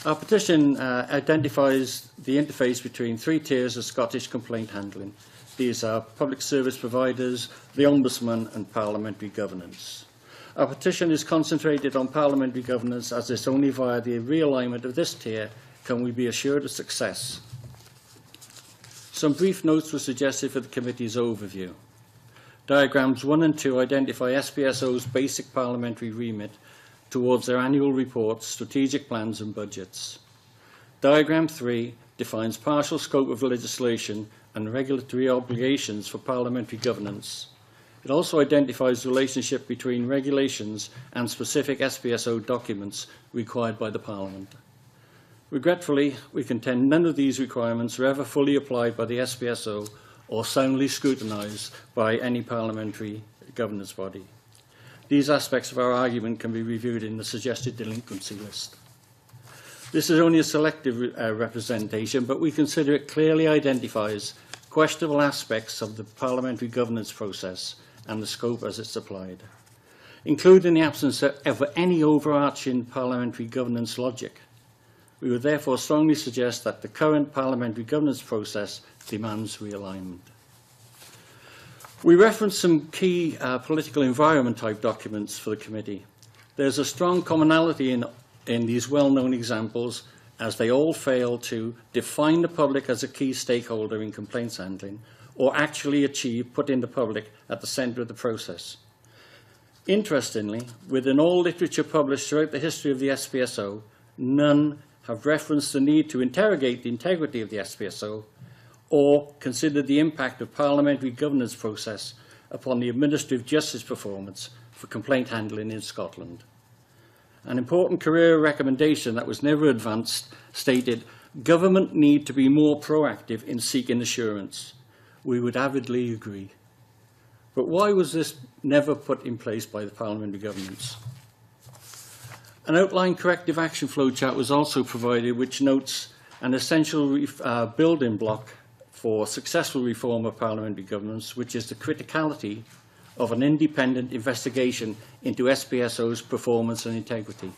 Our petition identifies the interface between 3 tiers of Scottish complaint handling. These are public service providers, the Ombudsman and parliamentary governance. Our petition is concentrated on parliamentary governance, as it's only via the realignment of this tier can we be assured of success. Some brief notes were suggested for the committee's overview. Diagrams 1 and 2 identify SPSO's basic parliamentary remit towards their annual reports, strategic plans and budgets. Diagram 3 defines partial scope of legislation and regulatory obligations for parliamentary governance. It also identifies the relationship between regulations and specific SPSO documents required by the Parliament. Regretfully, we contend none of these requirements are ever fully applied by the SPSO or soundly scrutinised by any parliamentary governance body. These aspects of our argument can be reviewed in the suggested delinquency list. This is only a selective representation, but we consider it clearly identifies questionable aspects of the parliamentary governance process and the scope as it's applied, including the absence of any overarching parliamentary governance logic. We would therefore strongly suggest that the current parliamentary governance process demands realignment. We reference some key political environment type documents for the committee. There's a strong commonality in these well-known examples, as they all fail to define the public as a key stakeholder in complaints handling, or actually achieve putting the public at the centre of the process. Interestingly, within all literature published throughout the history of the SPSO, none have referenced the need to interrogate the integrity of the SPSO or considered the impact of parliamentary governance process upon the administrative justice performance for complaint handling in Scotland. An important career recommendation that was never advanced stated, government need to be more proactive in seeking assurance. We would avidly agree. But why was this never put in place by the parliamentary governments? An outline corrective action flowchart was also provided, which notes an essential building block for successful reform of parliamentary governance, which is the criticality of an independent investigation into SPSO's performance and integrity.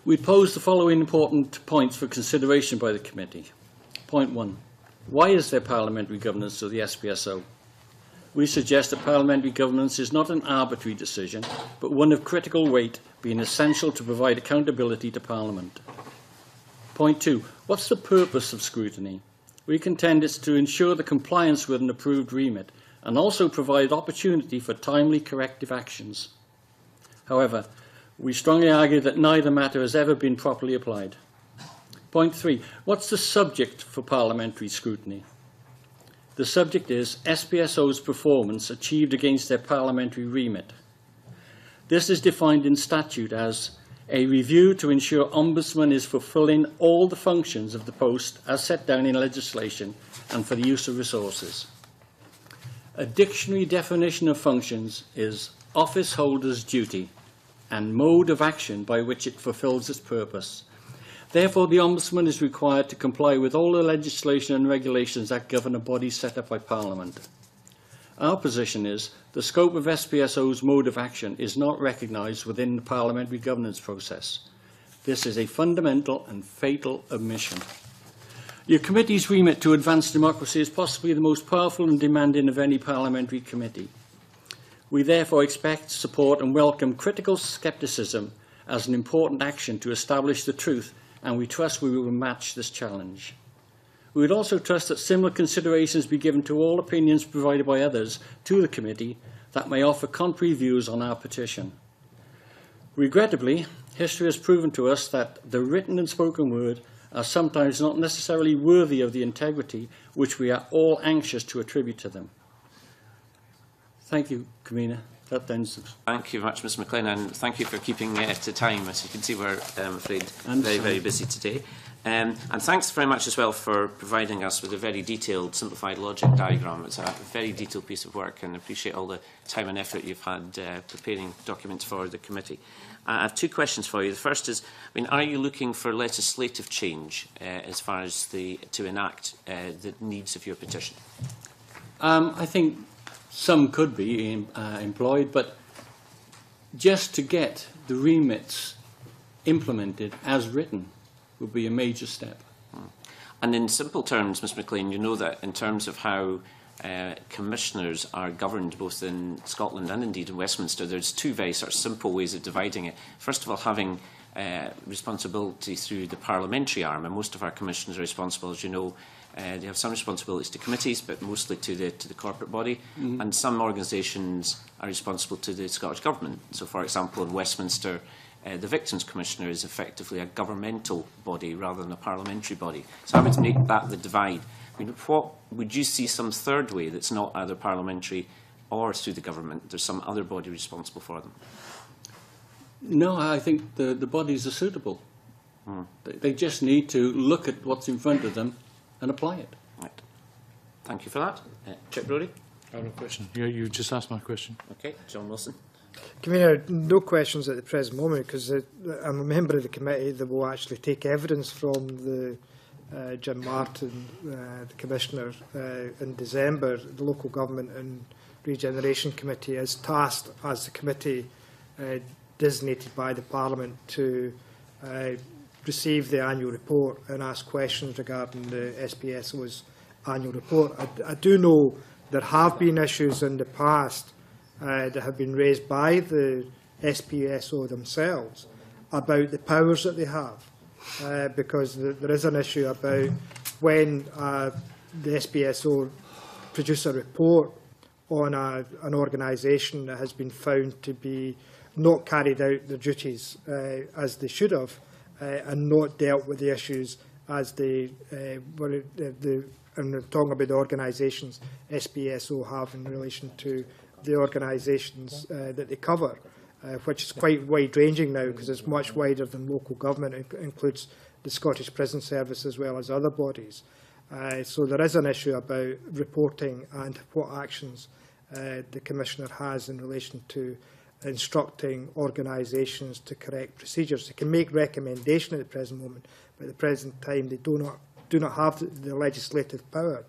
We pose the following important points for consideration by the committee. Point 1. Why is there parliamentary governance of the SPSO? We suggest that parliamentary governance is not an arbitrary decision, but one of critical weight, being essential to provide accountability to Parliament. Point 2. What's the purpose of scrutiny? We contend it's to ensure the compliance with an approved remit and also provide opportunity for timely corrective actions. However, we strongly argue that neither matter has ever been properly applied. Point 3. What's the subject for parliamentary scrutiny? The subject is SPSO's performance achieved against their parliamentary remit. This is defined in statute as a review to ensure Ombudsman is fulfilling all the functions of the post as set down in legislation and for the use of resources. A dictionary definition of functions is office holder's duty and mode of action by which it fulfills its purpose. Therefore, the Ombudsman is required to comply with all the legislation and regulations that govern a body set up by Parliament. Our position is the scope of SPSO's mode of action is not recognised within the parliamentary governance process. This is a fundamental and fatal omission. Your committee's remit to advance democracy is possibly the most powerful and demanding of any parliamentary committee. We therefore expect, support and welcome critical scepticism as an important action to establish the truth, and we trust we will match this challenge. We would also trust that similar considerations be given to all opinions provided by others to the committee that may offer contrary views on our petition. Regrettably, history has proven to us that the written and spoken word are sometimes not necessarily worthy of the integrity which we are all anxious to attribute to them. Thank you, Convener. That ends. Thank you very much, Mr McLean, and thank you for keeping to time. As you can see, we're, I'm afraid, very busy today. And thanks very much as well for providing us with a very detailed, simplified logic diagram. It's a very detailed piece of work, and I appreciate all the time and effort you've had preparing documents for the committee. I have two questions for you. The first is, are you looking for legislative change as far as to enact the needs of your petition? I think some could be employed, but just to get the remits implemented as written would be a major step. And in simple terms, Mr McLean, you know that in terms of how commissioners are governed both in Scotland and indeed in Westminster, there's two very sort of simple ways of dividing it. First of all, having responsibility through the parliamentary arm, and most of our commissioners are responsible, as you know. They have some responsibilities to committees, but mostly to the corporate body. And some organisations are responsible to the Scottish Government. So, for example, in Westminster, the Victims Commissioner is effectively a governmental body rather than a parliamentary body. So I would make that the divide. What would you see some third way that's not either parliamentary or through the government? There's some other body responsible for them. No, I think the bodies are suitable. They just need to look at what's in front of them and apply it. Right. Thank you for that. Chip Brody? I have a question. You just asked my question. Okay, John Wilson. Commissioner, no questions at the present moment because I'm a member of the committee that will actually take evidence from the Jim Martin, the Commissioner, in December. The Local Government and Regeneration Committee is tasked as the committee designated by the Parliament to receive the annual report and ask questions regarding the SPSO's annual report. I do know there have been issues in the past that have been raised by the SPSO themselves about the powers that they have, because there is an issue about when the SPSO produce a report on an organisation that has been found to be not carried out their duties as they should have, and not dealt with the issues as they and I'm talking about the organisations SPSO have in relation to the organisations that they cover, which is quite wide-ranging now because it's much wider than local government. It includes the Scottish Prison Service as well as other bodies. So there is an issue about reporting and what actions the Commissioner has in relation to instructing organisations to correct procedures. They can make recommendations at the present moment, but at the present time they do not have the legislative power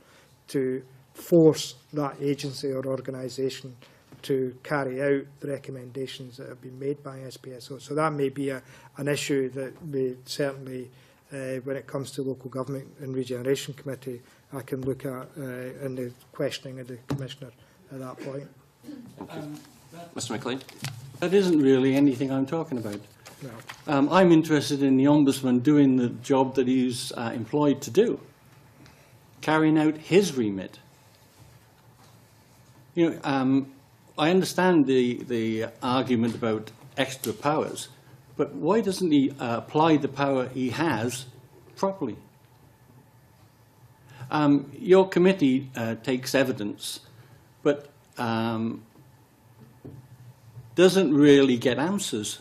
to force that agency or organisation to carry out the recommendations that have been made by SPSO. So that may be an issue that we certainly, when it comes to Local Government and Regeneration Committee, I can look at in the questioning of the Commissioner at that point. Mr McLean? That isn't really anything I'm talking about. No. I'm interested in the Ombudsman doing the job that he's employed to do, carrying out his remit. You know, I understand the argument about extra powers, but why doesn't he apply the power he has properly? Your committee takes evidence, but doesn't really get answers.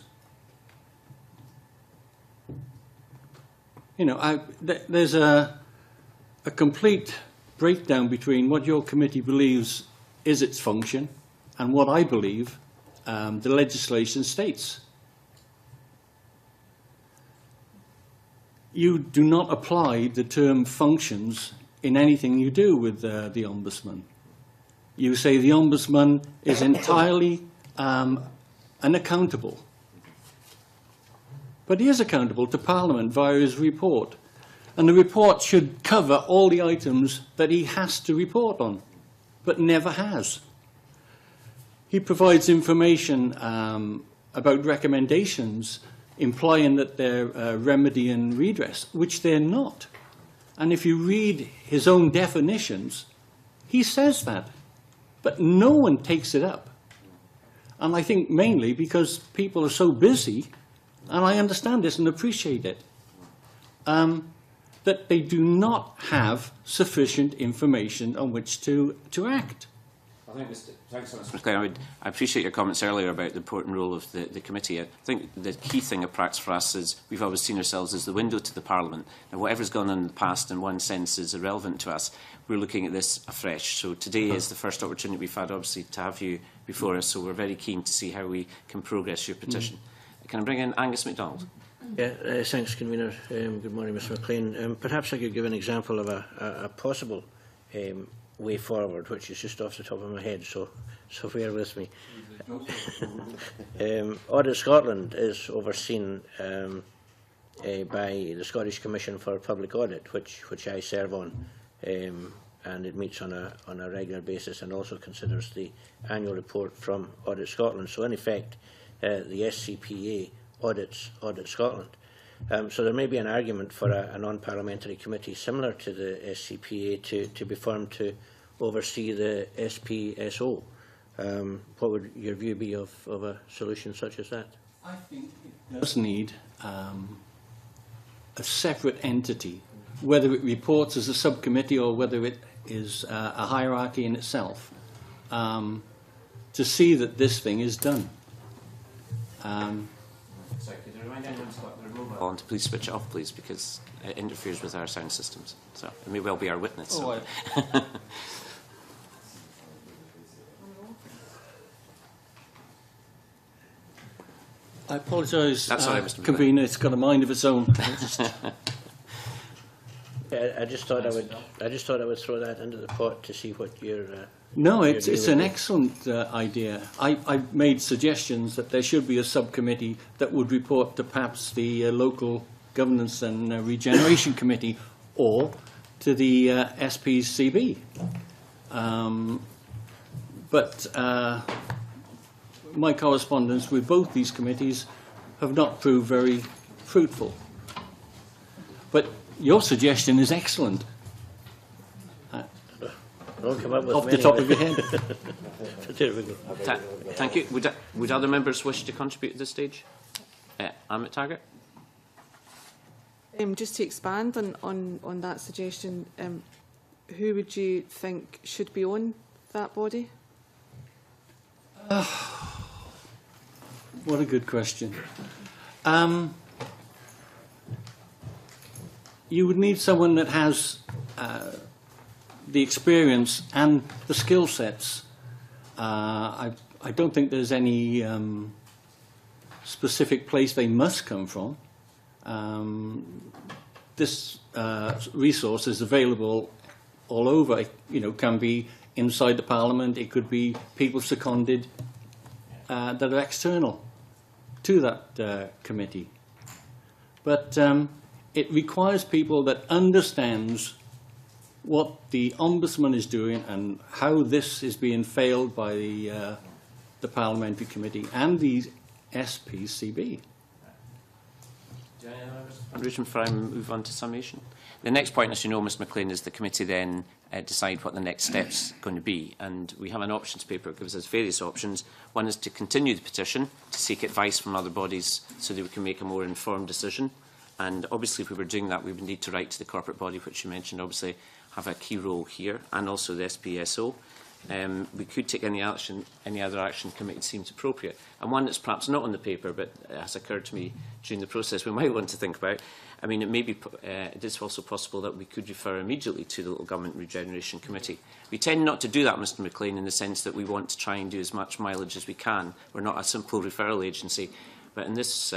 You know, there's a complete breakdown between what your committee believes is its function and what I believe the legislation states. You do not apply the term functions in anything you do with the Ombudsman. You say the Ombudsman is entirely unaccountable. But he is accountable to Parliament via his report. And the report should cover all the items that he has to report on, but never has. He provides information about recommendations implying that they're remedy and redress, which they're not. And if you read his own definitions, he says that. But no one takes it up. And I think mainly because people are so busy, and I understand this and appreciate it, that they do not have sufficient information on which to act. Thanks, Mr. McLean. I appreciate your comments earlier about the important role of the committee. I think the key thing of practice for us is we've always seen ourselves as the window to the Parliament. And whatever's gone on in the past, in one sense, is irrelevant to us. We're looking at this afresh. So today is the first opportunity we've had, obviously, to have you before us. So we're very keen to see how we can progress your petition. Can I bring in Angus MacDonald? Yeah, thanks, Convener. Good morning, Mr McLean. Perhaps I could give an example of a possible way forward, which is just off the top of my head, so bear with me. Audit Scotland is overseen by the Scottish Commission for Public Audit, which I serve on, and it meets on a regular basis and also considers the annual report from Audit Scotland. So in effect, the SCPA audits Scotland. So there may be an argument for a non-parliamentary committee similar to the SCPA to be formed to oversee the SPSO. What would your view be of a solution such as that? I think it does need a separate entity, whether it reports as a subcommittee or whether it is a hierarchy in itself, to see that this thing is done. Sorry, could you remind anyone who's got their mobile on to please switch it off, please, because it interferes with our sound systems. So it may well be our witness. So. Oh, I apologise, Convener. It's got a mind of its own. I just thought I would throw that into the pot to see what your no, it's an excellent idea. I made suggestions that there should be a subcommittee that would report to perhaps the local Governance and Regeneration Committee or to the SPCB. But my correspondence with both these committees have not proved very fruitful. But your suggestion is excellent. Off the top of your head. Thank you. Would other members wish to contribute at this stage? Amit Taggart? Just to expand on that suggestion, who would you think should be on that body? What a good question. You would need someone that has the experience and the skill sets. I don't think there's any specific place they must come from. This resource is available all over. It, can be inside the Parliament. It could be people seconded that are external to that committee. But it requires people that understands what the Ombudsman is doing and how this is being failed by the Parliamentary Committee and the SPCB. Before I move on to summation. The next point, as you know, Ms McLean, is the committee then decide what the next step's going to be. And we have an options paper that gives us various options. One is to continue the petition, to seek advice from other bodies so that we can make a more informed decision. And obviously, if we were doing that, we would need to write to the corporate body, which you mentioned, obviously have a key role here, and also the SPSO. We could take any other action committee seems appropriate. And one that's perhaps not on the paper, but has occurred to me during the process, we might want to think about. I mean, it is also possible that we could refer immediately to the Local Government Regeneration Committee. We tend not to do that, Mr McLean, in the sense that we want to try and do as much mileage as we can. We're not a simple referral agency. But in this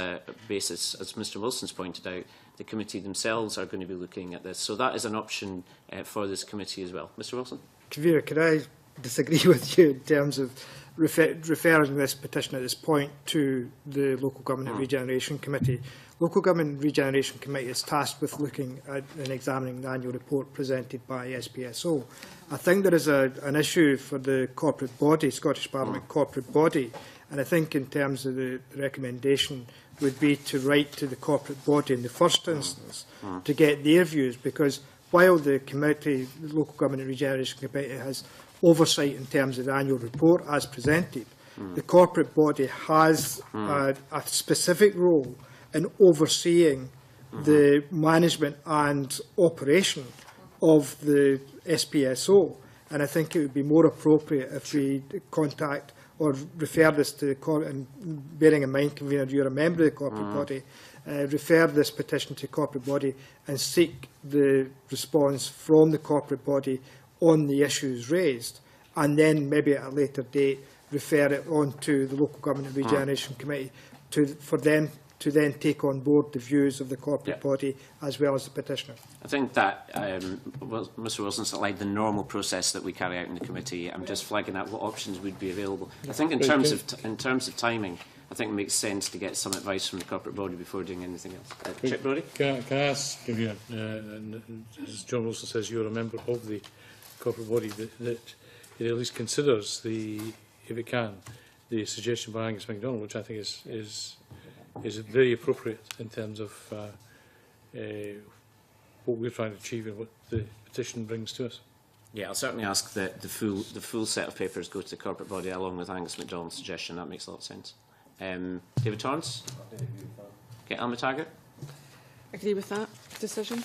basis, as Mr Wilson's pointed out, the committee themselves are going to be looking at this. So that is an option for this committee as well. Mr Wilson? Kavira, could I disagree with you in terms of referring this petition at this point to the Local Government Regeneration Committee? Local Government Regeneration Committee is tasked with looking at and examining the annual report presented by SPSO. I think there is an issue for the corporate body, Scottish Parliament corporate body, and I think in terms of the recommendation would be to write to the corporate body in the first instance to get their views, because while the committee, the Local Government Regeneration Committee, has oversight in terms of the annual report as presented, the corporate body has a specific role in overseeing the management and operation of the SPSO. And I think it would be more appropriate if we contact or refer this to the and bearing in mind, Convener, you're a member of the corporate body, refer this petition to the corporate body and seek the response from the corporate body on the issues raised, and then maybe at a later date refer it on to the Local Government Regeneration Committee for them to then take on board the views of the corporate body as well as the petitioner. I think that Mr Wilson's outlined the normal process that we carry out in the committee. I'm just flagging out what options would be available. I think in terms of timing, I think it makes sense to get some advice from the corporate body before doing anything else. Chick Brody? Can I ask, as John Wilson says, you're a member of the corporate body, that it at least considers if it can, the suggestion by Angus MacDonald, which I think is very appropriate in terms of what we're trying to achieve and what the petition brings to us. Yeah, I'll certainly ask that the full set of papers go to the corporate body along with Angus MacDonald's suggestion. That makes a lot of sense. David Torrance? Okay, Alma Taggart? Agree with that decision.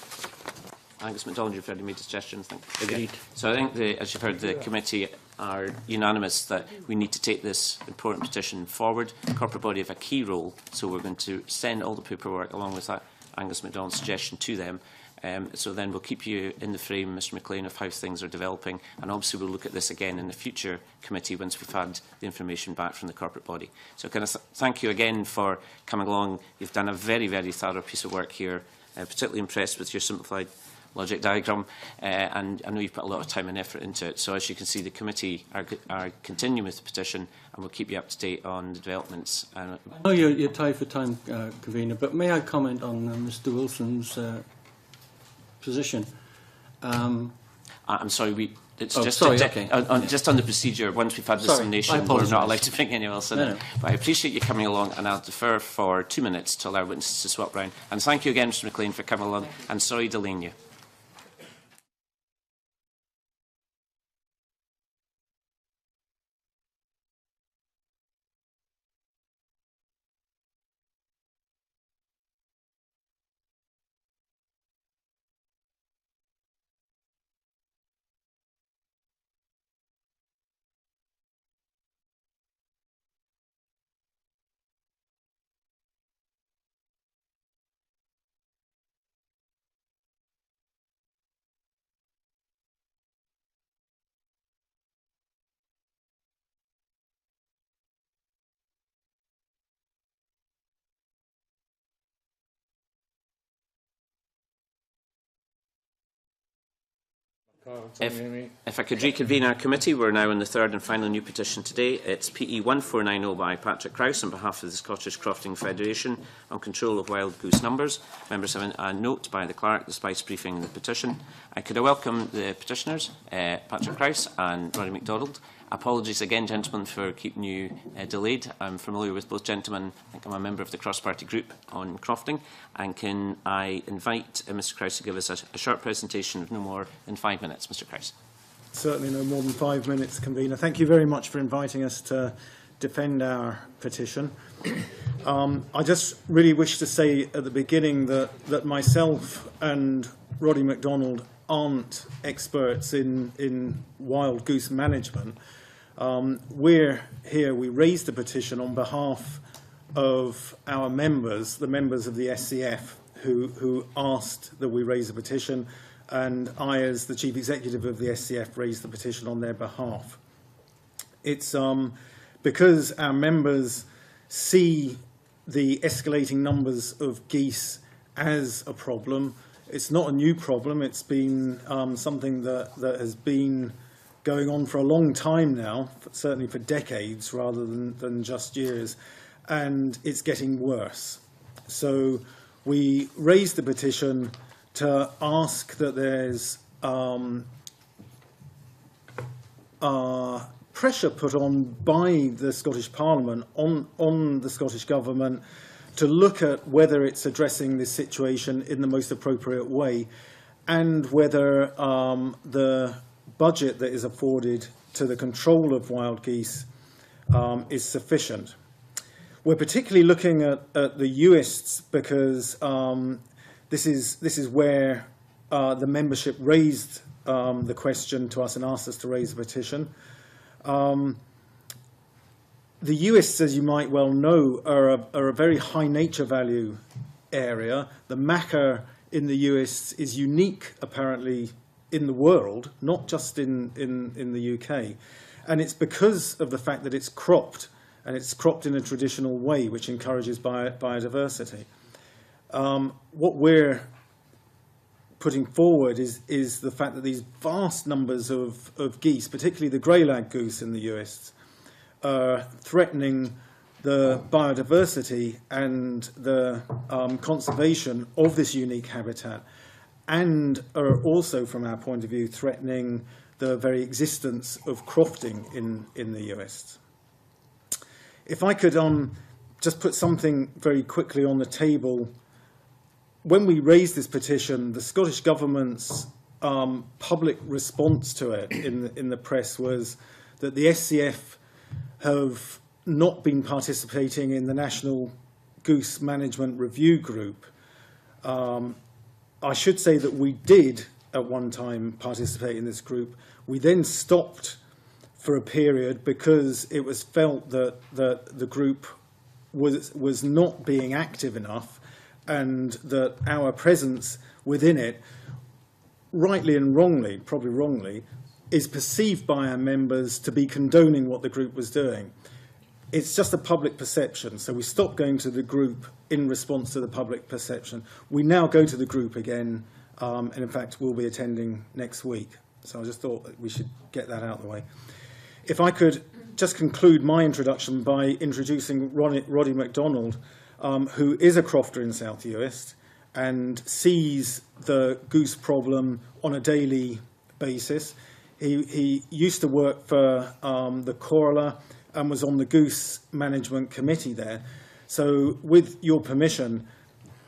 Angus MacDonald, you've already made a suggestion, I think. Agreed. So I think, as you've heard, the committee are unanimous that we need to take this important petition forward. The corporate body have a key role, so we're going to send all the paperwork along with that Angus MacDonald's suggestion to them. So then we'll keep you in the frame, Mr McLean, of how things are developing, and obviously we'll look at this again in the future committee once we've had the information back from the corporate body. So can I thank you again for coming along. You've done a very, very thorough piece of work here. Particularly impressed with your simplified logic diagram, and I know you've put a lot of time and effort into it. So as you can see, the committee are continuing with the petition, and we'll keep you up to date on the developments. I know you're tied for time, Convener, but may I comment on Mr Wilson's position? I'm sorry, it's just okay. just on the procedure. Once we've had this nomination, we're not allowed to bring anyone else in. No. But I appreciate you coming along, and I'll defer for 2 minutes to allow witnesses to swap round. And thank you again, Mr McLean, for coming along, and sorry delaying you. If I could reconvene our committee, we're now on the third and final new petition today. It's PE 1490 by Patrick Krause on behalf of the Scottish Crofting Federation on control of wild goose numbers. Members have a note by the clerk despite briefing the petition. Could I welcome the petitioners, Patrick Krause and Roddy MacDonald. Apologies again, gentlemen, for keeping you delayed. I'm familiar with both gentlemen. I think I'm a member of the cross-party group on crofting. And can I invite Mr Krause to give us a short presentation of no more than 5 minutes. Mr Krause. Certainly no more than 5 minutes, Convener. Thank you very much for inviting us to defend our petition. I just really wish to say at the beginning that myself and Roddy MacDonald aren't experts in wild goose management. We're here, we raised the petition on behalf of our members, the members of the SCF, who asked that we raise a petition, and I, as the Chief Executive of the SCF, raised the petition on their behalf. It's because our members see the escalating numbers of geese as a problem. It's not a new problem. It's been something that has been going on for a long time now, certainly for decades rather than just years, and it's getting worse. So we raised the petition to ask that there's pressure put on by the Scottish Parliament on the Scottish Government to look at whether it's addressing this situation in the most appropriate way, and whether the budget that is afforded to the control of wild geese is sufficient. We're particularly looking at the UISTs because this is where the membership raised the question to us and asked us to raise a petition. The UISTs, as you might well know, are a very high nature value area. The maca in the UISTs is unique, apparently, in the world, not just in the UK. And it's because of the fact that it's cropped, and it's cropped in a traditional way, which encourages biodiversity. What we're putting forward is the fact that these vast numbers of geese, particularly the grey-lag goose in the UISTs, are threatening the biodiversity and the conservation of this unique habitat, and are also, from our point of view, threatening the very existence of crofting in the UISTs. If I could just put something very quickly on the table. When we raised this petition, the Scottish Government's public response to it in the press was that the SCF have not been participating in the National Goose Management Review Group. I should say that we did at one time participate in this group. We then stopped for a period because it was felt that the group was not being active enough, and that our presence within it, rightly and wrongly, probably wrongly, is perceived by our members to be condoning what the group was doing. It's just a public perception, so we stopped going to the group in response to the public perception. We now go to the group again and in fact will be attending next week. So I just thought that we should get that out of the way. If I could just conclude my introduction by introducing Roddy MacDonald, who is a crofter in South Uist and sees the goose problem on a daily basis. He used to work for the Corolla and was on the Goose Management Committee there. So with your permission,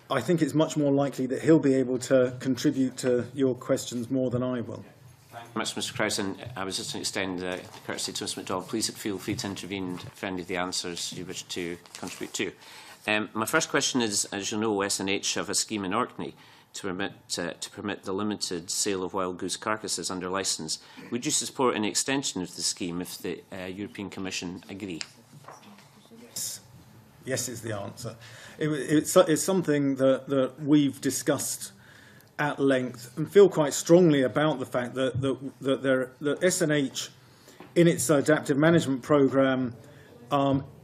I think it's much more likely that he'll be able to contribute to your questions more than I will. Thank you much, Mr Crowson. I was just going to extend the courtesy to Mr MacDonald. Please feel free to intervene for any of the answers you wish to contribute to. My first question is, as you know, SNH have a scheme in Orkney to permit the limited sale of wild goose carcasses under licence. Would you support an extension of the scheme if the European Commission agree? Yes. Yes is the answer. It's something that we've discussed at length and feel quite strongly about the fact that SNH, in its adaptive management programme,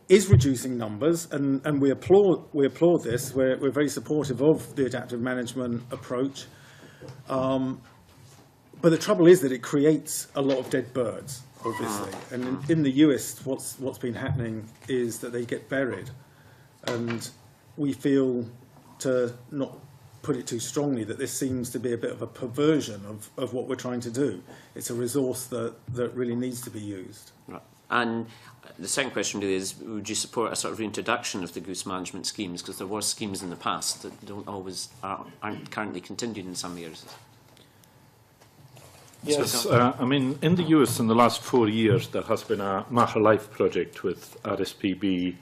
is reducing numbers, and we applaud this. We're very supportive of the adaptive management approach. But the trouble is that it creates a lot of dead birds, obviously. And in the Uist, what's been happening is that they get buried. And we feel, to not put it too strongly, that this seems to be a bit of a perversion of what we're trying to do. It's a resource that really needs to be used. Right. And the second question really is, would you support a sort of reintroduction of the goose management schemes? Because there were schemes in the past that aren't currently continued in some areas. Yes, I mean, in the US in the last 4 years, there has been a Maher Life project with RSPB,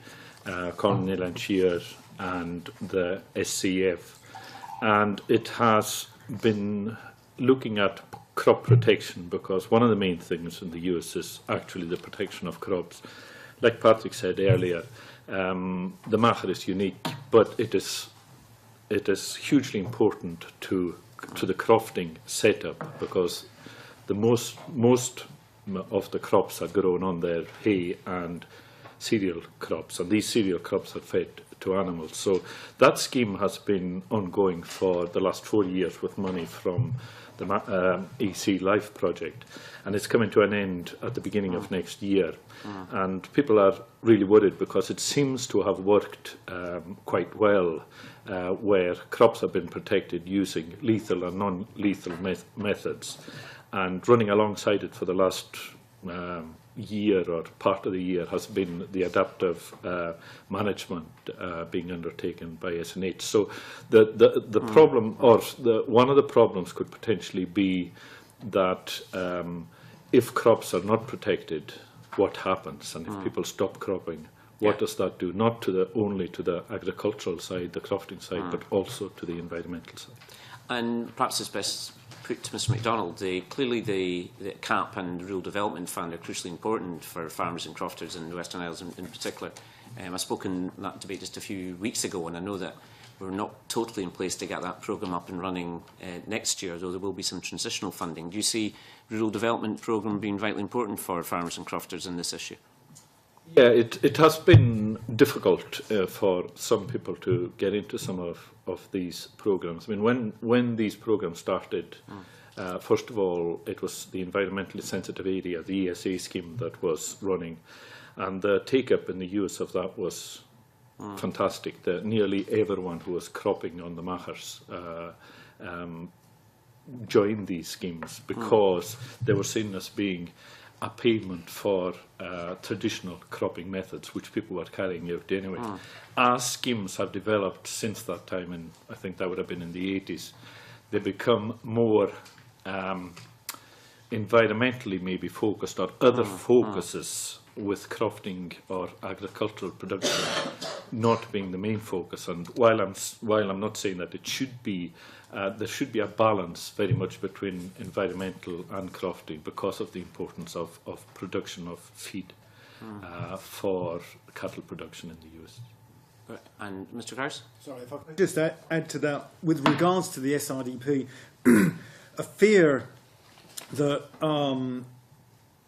Colonel and Shear and the SCF. And it has been looking at crop protection, because one of the main things in the US is actually the protection of crops. Like Patrick said earlier, the Maher is unique, but it is hugely important to the crofting setup, because the most of the crops are grown on their hay and cereal crops, and these cereal crops are fed to animals. So that scheme has been ongoing for the last 4 years with money from the EC Life project, and it's coming to an end at the beginning of next year. And people are really worried because it seems to have worked quite well, where crops have been protected using lethal and non-lethal methods, and running alongside it for the last year or part of the year has been the adaptive management being undertaken by SNH. So the problem, or one of the problems could potentially be that if crops are not protected, what happens? And if people stop cropping, what does that do? Not to only to the agricultural side, the crofting side, but also to the environmental side. And perhaps it's best put to Mr MacDonald, clearly the CAP and the Rural Development Fund are crucially important for farmers and crofters in the Western Isles in particular. I spoke in that debate just a few weeks ago, and I know that we're not totally in place to get that programme up and running next year, though there will be some transitional funding. Do you see the Rural Development Programme being vitally important for farmers and crofters in this issue? Yeah, it has been difficult for some people to get into some of these programmes. I mean, when these programmes started, first of all, it was the environmentally sensitive area, the ESA scheme, that was running, and the take-up in the use of that was fantastic. Nearly everyone who was cropping on the Mahers joined these schemes because they were seen as being a payment for traditional cropping methods, which people were carrying out anyway. As schemes have developed since that time, and I think that would have been in the 80s, they become more environmentally maybe focused, or other focuses with crofting or agricultural production not being the main focus. And while I'm not saying that it should be, there should be a balance very much between environmental and crofting because of the importance of production of feed for cattle production in the US. And Mr Krause? Sorry, if I could just add to that, with regards to the SRDP, a fear that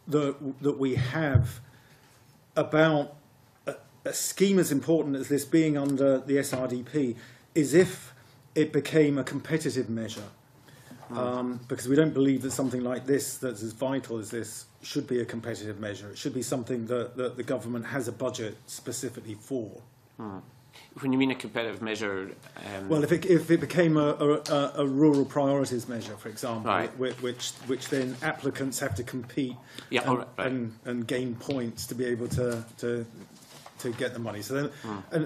that we have about a scheme as important as this being under the SRDP is if it became a competitive measure. because we don't believe that something like this, that's as vital as this, should be a competitive measure. It should be something that the government has a budget specifically for. When you mean a competitive measure... well, if it became a rural priorities measure, for example, right. which then applicants have to compete and gain points to be able to get the money. So then,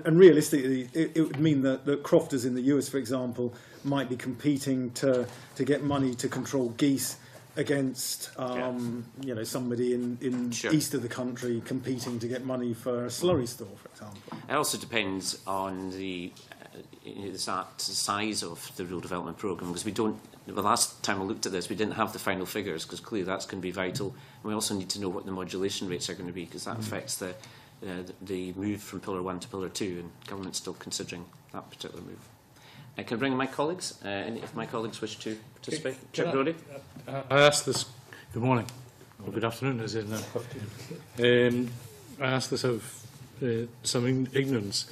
and realistically, it would mean that crofters in the US, for example, might be competing to get money to control geese against you know, somebody in east of the country competing to get money for a slurry store, for example. It also depends on the size of the rural development programme, because we don't. The last time I looked at this, we didn't have the final figures, because clearly that's going to be vital. And we also need to know what the modulation rates are going to be, because that affects the move from Pillar 1 to Pillar 2, and government's still considering that particular move. Can I bring in my colleagues? Any of my colleagues wish to participate? Chair Brodie? I asked this. Good morning. Or good afternoon, as it is now. I asked this out of some ignorance.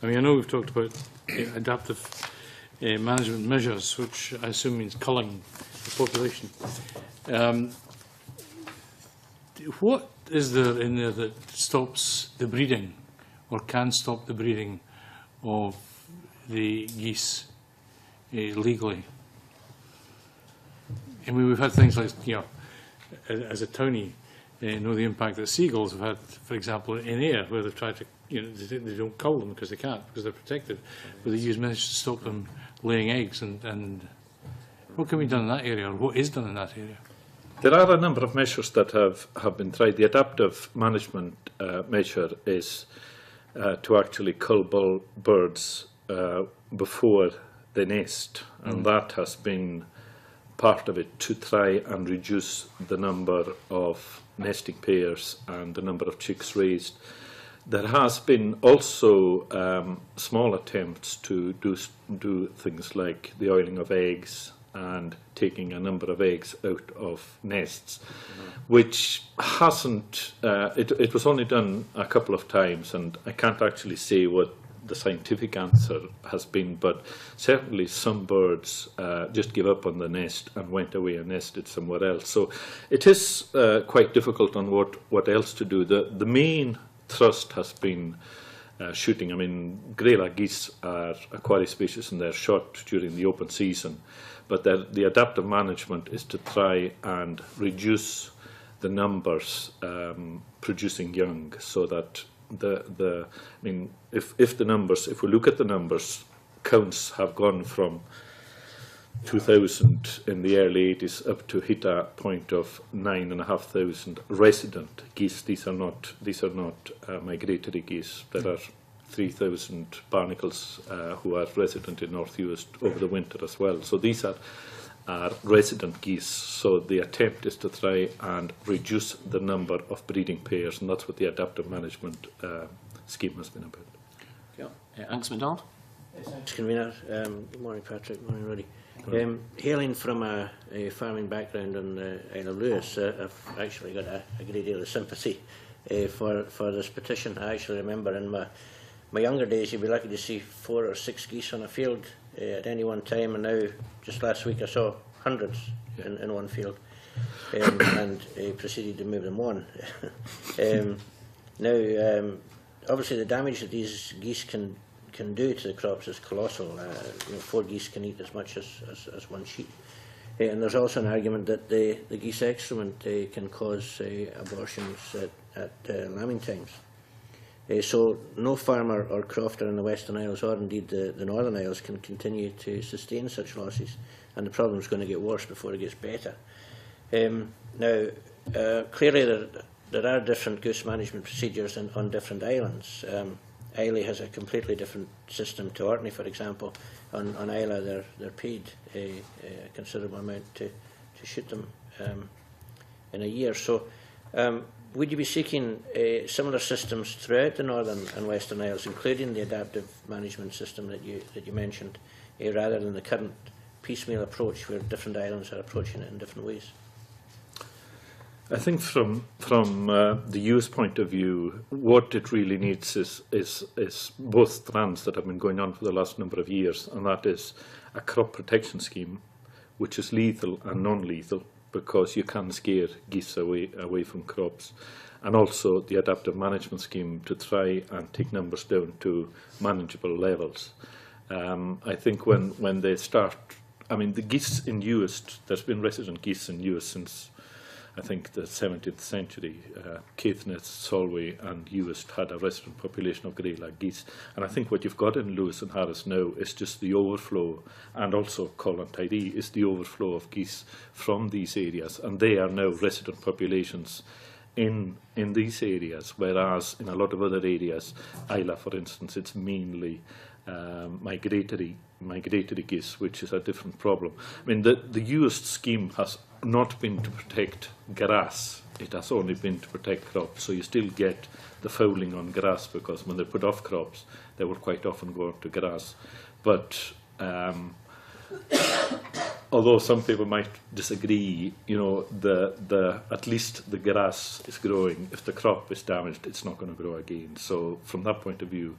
I mean, I know we've talked about adaptive management measures, which I assume means culling the population. What is there in there that stops the breeding, or can stop the breeding of the geese legally? I mean, we've had things like, you know, as a townie, know the impact that seagulls have had, for example, in Ayr, where they've tried to, you know, they don't cull them because they can't, because they're protected, but the use managed to stop them laying eggs. And what can be done in that area, or what is done in that area? There are a number of measures that have been tried. The adaptive management measure is to actually cull birds before they nest, and that has been part of it, to try and reduce the number of nesting pairs and the number of chicks raised. There has been also small attempts to do things like the oiling of eggs and taking a number of eggs out of nests, which hasn't, it was only done a couple of times, and I can't actually say what the scientific answer has been, but certainly some birds just gave up on the nest and went away and nested somewhere else. So it is quite difficult on what else to do. The main thrust has been shooting. I mean, greylag geese are a quarry species and they're shot during the open season, but the adaptive management is to try and reduce the numbers producing young, so that I mean, if we look at the numbers, counts have gone from 2000 in the early 80s up to hit a point of 9,500 resident geese. These are not migratory geese. There are 3,000 barnacles who are resident in North Uist over the winter as well. So these are resident geese. So the attempt is to try and reduce the number of breeding pairs, and that's what the adaptive management scheme has been about. Yeah. Angus MacDonald? Thanks, Convener. Good morning, Patrick. Good morning, Roddy. Hailing from a farming background on the Isle of Lewis, I've actually got a great deal of sympathy for this petition. I actually remember in my younger days, you'd be lucky to see 4 or 6 geese on a field at any one time, and now, just last week, I saw hundreds in one field, and proceeded to move them on. Now, obviously, the damage that these geese can do to the crops is colossal. You know, 4 geese can eat as much as 1 sheep. And there's also an argument that the geese excrement can cause abortions at lambing times. So no farmer or crofter in the Western Isles, or indeed the Northern Isles, can continue to sustain such losses, and the problem is going to get worse before it gets better. Now, clearly there are different goose management procedures on different islands. Islay has a completely different system to Orkney, for example. On Islay, they're paid a considerable amount to shoot them in a year. So, would you be seeking similar systems throughout the Northern and Western Isles, including the adaptive management system that you mentioned, rather than the current piecemeal approach where different islands are approaching it in different ways? I think from the US point of view, what it really needs is both strands that have been going on for the last number of years, and that is a crop protection scheme, which is lethal and non-lethal, because you can scare geese away from crops, and also the adaptive management scheme to try and take numbers down to manageable levels. I think when they start, I mean, the geese in Uist, there's been resident geese in Uist since, I think, the 17th century. Caithness, Solway and Uist had a resident population of grey-lag geese. And I think what you've got in Lewis and Harris now is just the overflow, and also Colin-Tyree is the overflow of geese from these areas. And they are now resident populations in these areas, whereas in a lot of other areas, Isla, for instance, it's mainly migratory geese, which is a different problem. I mean, the Uist scheme has not been to protect grass, it has only been to protect crops. So you still get the fouling on grass, because when they put off crops, they will quite often go on to grass. But although some people might disagree, you know, at least the grass is growing. If the crop is damaged, it's not going to grow again. So from that point of view,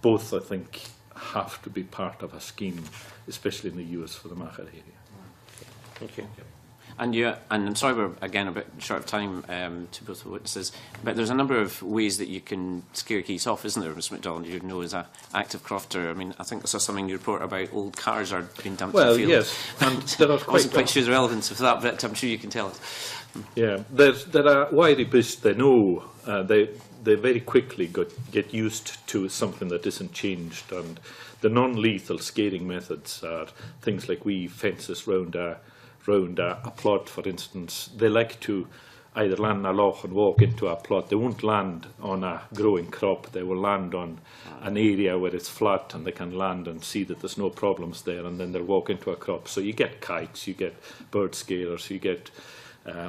both, I think, have to be part of a scheme, especially in the US for the Machar area. Thank you. And I'm sorry we're again a bit short of time to both the witnesses, but there's a number of ways that you can scare geese off, isn't there, Mr MacDonald? You know, as an active crofter. I mean, I think I saw something in your report about old cars are being dumped in the field. Well, yes, and there are I wasn't quite sure the relevance of that, but I'm sure you can tell us. Yeah, there are wiry beasts. They know they very quickly get used to something that isn't changed, and the non-lethal scaring methods are things like we fences round a plot, for instance. They like to either land in a loch and walk into a plot. They won't land on a growing crop. They will land on an area where it's flat, and they can land and see that there's no problems there, and then they'll walk into a crop. So you get kites, you get bird scarers, you get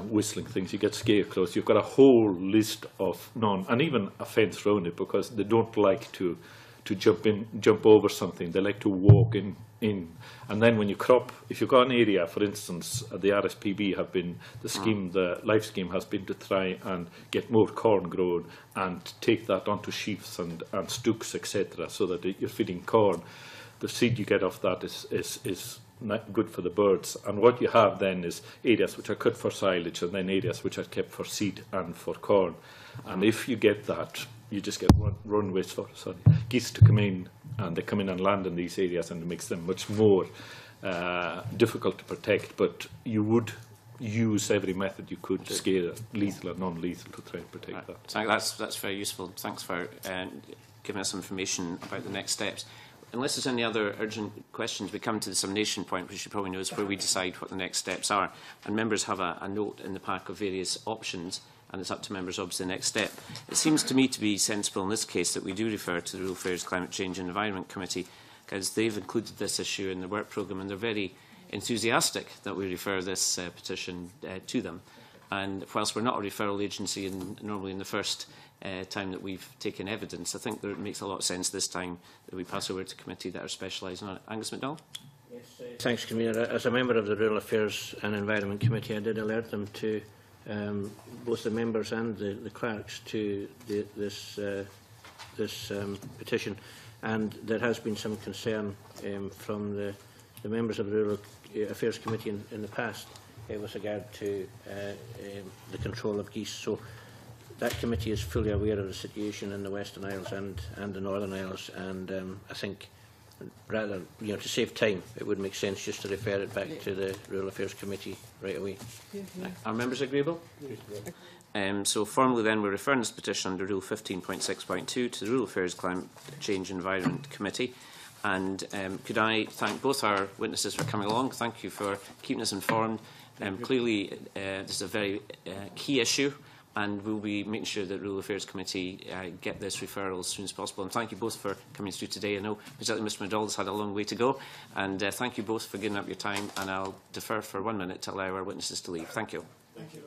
whistling things, you get scarecrows. You've got a whole list of and even a fence around it, because they don't like to jump over something. They like to walk in. And then when you crop, if you've got an area, for instance, the RSPB have been, the scheme, the life scheme has been to try and get more corn grown and take that onto sheaves and stooks, etc., so that you're feeding corn. The seed you get off that is not good for the birds. And what you have then is areas which are cut for silage, and then areas which are kept for seed and for corn. And if you get that, you just get runways for geese to come in, and they come in and land in these areas, and it makes them much more difficult to protect. But you would use every method you could to scare lethal and non-lethal to try and protect that. That's very useful. Thanks for giving us some information about the next steps. Unless there's any other urgent questions, we come to the summation point, which you probably know is where we decide what the next steps are. And members have a note in the pack of various options, and it's up to members obviously the next step. It seems to me to be sensible in this case that we do refer to the Rural Affairs, Climate Change and Environment Committee, because they've included this issue in the work programme, and they're very enthusiastic that we refer this petition to them. And whilst we're not a referral agency normally in the first time that we've taken evidence, I think that it makes a lot of sense this time that we pass over to committee that are specialising on it. Angus MacDonald? Yes, thanks, Convener. As a member of the Rural Affairs and Environment Committee, I did alert them to both the members and the clerks to this petition, and there has been some concern from the members of the Rural Affairs Committee in the past with regard to the control of geese. So that committee is fully aware of the situation in the Western Isles and the Northern Isles, and I think rather, to save time, it would make sense just to refer it back to the Rural Affairs Committee right away. Are members agreeable? So formally then we're referring this petition under Rule 15.6.2 to the Rural Affairs, Climate Change and Environment Committee. And could I thank both our witnesses for coming along. Thank you for keeping us informed. Clearly this is a very key issue, and we'll be making sure that the Rural Affairs Committee get this referral as soon as possible. And thank you both for coming through today. I know particularly Mr MacDonald's had a long way to go, and thank you both for giving up your time, and I'll defer for 1 minute to allow our witnesses to leave. Thank you. Thank you.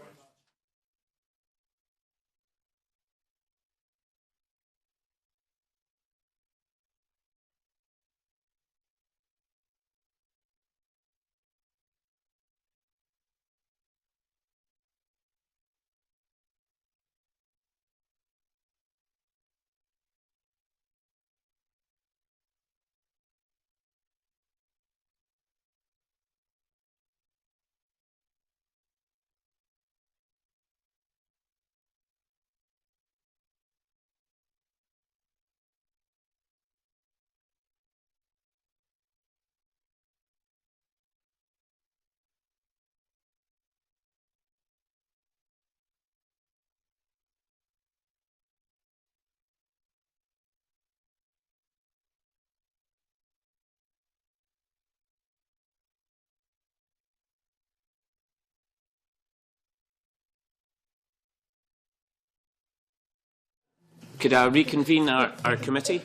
Could I reconvene our committee?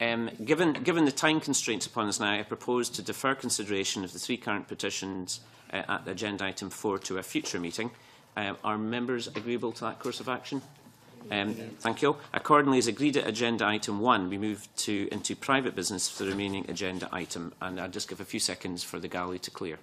Given the time constraints upon us now, I propose to defer consideration of the 3 current petitions at agenda item 4 to a future meeting. Are members agreeable to that course of action? Thank you. Accordingly, as agreed at agenda item 1, we move into private business for the remaining agenda item, and I'll just give a few seconds for the gallery to clear.